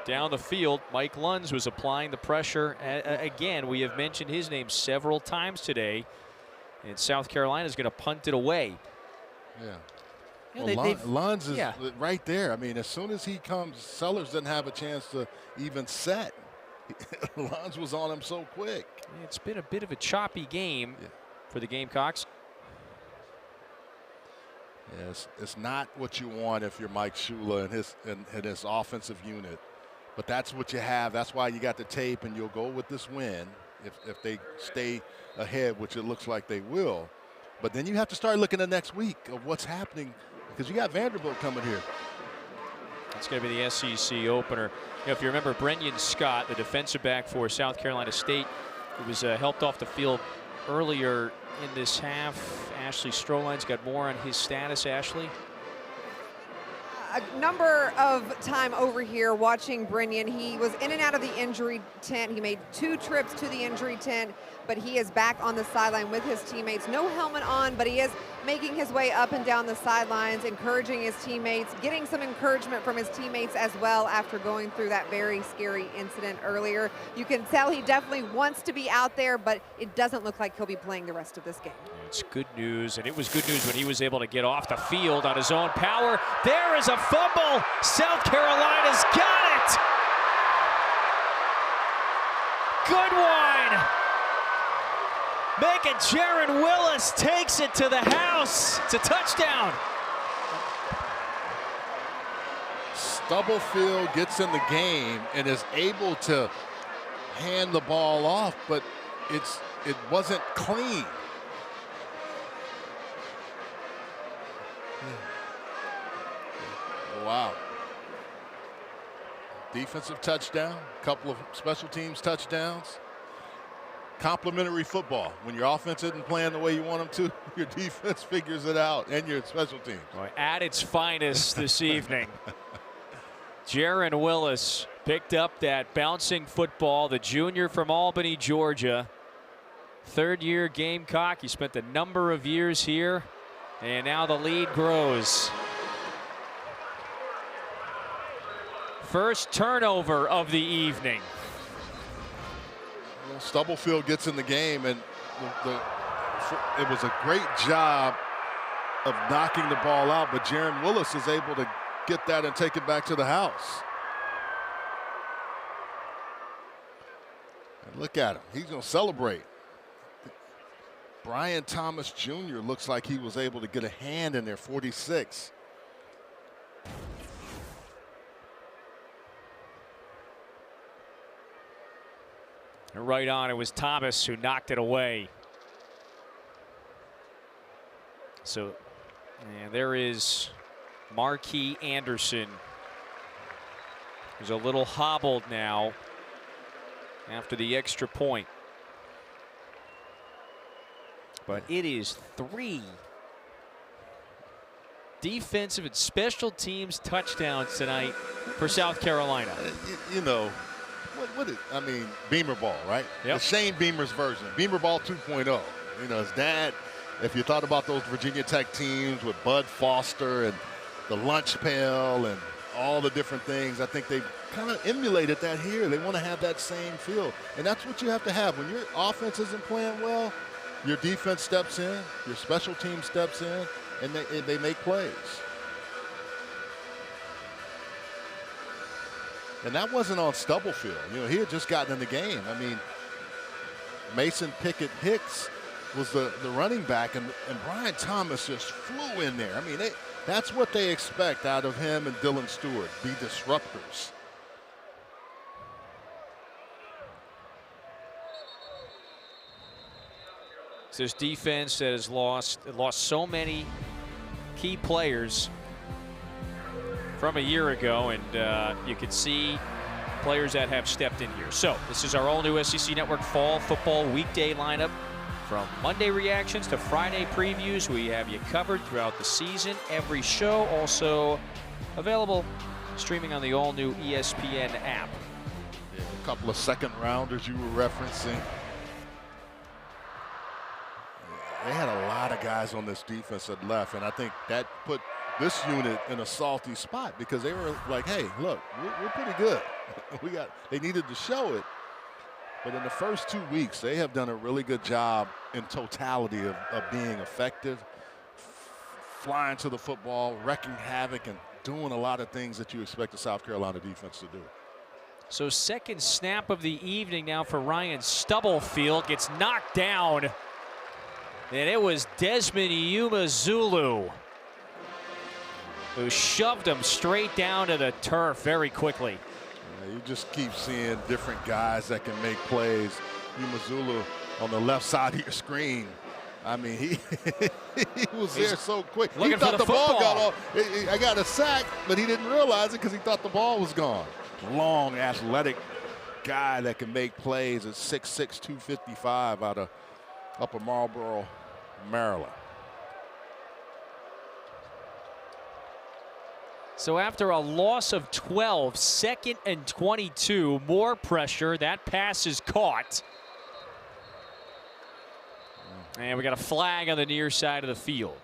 down the field. Mike Lunds was applying the pressure. Again, we have mentioned his name several times today, and South Carolina is going to punt it away. Yeah. Yeah, well, Lunds is right there. I mean, as soon as he comes, Sellers didn't have a chance to even set. Lunds was on him so quick. It's been a bit of a choppy game for the Gamecocks. Yes, it's not what you want if you're Mike Shula and his offensive unit, but that's what you have. That's why you got the tape, and you'll go with this win if they stay ahead, which it looks like they will. But then you have to start looking at next week of what's happening, because you got Vanderbilt coming here. It's going to be the SEC opener. You know, if you remember, Brenyon Scott, the defensive back for South Carolina State, who was helped off the field earlier in this half. Ashley Stroline's got more on his status. Ashley? A number of time over here watching Brenyon. He was in and out of the injury tent. He made 2 trips to the injury tent, but he is back on the sideline with his teammates. No helmet on, but he is making his way up and down the sidelines, encouraging his teammates, getting some encouragement from his teammates as well after going through that very scary incident earlier. You can tell he definitely wants to be out there, but it doesn't look like he'll be playing the rest of this game. It's good news, and it was good news when he was able to get off the field on his own power. There is a fumble. South Carolina's got it. Goodwine. Make it. Jaron Willis takes it to the house. It's a touchdown. Stubblefield gets in the game and is able to hand the ball off, but it wasn't clean. Wow. Defensive touchdown, couple of special teams touchdowns. Complimentary football. When your offense isn't playing the way you want them to, your defense figures it out, and your special teams. Boy, at its finest this evening. Jaron Willis picked up that bouncing football, the junior from Albany, Georgia. Third-year Gamecock. He spent a number of years here, and now the lead grows. First turnover of the evening. Well, Stubblefield gets in the game, and it was a great job of knocking the ball out, but Jaron Willis is able to get that and take it back to the house. And look at him. He's going to celebrate. Brian Thomas Jr. looks like he was able to get a hand in there, 46. Right on, it was Thomas who knocked it away. So, and there is Marquis Anderson, who's a little hobbled now after the extra point. But it is 3 defensive and special teams touchdowns tonight for South Carolina. You know, I mean, Beamer ball, right? Yep. The Shane Beamer's version, Beamer ball 2.0. You know, his dad, if you thought about those Virginia Tech teams with Bud Foster and the lunch pail and all the different things, I think they kind of emulated that here. They want to have that same feel. And that's what you have to have. When your offense isn't playing well, your defense steps in, your special team steps in, and they make plays. And that wasn't on Stubblefield. You know, he had just gotten in the game. I mean, Mason Pickett Hicks was the running back, and Brian Thomas just flew in there. I mean, that's what they expect out of him and Dylan Stewart, be disruptors. this defense that has lost so many key players from a year ago, and you can see players that have stepped in here. So this is our all-new SEC Network Fall Football Weekday lineup. From Monday reactions to Friday previews, we have you covered throughout the season. Every show also available streaming on the all-new ESPN app. Yeah, a couple of second rounders you were referencing. They had a lot of guys on this defense that left, and I think that put this unit in a salty spot because they were like, hey, look, we're pretty good. They needed to show it. But in the first 2 weeks, they have done a really good job in totality of being effective, flying to the football, wrecking havoc, and doing a lot of things that you expect the South Carolina defense to do. So second snap of the evening now for Ryan Stubblefield. Gets knocked down. And it was Desmond Zulu who shoved him straight down to the turf very quickly. You just keep seeing different guys that can make plays. Zulu on the left side of your screen. I mean, he was there so quick. He thought the ball got off. I got a sack, but he didn't realize it because he thought the ball was gone. Long, athletic guy that can make plays at 6'6", 255 out of Upper Marlboro, Maryland. So after a loss of 12, 2nd and 22, more pressure. That pass is caught. And we got a flag on the near side of the field.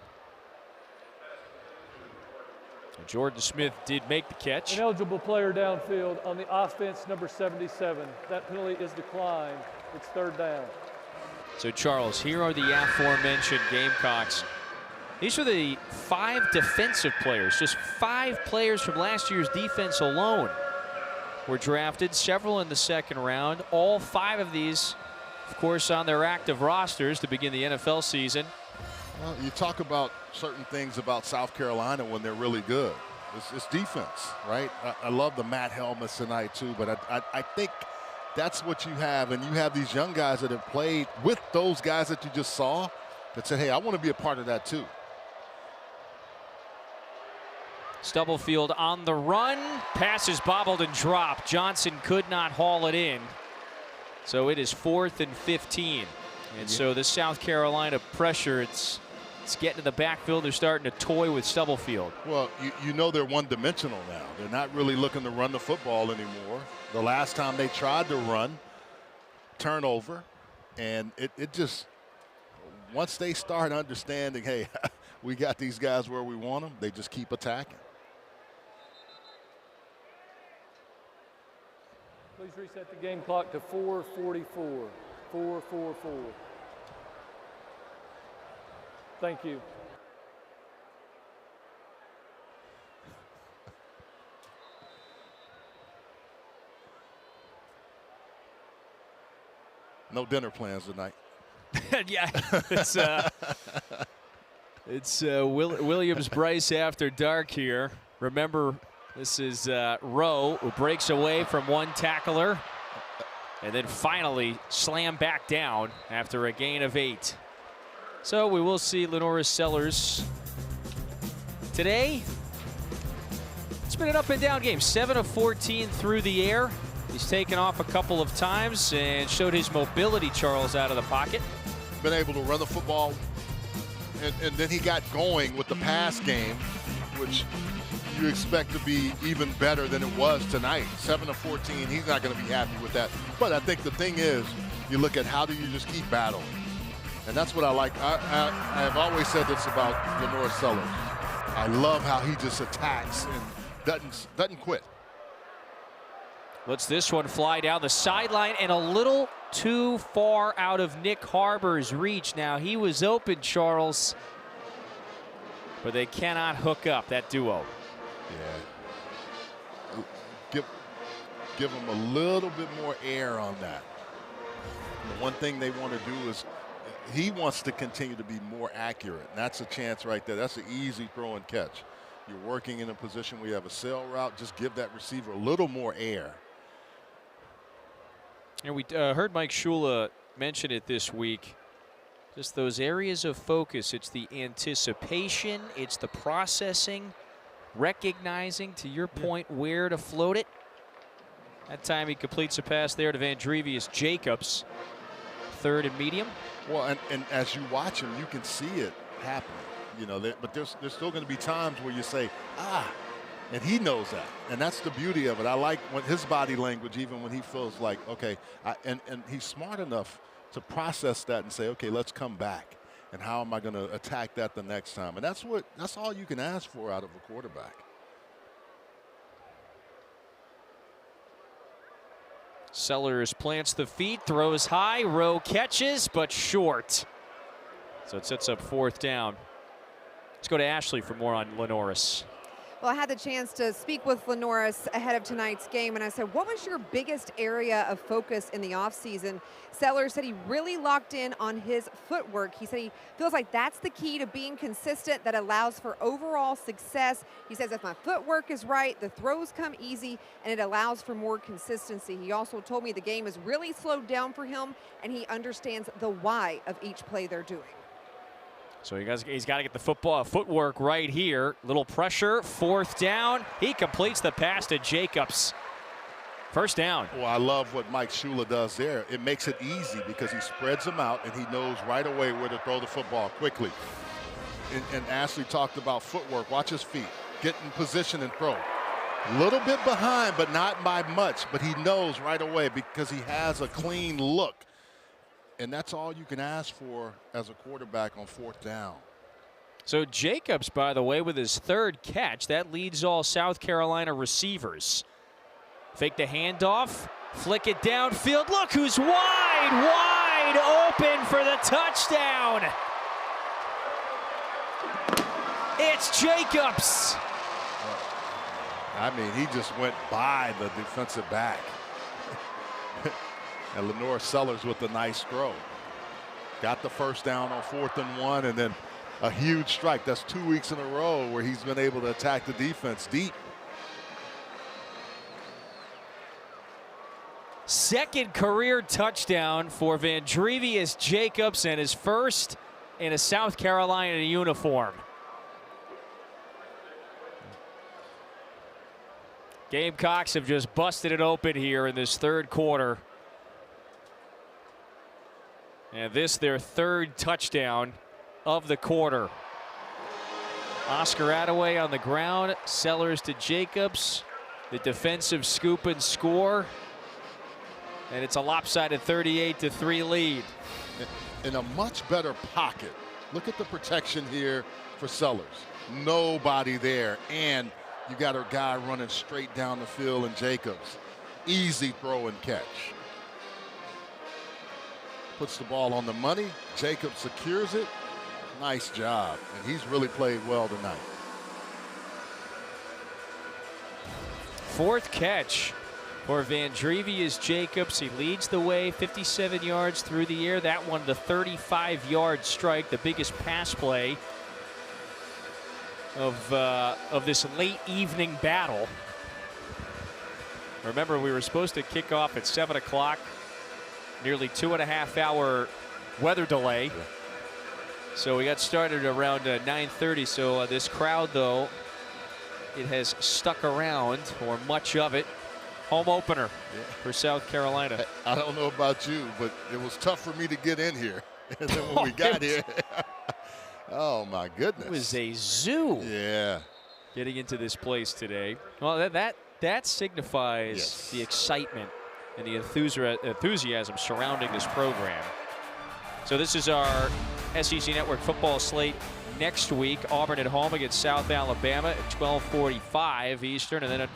Jordan Smith did make the catch. An eligible player downfield on the offense, number 77. That penalty is declined. It's third down. So Charles, here are the aforementioned Gamecocks. These are the 5 defensive players. Just 5 players from last year's defense alone were drafted, several in the second round. All 5 of these, of course, on their active rosters to begin the NFL season. Well, you talk about certain things about South Carolina when they're really good. It's defense, right? I love the Matt helmets tonight, too, but I think that's what you have. And you have these young guys that have played with those guys that you just saw that said, hey, I want to be a part of that, too. Stubblefield on the run. Pass is bobbled and dropped. Johnson could not haul it in. So it is 4th and 15. And so the South Carolina pressure, it's getting to the backfield. They're starting to toy with Stubblefield. Well, you know they're one-dimensional now. They're not really looking to run the football anymore. The last time they tried to run, turnover. And it just, once they start understanding, hey, we got these guys where we want them, they just keep attacking. Please reset the game clock to 4:44. 4:44. Thank you. No dinner plans tonight. Yeah, it's Williams Bryce after dark here. Remember, this is Rowe who breaks away from one tackler and then finally slammed back down after a gain of 8. So we will see Lenoris Sellers today. It's been an up and down game. 7 of 14 through the air. He's taken off a couple of times and showed his mobility, Charles, out of the pocket. Been able to run the football, and then he got going with the pass game, which you expect to be even better than it was tonight. 7 of 14, he's not going to be happy with that. But I think the thing is, you look at how do you just keep battling. And that's what I like. I have always said this about Lenoris Sellers. I love how he just attacks and doesn't quit. Lets this one fly down the sideline and a little too far out of Nick Harbor's reach. Now, he was open, Charles, but they cannot hook up, that duo. Yeah. Give him a little bit more air on that. The one thing they want to do is he wants to continue to be more accurate. And that's a chance right there. That's an easy throw and catch. You're working in a position where you have a sail route. Just give that receiver a little more air. And we heard Mike Shula mention it this week. Just those areas of focus. It's the anticipation, it's the processing, recognizing, to your point, where to float it. That time he completes a pass there to Vandrevius Jacobs, third and medium. Well, and as you watch him, you can see it happening. You know, but there's still going to be times where you say, and he knows that. And that's the beauty of it. I like when his body language, even when he feels like, okay, and he's smart enough to process that and say, okay, let's come back. And how am I going to attack that the next time? And that's all you can ask for out of a quarterback. Sellers plants the feet, throws high, Rowe catches, but short. So it sets up fourth down. Let's go to Ashley for more on Lenoris. Well, I had the chance to speak with Lenoris ahead of tonight's game, and I said, what was your biggest area of focus in the offseason? Sellers said he really locked in on his footwork. He said he feels like that's the key to being consistent that allows for overall success. He says if my footwork is right, the throws come easy, and it allows for more consistency. He also told me the game is really slowed down for him, and he understands the why of each play they're doing. So he's got to get the footwork right here. Little pressure, fourth down. He completes the pass to Jacobs. First down. Well, I love what Mike Shula does there. It makes it easy because he spreads them out and he knows right away where to throw the football quickly. And Ashley talked about footwork. Watch his feet. Get in position and throw. A little bit behind, but not by much. But he knows right away because he has a clean look. And that's all you can ask for as a quarterback on fourth down. So Jacobs, by the way, with his third catch, that leads all South Carolina receivers. Fake the handoff, flick it downfield. Look who's wide open for the touchdown. It's Jacobs. I mean, he just went by the defensive back. And Lenoir Sellers with a nice throw. Got the first down on 4th and 1, and then a huge strike. That's 2 weeks in a row where he's been able to attack the defense deep. Second career touchdown for Vandrevius Jacobs and his first in a South Carolina uniform. Gamecocks have just busted it open here in this third quarter. And this their third touchdown of the quarter. Oscar Attaway on the ground, Sellers to Jacobs. The defensive scoop and score. And it's a lopsided 38-3 lead. In a much better pocket. Look at the protection here for Sellers. Nobody there. And you got a guy running straight down the field in Jacobs. Easy throw and catch. Puts the ball on the money. Jacobs secures it. Nice job. And he's really played well tonight. Fourth catch for Vandrevius Jacobs. He leads the way, 57 yards through the air. That one, the 35-yard strike, the biggest pass play of this late evening battle. Remember, we were supposed to kick off at 7 o'clock. Nearly 2.5 hour weather delay. So we got started around 9:30. So this crowd, though, it has stuck around for much of it. Home opener for South Carolina. I don't know about you, but it was tough for me to get in here. And then when we got here, oh my goodness. It was a zoo. Yeah. Getting into this place today. Well, that signifies the excitement and the enthusiasm surrounding this program. So this is our SEC Network football slate next week. Auburn at home against South Alabama at 12:45 Eastern. And then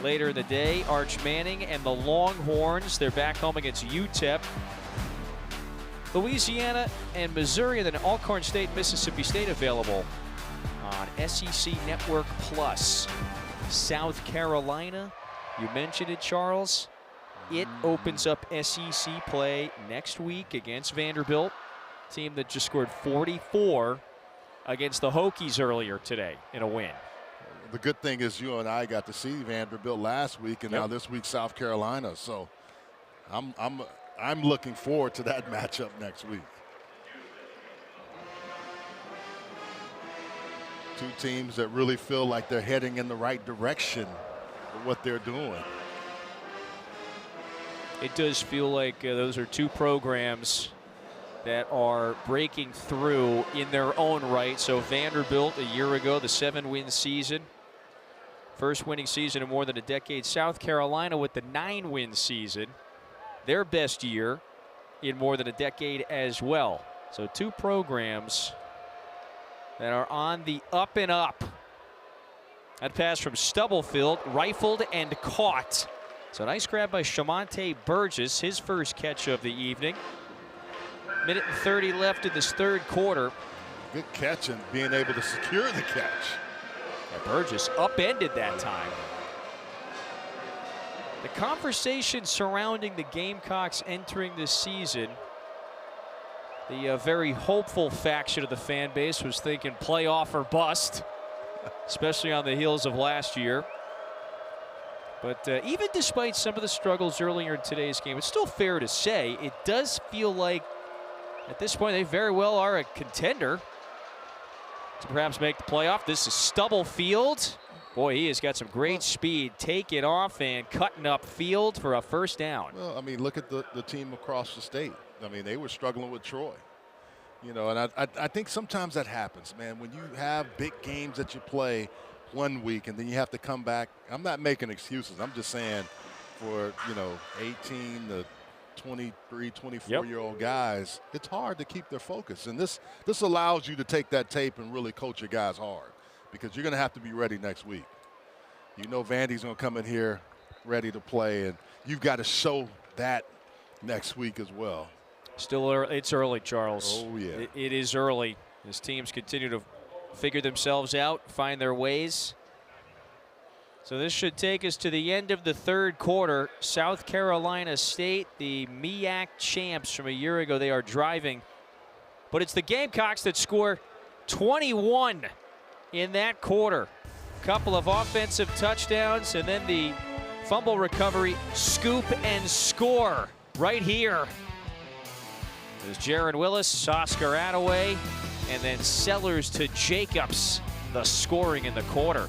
later in the day, Arch Manning and the Longhorns. They're back home against UTEP. Louisiana and Missouri, and then Alcorn State, Mississippi State available on SEC Network Plus. South Carolina, you mentioned it, Charles. It opens up SEC play next week against Vanderbilt, team that just scored 44 against the Hokies earlier today in a win. The good thing is you and I got to see Vanderbilt last week, and now this week South Carolina. So I'm looking forward to that matchup next week. Two teams that really feel like they're heading in the right direction with what they're doing. It does feel like those are two programs that are breaking through in their own right. So Vanderbilt a year ago, the 7-win season. First winning season in more than a decade. South Carolina with the 9-win season. Their best year in more than a decade as well. So two programs that are on the up and up. That pass from Stubblefield, rifled and caught. So nice grab by Shamonte Burgess, his first catch of the evening. Minute and 30 left in this third quarter. Good catch and being able to secure the catch. And Burgess upended that time. The conversation surrounding the Gamecocks entering this season, the very hopeful faction of the fan base was thinking playoff or bust, especially on the heels of last year. But even despite some of the struggles earlier in today's game, it's still fair to say it does feel like at this point they very well are a contender to perhaps make the playoff. This is Stubblefield. Boy, he has got some great speed, taking off and cutting up field for a first down. Well, I mean, look at the team across the state. I mean, they were struggling with Troy. You know, and I think sometimes that happens, man. When you have big games that you play one week and then you have to come back. I'm not making excuses. I'm just saying for, 18 to 23, 24-year-old guys, it's hard to keep their focus. And this allows you to take that tape and really coach your guys hard because you're going to have to be ready next week. You know Vandy's going to come in here ready to play, and you've got to show that next week as well. Still early, it's early, Charles. Oh, yeah. It is early as teams continue to figure themselves out, find their ways. So this should take us to the end of the third quarter. South Carolina State, the MEAC champs from a year ago, they are driving. But it's the Gamecocks that score 21 in that quarter. Couple of offensive touchdowns and then the fumble recovery, scoop and score right here. There's Jaron Willis, Oscar Attaway, and then Sellers to Jacobs, the scoring in the quarter.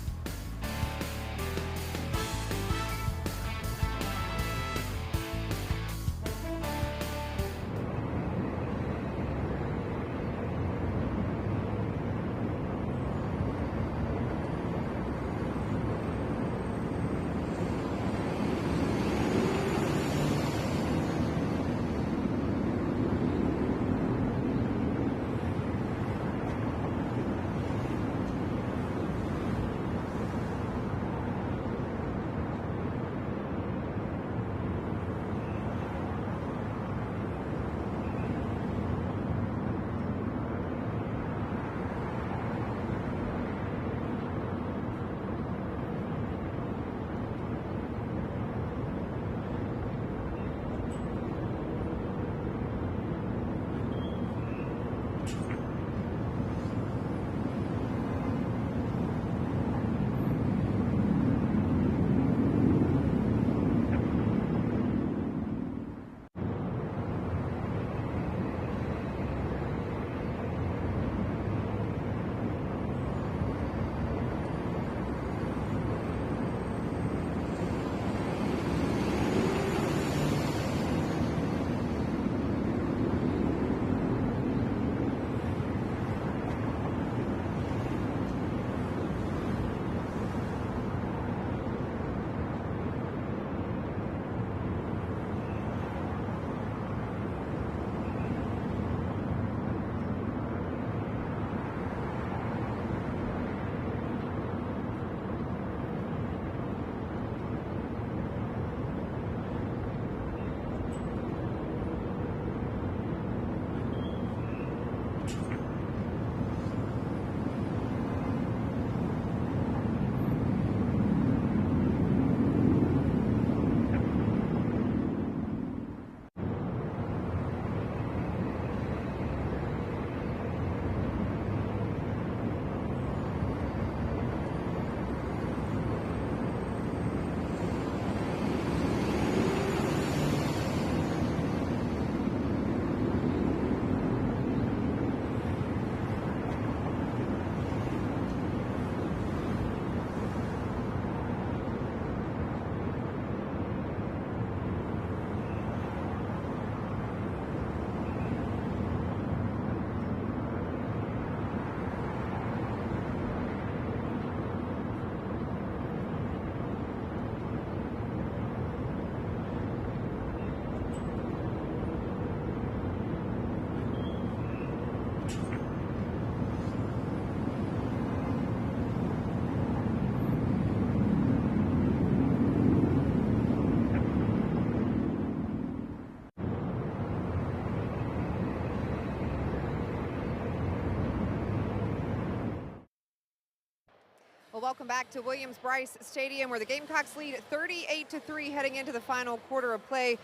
Well, welcome back to Williams-Brice Stadium, where the Gamecocks lead 38-3 heading into the final quarter of play.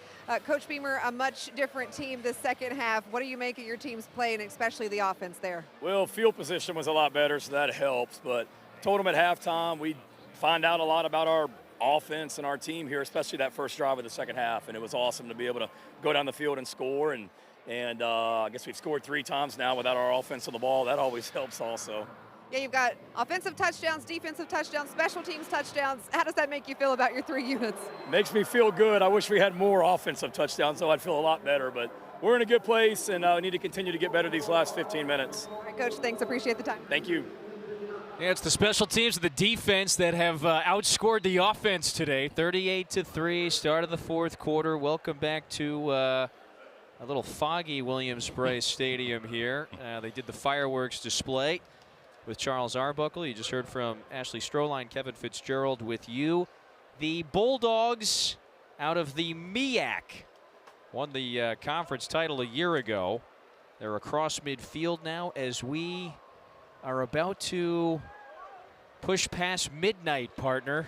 Coach Beamer, a much different team this second half. What do you make of your team's play, and especially the offense there? Well, field position was a lot better, so that helps. But told them at halftime we'd find out a lot about our offense and our team here, especially that first drive of the second half. And it was awesome to be able to go down the field and score. And I guess we've scored 3 times now without our offense on the ball. That always helps also. Yeah, you've got offensive touchdowns, defensive touchdowns, special teams touchdowns. How does that make you feel about your 3 units? Makes me feel good. I wish we had more offensive touchdowns, so I'd feel a lot better. But we're in a good place, and we need to continue to get better these last 15 minutes. All right, Coach, thanks. Appreciate the time. Thank you. Yeah, it's the special teams and the defense that have outscored the offense today. 38-3, start of the fourth quarter. Welcome back to a little foggy Williams-Brice Stadium here. They did the fireworks display with Charles Arbuckle. You just heard from Ashley Stroline, Kevin Fitzgerald with you. The Bulldogs out of the MEAC won the conference title a year ago. They're across midfield now as we are about to push past midnight, partner.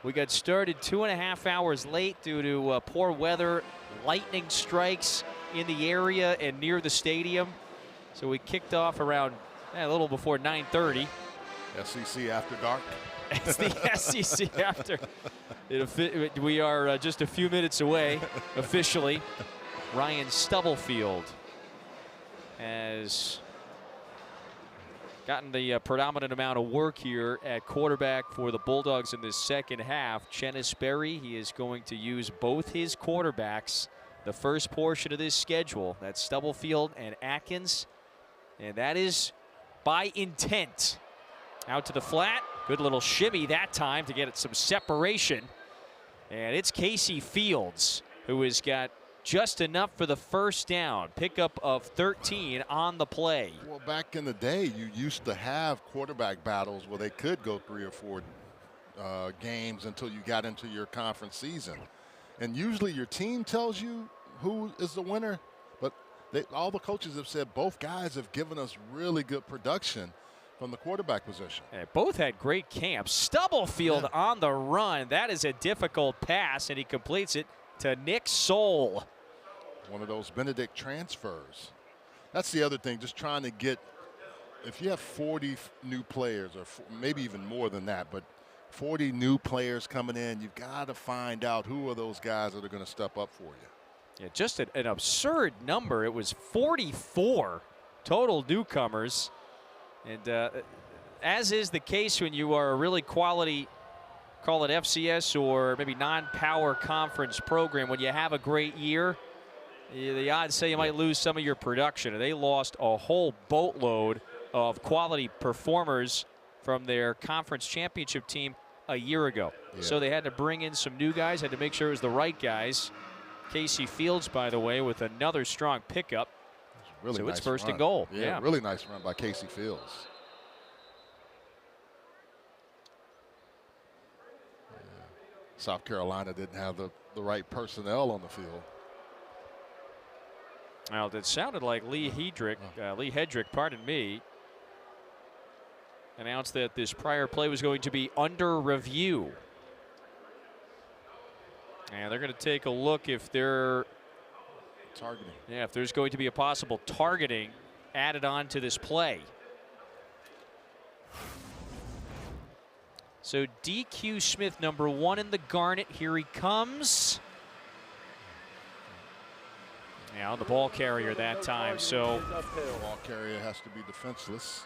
We got started 2.5 hours late due to poor weather, lightning strikes in the area and near the stadium. So we kicked off around a little before 9:30. SEC after dark. It's the SEC after. We are just a few minutes away officially. Ryan Stubblefield has gotten the predominant amount of work here at quarterback for the Bulldogs in this second half. Chennis Berry, he is going to use both his quarterbacks the first portion of this schedule. That's Stubblefield and Atkins, and that is by intent. Out to the flat. Good little shimmy that time to get it some separation. And it's Casey Fields who has got just enough for the first down. Pickup of 13 on the play. Well, back in the day, you used to have quarterback battles where they could go 3 or 4 games until you got into your conference season. And usually your team tells you who is the winner. All the coaches have said both guys have given us really good production from the quarterback position. And both had great camps. Stubblefield on the run. That is a difficult pass, and he completes it to Nick Soul. One of those Benedict transfers. That's the other thing, just trying to get, if you have 40 new players, or maybe even more than that, but 40 new players coming in, you've got to find out who are those guys that are going to step up for you. Yeah, just an absurd number. It was 44 total newcomers. And as is the case when you are a really quality, call it FCS or maybe non-power conference program, when you have a great year, the odds say you might lose some of your production. And they lost a whole boatload of quality performers from their conference championship team a year ago. Yeah. So they had to bring in some new guys, had to make sure it was the right guys. Casey Fields, by the way, with another strong pickup. Really so nice it's first run. and goal. Yeah, really nice run by Casey Fields. Yeah. South Carolina didn't have the right personnel on the field. Well, it sounded like Lee Hedrick, pardon me, announced that this prior play was going to be under review. And they're going to take a look if they're targeting. Yeah, if there's going to be a possible targeting added on to this play. So DQ Smith, number 1 in the garnet. Here he comes. Yeah, the ball carrier that time. So ball carrier has to be defenseless.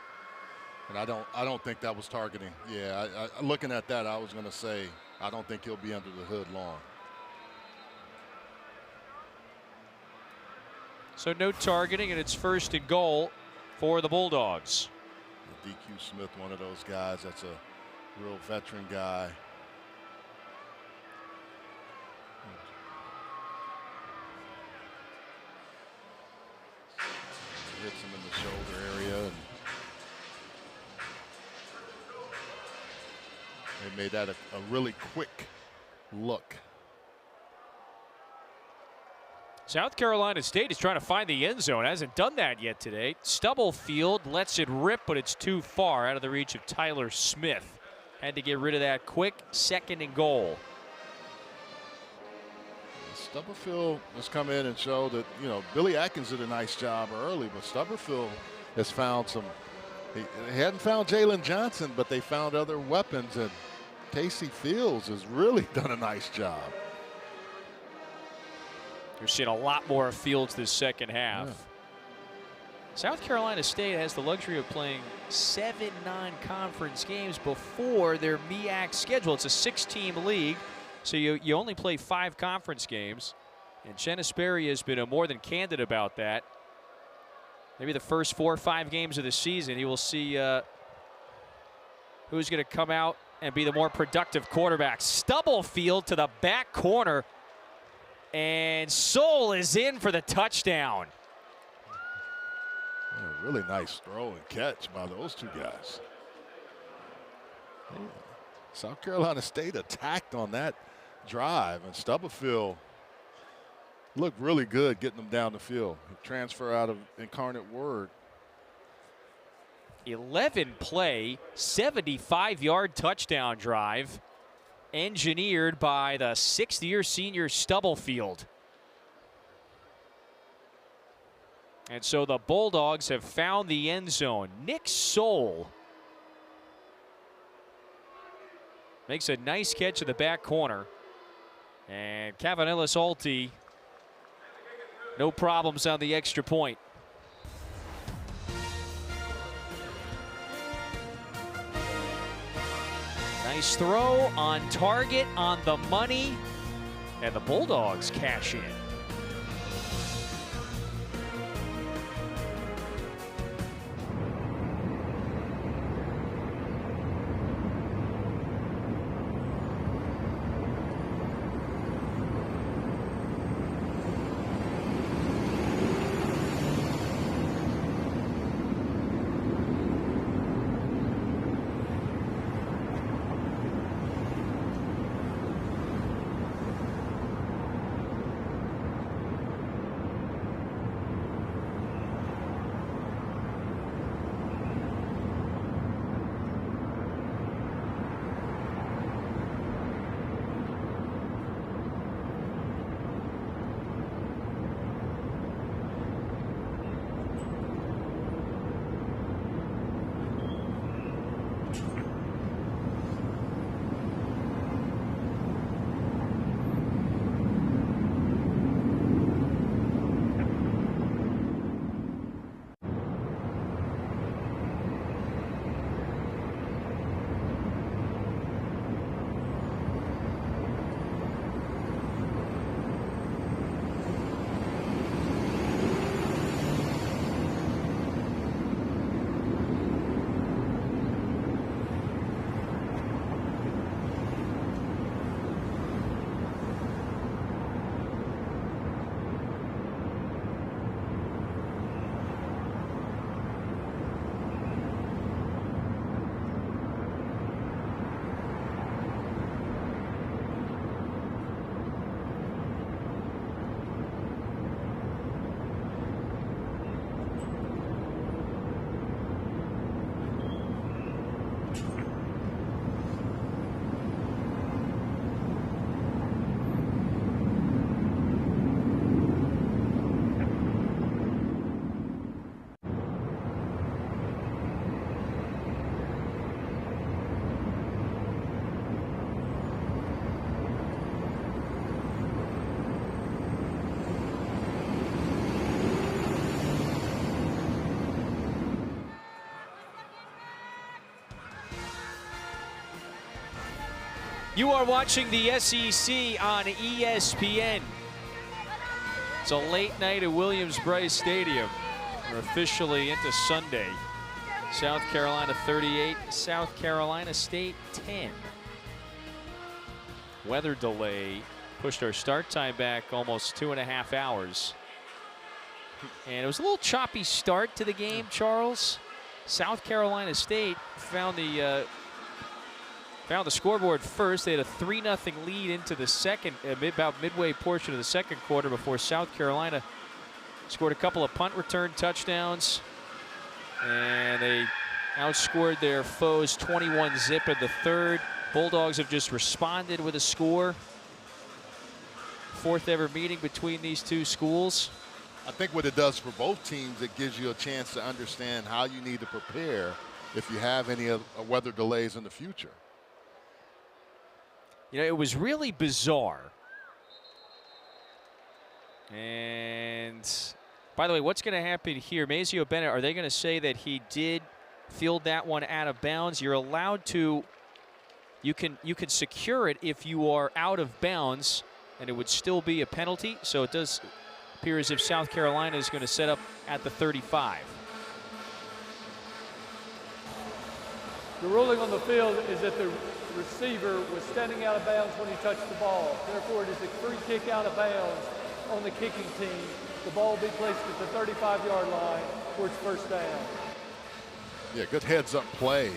And I don't think that was targeting. Yeah, looking at that, I was going to say I don't think he'll be under the hood long. So no targeting, and it's first and goal for the Bulldogs. DQ Smith, one of those guys that's a real veteran guy. Hits him in the shoulder area. And they made that a really quick look. South Carolina State is trying to find the end zone. Hasn't done that yet today. Stubblefield lets it rip, but it's too far out of the reach of Tyler Smith. Had to get rid of that quick. 2nd and goal. Stubblefield has come in and showed that, you know, Billy Atkins did a nice job early, but Stubblefield has found some. They hadn't found Jalen Johnson, but they found other weapons, and Casey Fields has really done a nice job. You're seeing a lot more of Fields this second half. Yeah. South Carolina State has the luxury of playing 7 non-conference games before their MEAC schedule. It's a 6-team league, so you only play 5 conference games. And Chennis Berry has been more than candid about that. Maybe the first 4 or 5 games of the season, he will see who's going to come out and be the more productive quarterback. Stubblefield to the back corner. And Soule is in for the touchdown. Yeah, really nice throw and catch by those two guys. Yeah. South Carolina State attacked on that drive, and Stubblefield looked really good getting them down the field. Transfer out of Incarnate Word. 11-play, 75-yard touchdown drive, engineered by the 6th-year senior Stubblefield. And so the Bulldogs have found the end zone. Nick Soule makes a nice catch in the back corner. And Cavanillas Alti, no problems on the extra point. Nice throw, on target, on the money, and the Bulldogs cash in. You are watching the SEC on ESPN. It's a late night at Williams-Brice Stadium. We're officially into Sunday. South Carolina 38, South Carolina State 10. Weather delay pushed our start time back almost 2.5 hours. And it was a little choppy start to the game, Charles. South Carolina State found the found the scoreboard first. They had a 3-0 lead into the second, about midway portion of the second quarter before South Carolina scored a couple of punt return touchdowns. And they outscored their foes 21-0 in the third. Bulldogs have just responded with a score. Fourth ever meeting between these two schools. I think what it does for both teams, it gives you a chance to understand how you need to prepare if you have any weather delays in the future. You know, it was really bizarre. And by the way, what's going to happen here? Mazio Bennett, are they going to say that he did field that one out of bounds? You're allowed to, you can secure it if you are out of bounds, and it would still be a penalty. So it does appear as if South Carolina is going to set up at the 35. The ruling on the field is that the receiver was standing out of bounds when he touched the ball. Therefore, it is a free kick out of bounds on the kicking team. The ball will be placed at the 35-yard line for its first down. Yeah, good heads-up play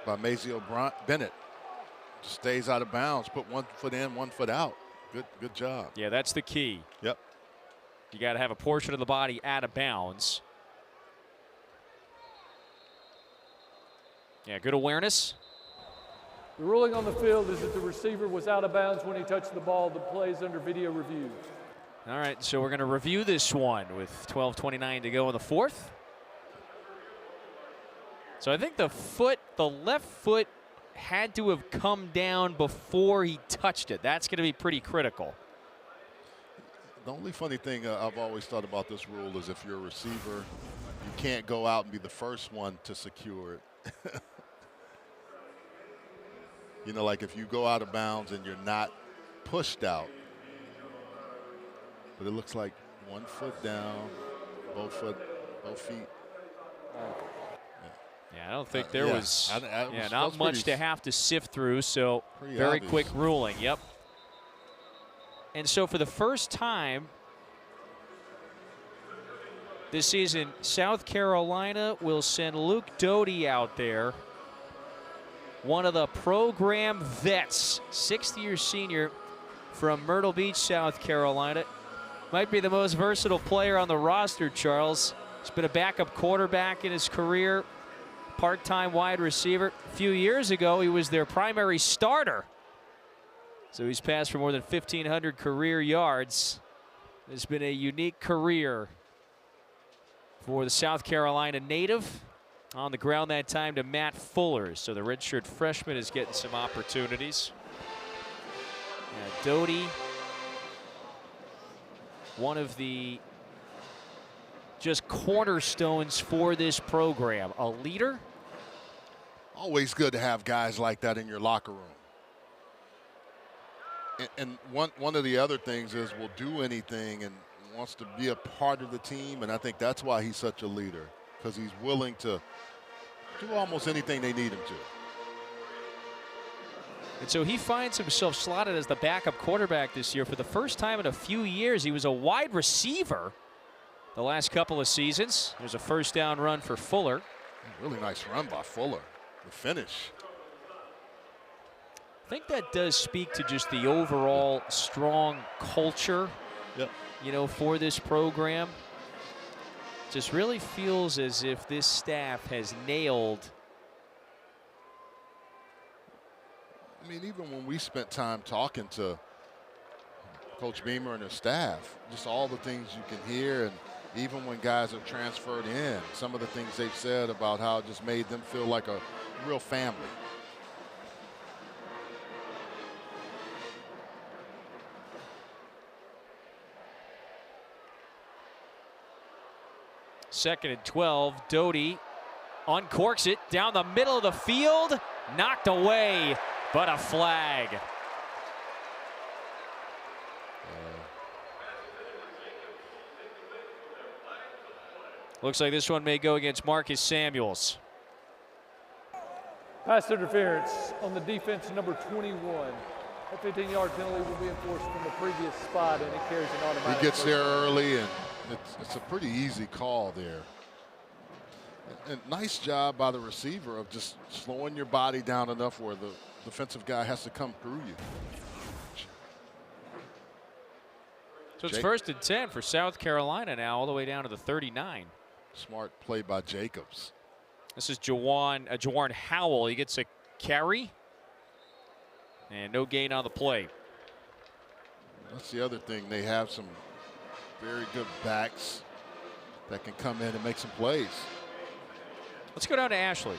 by Mazio Bennett. Just stays out of bounds, put 1 foot in, 1 foot out. Good job. Yeah, that's the key. Yep. You got to have a portion of the body out of bounds. Yeah, good awareness. The ruling on the field is that the receiver was out of bounds when he touched the ball. The play is under video review. All right, so we're going to review this one with 12:29 to go in the fourth. So I think the left foot had to have come down before he touched it. That's going to be pretty critical. The only funny thing I've always thought about this rule is if you're a receiver, you can't go out and be the first one to secure it. You know, like if you go out of bounds and you're not pushed out. But it looks like 1 foot down, both feet. Yeah, I don't think there was not much to have to sift through, so very obvious. quick ruling. Yep. And so for the first time this season, South Carolina will send Luke Doty out there, one of the program vets, 6th-year senior from Myrtle Beach, South Carolina. Might be the most versatile player on the roster, Charles. He's been a backup quarterback in his career, part-time wide receiver. A few years ago, he was their primary starter. So he's passed for more than 1,500 career yards. It's been a unique career for the South Carolina native. On the ground that time to Matt Fuller. So the redshirt freshman is getting some opportunities. Doty, one of the just cornerstones for this program. A leader. Always good to have guys like that in your locker room. And one of the other things is will do anything and wants to be a part of the team. And I think that's why he's such a leader, because he's willing to do almost anything they need him to. And so he finds himself slotted as the backup quarterback this year. For the first time in a few years, he was a wide receiver the last couple of seasons. There's a first down run for Fuller. Really nice run by Fuller. The finish. I think that does speak to just the overall strong culture, you know, for this program. Just really feels as if this staff has nailed. I mean, even when we spent time talking to Coach Beamer and his staff, just all the things you can hear, and even when guys have transferred in, some of the things they've said about how it just made them feel like a real family. Second and 12, Doty uncorks it down the middle of the field, knocked away, but a flag. Looks like this one may go against Marcus Samuels. Pass interference on the defense, number 21. A 15-yard penalty will be enforced from the previous spot, and it carries an automatic. He gets there early, and it's a pretty easy call there. And nice job by the receiver of just slowing your body down enough where the defensive guy has to come through you. So it's 1st and 10 for South Carolina now, all the way down to the 39. Smart play by Jacobs. This is Jawan Howell. He gets a carry. And no gain on the play. That's the other thing. They have some very good backs that can come in and make some plays. Let's go down to Ashley.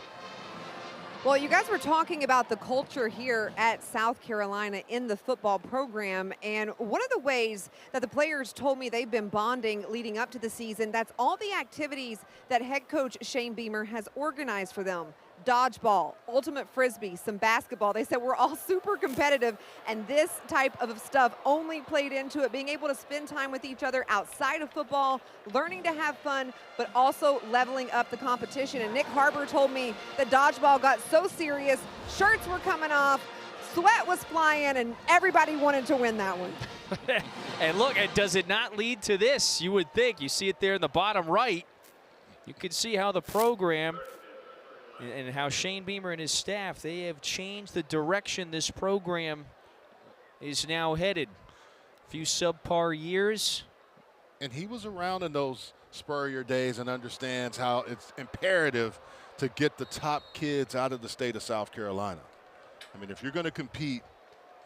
Well, you guys were talking about the culture here at South Carolina in the football program, and one of the ways that the players told me they've been bonding leading up to the season, that's all the activities that head coach Shane Beamer has organized for them. Dodgeball, ultimate frisbee, some basketball. They said we're all super competitive, and this type of stuff only played into it, being able to spend time with each other outside of football, learning to have fun, but also leveling up the competition. And Nick Harbour told me the dodgeball got so serious, shirts were coming off, sweat was flying, and everybody wanted to win that one. And look, and does it not lead to this? You would think. You see it there in the bottom right. You can see how the program and how Shane Beamer and his staff, they have changed the direction this program is now headed. A few subpar years. And he was around in those Spurrier days and understands how it's imperative to get the top kids out of the state of South Carolina. I mean, if you're going to compete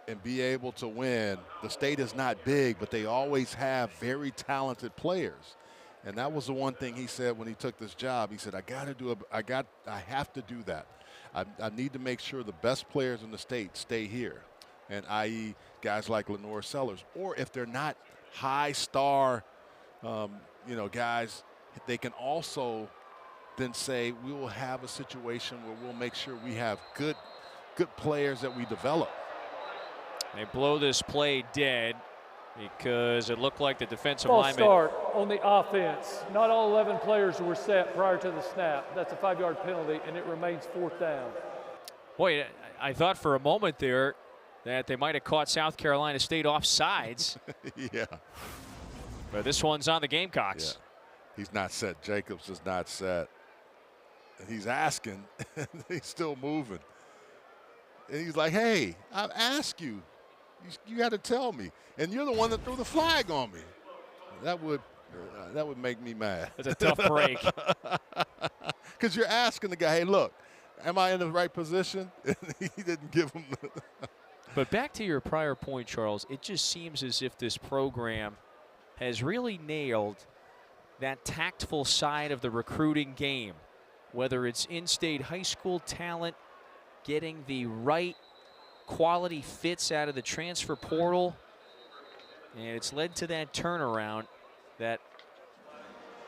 and be able to win, the state is not big, but they always have very talented players. And that was the one thing he said when he took this job. He said, I have to do that. I need to make sure the best players in the state stay here, and i.e. guys like Lenore Sellers. Or if they're not high star, guys, they can also then say we will have a situation where we'll make sure we have good players that we develop. They blow this play dead because it looked like the defensive lineman. Start on the offense. Not all 11 players were set prior to the snap. That's a 5-yard penalty, and it remains 4th down. Boy, I thought for a moment there that they might have caught South Carolina State offsides. Yeah. But this one's on the Gamecocks. Yeah. He's not set. Jacobs is not set. He's asking, and he's still moving. And he's like, hey, I've asked you. You got to tell me. And you're the one that threw the flag on me. That would make me mad. It's a tough break. Because you're asking the guy, hey, look, am I in the right position? And he didn't give him the But back to your prior point, Charles, it just seems as if this program has really nailed that tactful side of the recruiting game, whether it's in-state high school talent, getting the right quality fits out of the transfer portal, and it's led to that turnaround that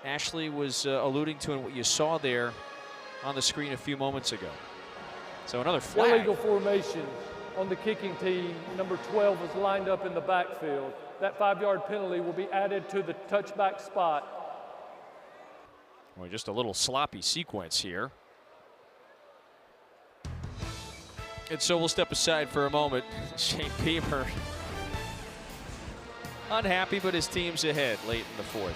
Ashley was alluding to and what you saw there on the screen a few moments ago. So another flag. Illegal formation on the kicking team. Number 12 was lined up in the backfield. That 5-yard penalty will be added to the touchback spot. Well, just a little sloppy sequence here. And so we'll step aside for a moment. Shane Beamer unhappy, but his team's ahead late in the 4th.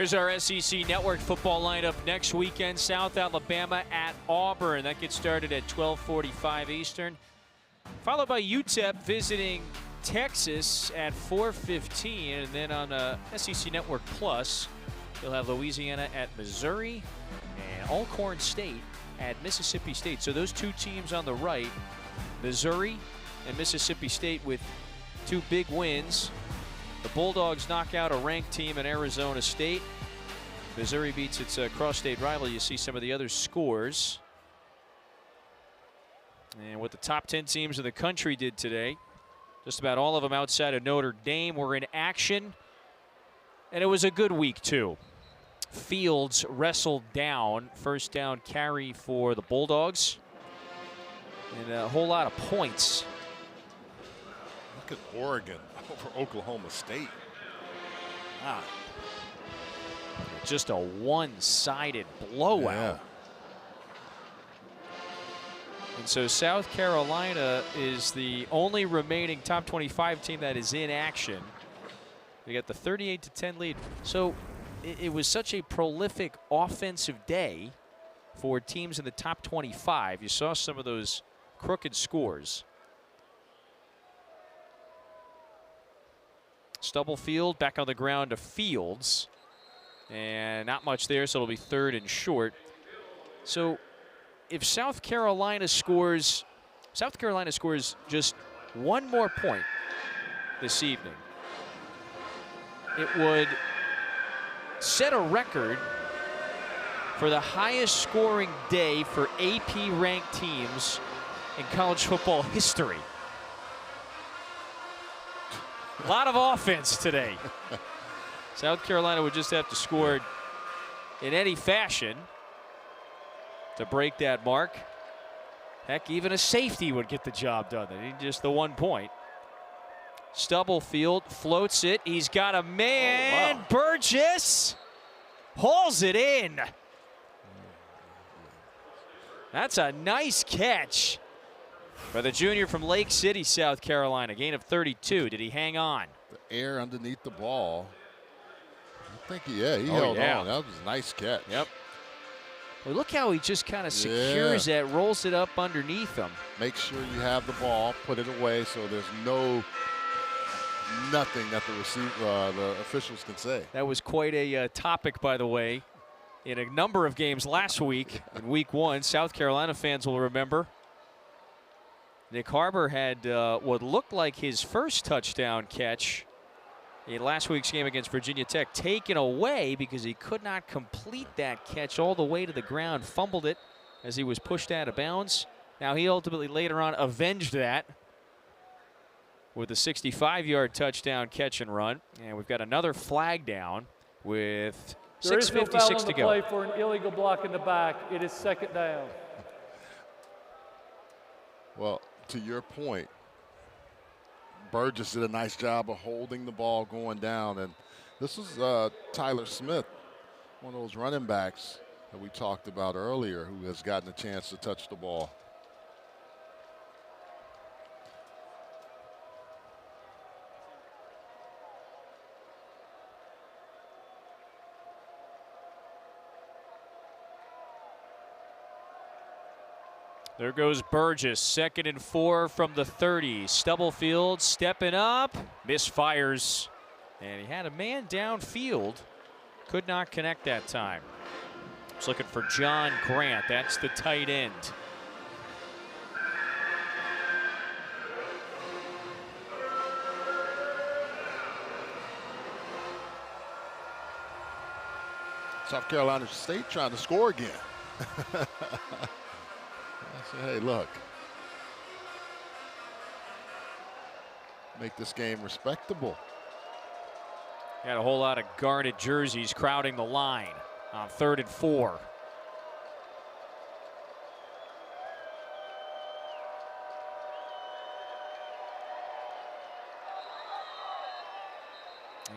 Here's our SEC Network football lineup next weekend. South Alabama at Auburn. That gets started at 12:45 Eastern. Followed by UTEP visiting Texas at 4:15. And then on SEC Network Plus, you'll have Louisiana at Missouri and Alcorn State at Mississippi State. So those two teams on the right, Missouri and Mississippi State, with two big wins. The Bulldogs knock out a ranked team in Arizona State. Missouri beats its cross-state rival. You see some of the other scores. And what the top 10 teams in the country did today, just about all of them outside of Notre Dame were in action. And it was a good week, too. Fields wrestled down. First down carry for the Bulldogs. And a whole lot of points. Look at Oregon over Oklahoma State. Wow. Just a one-sided blowout. Yeah. And so South Carolina is the only remaining top 25 team that is in action. They got the 38-10 lead. So it was such a prolific offensive day for teams in the top 25. You saw some of those crooked scores. Stubblefield back on the ground to Fields. And not much there, so it'll be 3rd and short. So if South Carolina scores just one more point this evening, it would set a record for the highest scoring day for AP ranked teams in college football history. A lot of offense today. South Carolina would just have to score in any fashion to break that mark. Heck, even a safety would get the job done. They need just the 1 point. Stubblefield floats it. He's got a man. Oh, wow. Burgess hauls it in. That's a nice catch for the junior from Lake City, South Carolina. Gain of 32. Did he hang on? The air underneath the ball. I think, he held on. That was a nice catch. Yep. Well, look how he just kind of secures that, rolls it up underneath him. Make sure you have the ball, put it away so there's nothing that the officials can say. That was quite a topic, by the way, in a number of games last week. In week 1, South Carolina fans will remember Nick Harbor had what looked like his first touchdown catch in last week's game against Virginia Tech taken away because he could not complete that catch all the way to the ground, fumbled it as he was pushed out of bounds. Now he ultimately later on avenged that with a 65-yard touchdown catch and run. And we've got another flag down with 6:56 to go. Play for an illegal block in the back. It is 2nd down. Well, to your point, Burgess did a nice job of holding the ball going down. And this is Tyler Smith, one of those running backs that we talked about earlier, who has gotten a chance to touch the ball. There goes Burgess, 2nd and 4 from the 30. Stubblefield stepping up, misfires, and he had a man downfield. Could not connect that time. Just looking for John Grant. That's the tight end. South Carolina State trying to score again. Hey, look. Make this game respectable. Got a whole lot of guarded jerseys crowding the line on 3rd and 4.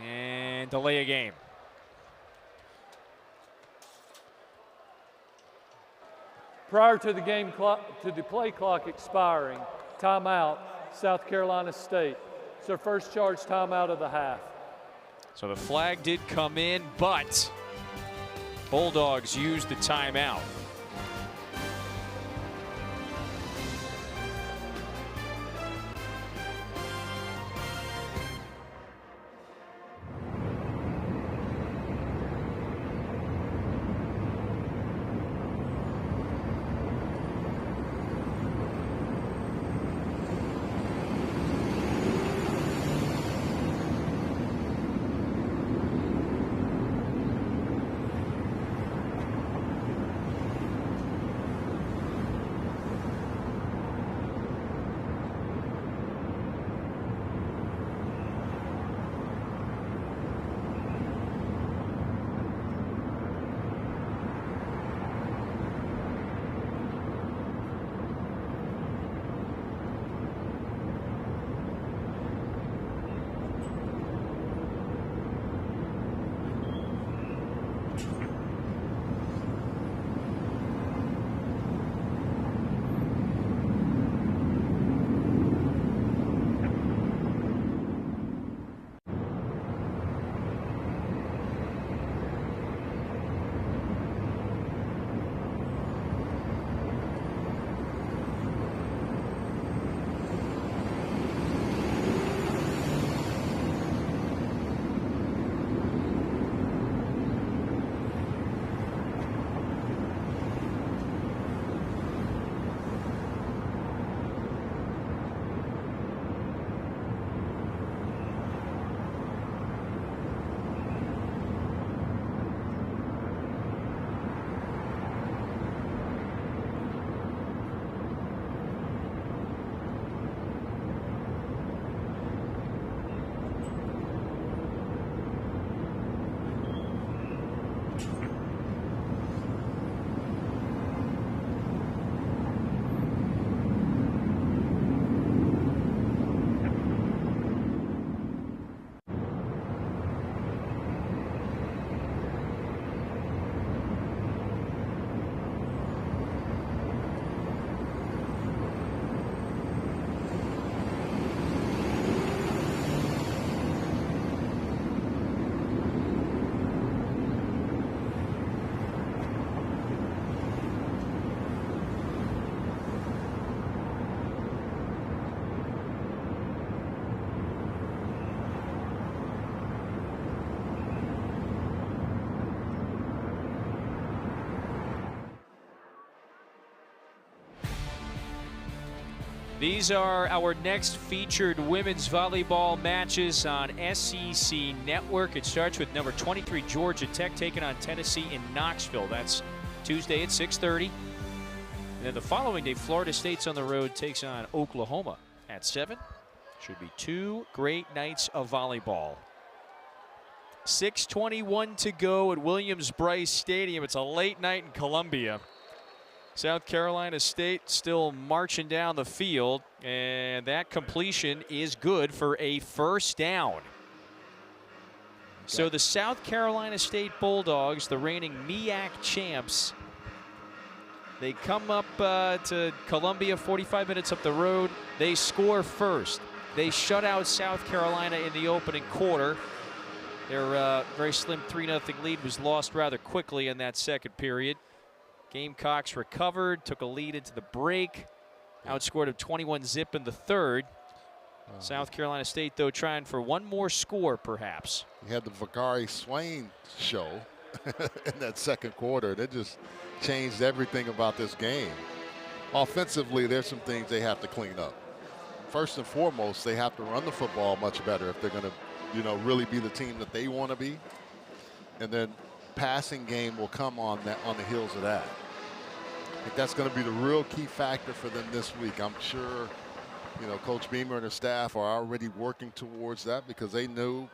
And delay a game. Prior to the game clock, to the play clock expiring, timeout, South Carolina State. It's their first charge timeout of the half. So the flag did come in, but Bulldogs used the timeout. These are our next featured women's volleyball matches on SEC Network. It starts with number 23 Georgia Tech taking on Tennessee in Knoxville. That's Tuesday at 6:30. And then the following day, Florida State's on the road, takes on Oklahoma at 7. Should be 2 great nights of volleyball. 6:21 to go at Williams-Brice Stadium. It's a late night in Columbia. South Carolina State still marching down the field, and that completion is good for a first down. So the South Carolina State Bulldogs, the reigning MEAC champs, they come up to Columbia, 45 minutes up the road. They score first. They shut out South Carolina in the opening quarter. Their very slim 3-0 lead was lost rather quickly in that second period. Gamecocks recovered, took a lead into the break, outscored them 21-0 in the third. South Carolina State, though, trying for one more score, perhaps. You had the Vakari Swain show in that second quarter. That just changed everything about this game. Offensively, there's some things they have to clean up. First and foremost, they have to run the football much better if they're going to, really be the team that they want to be. And then passing game will come on the heels of that. I think that's going to be the real key factor for them this week. I'm sure, Coach Beamer and her staff are already working towards that because they knew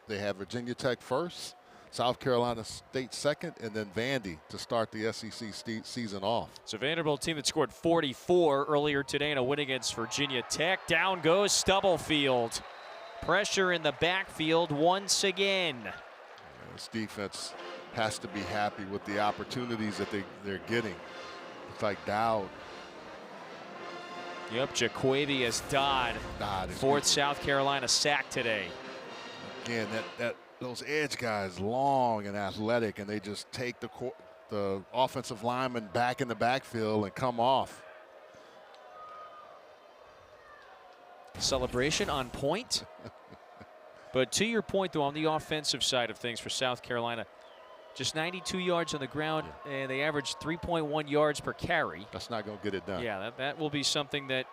they had Virginia Tech first, South Carolina State second, and then Vandy to start the SEC season off. So Vanderbilt, team that scored 44 earlier today in a win against Virginia Tech. Down goes Stubblefield. Pressure in the backfield once again. This defense has to be happy with the opportunities that they're getting. It's like Dowd. Yep, Jaquavius Dodd. Fourth South Carolina sack today. Again, that those edge guys long and athletic, and they just take the offensive lineman back in the backfield and come off. Celebration on point. But to your point, though, on the offensive side of things for South Carolina, just 92 yards on the ground, and they averaged 3.1 yards per carry. That's not going to get it done. Yeah, that will be something that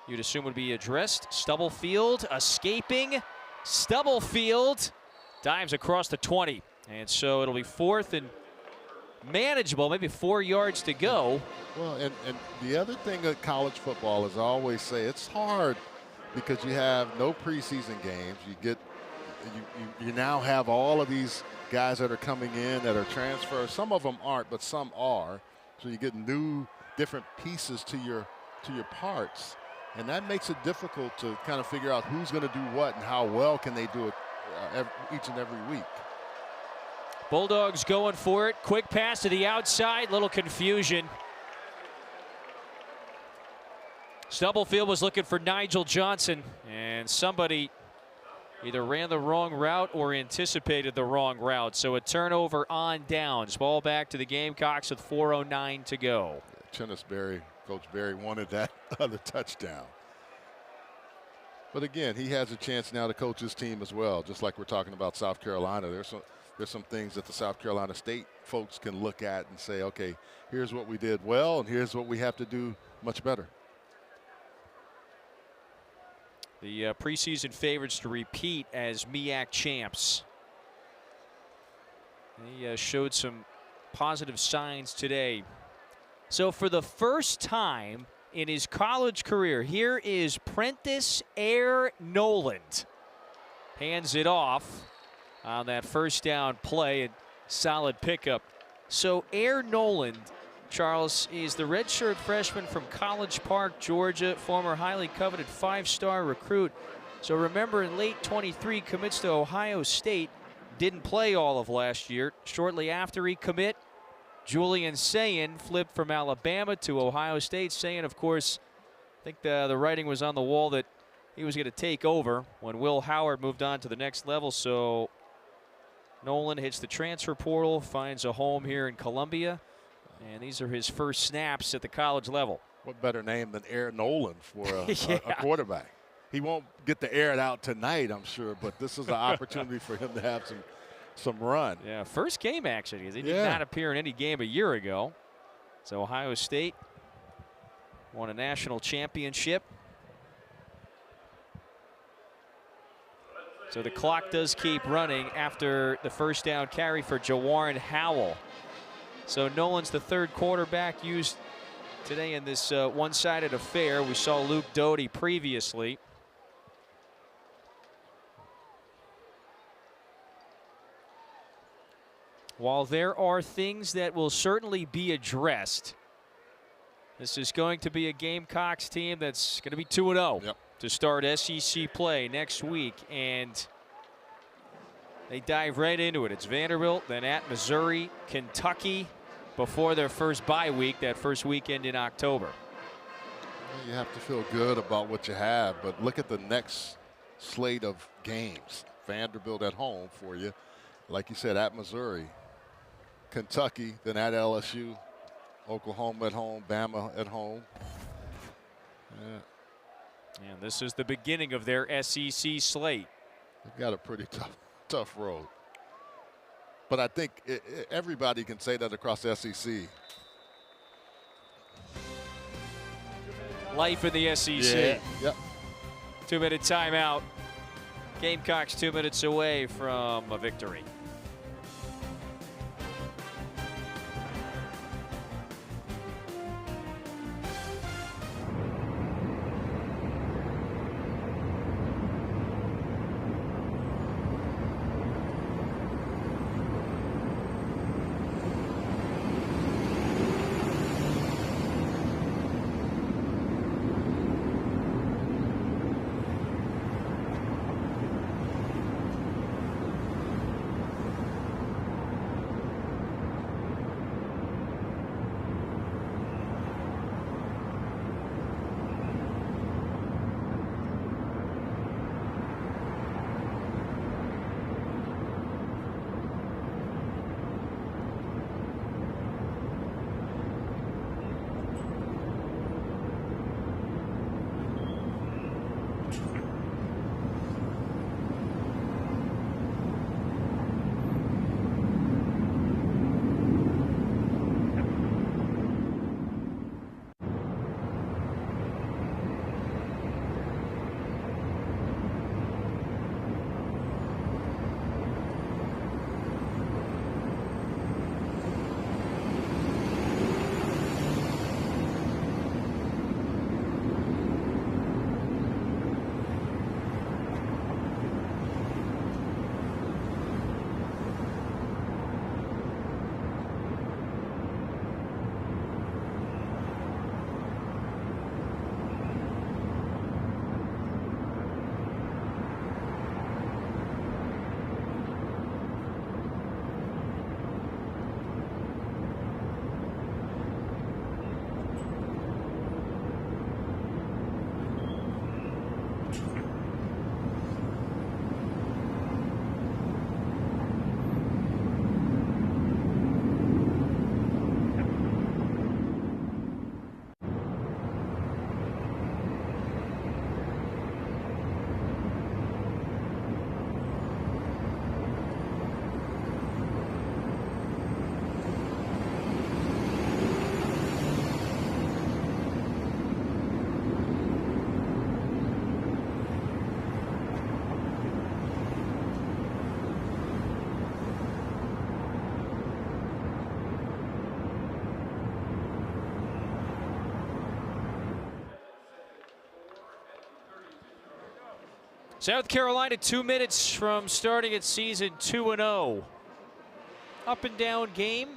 you'd assume would be addressed. Stubblefield escaping. Stubblefield dives across the 20. And so it'll be 4th and manageable, maybe 4 yards to go. Well, and the other thing at college football is I always say it's hard because you have no preseason games. You now have all of these guys that are coming in that are transfers. Some of them aren't, but some are. So you get new, different pieces to your parts, and that makes it difficult to kind of figure out who's going to do what and how well can they do it each and every week. Bulldogs going for it. Quick pass to the outside. Little confusion. Stubblefield was looking for Nigel Johnson, and somebody either ran the wrong route or anticipated the wrong route. So a turnover on downs. Ball back to the Gamecocks with 4:09 to go. Chennis Berry, Coach Berry wanted that other touchdown. But again, he has a chance now to coach his team as well, just like we're talking about South Carolina. There's some things that the South Carolina State folks can look at and say, okay, here's what we did well, and here's what we have to do much better. The preseason favorites to repeat as MEAC champs. He showed some positive signs today. So for the first time in his college career, here is Prentice Air Noland. Hands it off on that first down play, and solid pickup. So Air Noland, Charles, is the redshirt freshman from College Park, Georgia, former highly coveted 5-star recruit. So remember, in late 23, commits to Ohio State, didn't play all of last year. Shortly after he commit, Julian Sayin flipped from Alabama to Ohio State. Sayin, of course, I think the writing was on the wall that he was going to take over when Will Howard moved on to the next level. So Nolan hits the transfer portal, finds a home here in Columbia. And these are his first snaps at the college level. What better name than Air Nolan for a quarterback? He won't get to air it out tonight, I'm sure, but this is an opportunity for him to have some run. Yeah, first game actually. He did not appear in any game a year ago. So Ohio State won a national championship. So the clock does keep running after the first down carry for Jawarn Howell. So Nolan's the third quarterback used today in this one-sided affair. We saw Luke Doty previously. While there are things that will certainly be addressed, this is going to be a Gamecocks team that's going to be 2-0 to start SEC play next week. And they dive right into it. It's Vanderbilt, then at Missouri, Kentucky, before their first bye week, that first weekend in October. You have to feel good about what you have, but look at the next slate of games. Vanderbilt at home for you. Like you said, at Missouri, Kentucky, then at LSU, Oklahoma at home, Bama at home. And this is the beginning of their SEC slate. They've got a pretty tough road. But I think everybody can say that across the SEC. Life in the SEC. Yeah. Yep. 2-minute timeout. Gamecocks 2 minutes away from a victory. South Carolina 2 minutes from starting its season 2-0. Up and down game,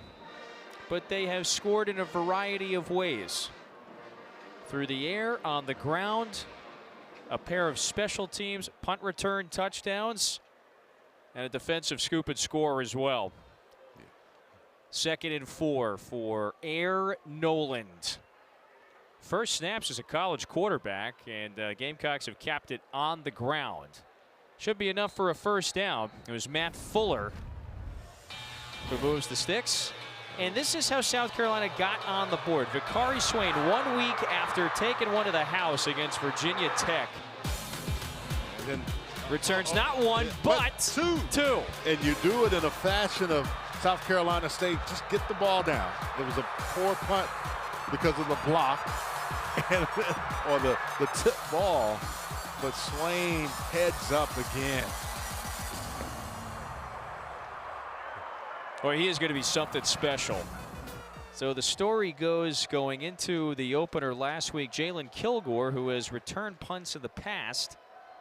but they have scored in a variety of ways. Through the air, on the ground, a pair of special teams, punt return touchdowns, and a defensive scoop and score as well. 2nd and 4 for Air Noland. First snaps as a college quarterback, and Gamecocks have capped it on the ground. Should be enough for a first down. It was Matt Fuller who moves the sticks. And this is how South Carolina got on the board. Vicari Swain, 1 week after taking one to the house against Virginia Tech. And then returns not one, but two. And you do it in a fashion of South Carolina State, just get the ball down. It was a poor punt because of the block or the tip ball, but Swain heads up again. Well, he is going to be something special. So the story goes, going into the opener last week, Jalen Kilgore, who has returned punts in the past,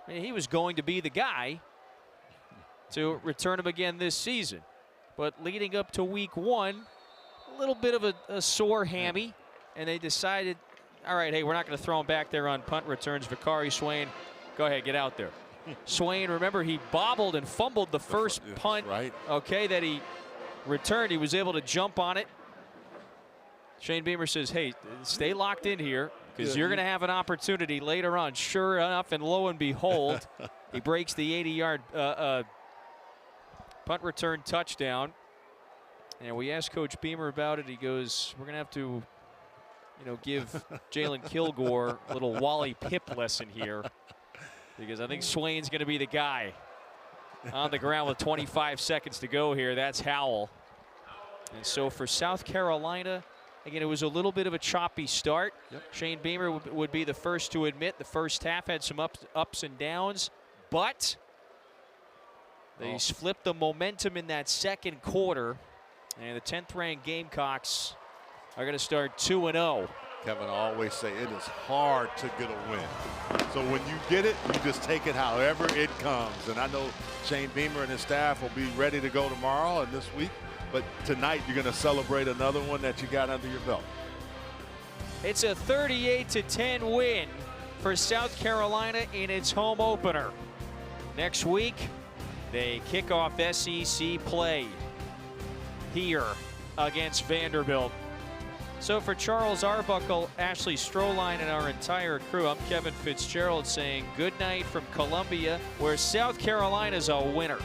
he was going to be the guy to return them again this season. But leading up to week 1, a little bit of a sore hammy, and they decided, all right, hey, we're not going to throw him back there on punt returns. Vicari Swain, go ahead, get out there. Swain, remember, he bobbled and fumbled the first punt, okay, that he returned. He was able to jump on it. Shane Beamer says, hey, stay locked in here because you're going to have an opportunity later on. Sure enough, and lo and behold, he breaks the 80-yard punt return touchdown. And we asked Coach Beamer about it. He goes, we're going to have to, give Jalen Kilgore a little Wally Pip lesson here because I think Swain's going to be the guy. On the ground with 25 seconds to go here. That's Howell. And so for South Carolina, again, it was a little bit of a choppy start. Shane Beamer would be the first to admit the first half had some ups and downs, but they flipped the momentum in that second quarter, and the 10th-ranked Gamecocks are going to start 2-0. Kevin, I always say it is hard to get a win. So when you get it, you just take it however it comes. And I know Shane Beamer and his staff will be ready to go tomorrow and this week. But tonight you're going to celebrate another one that you got under your belt. It's a 38-10 win for South Carolina in its home opener. Next week, they kick off SEC play here against Vanderbilt. So for Charles Arbuckle, Ashley Stroline, and our entire crew, I'm Kevin Fitzgerald saying good night from Columbia, where South Carolina's a winner.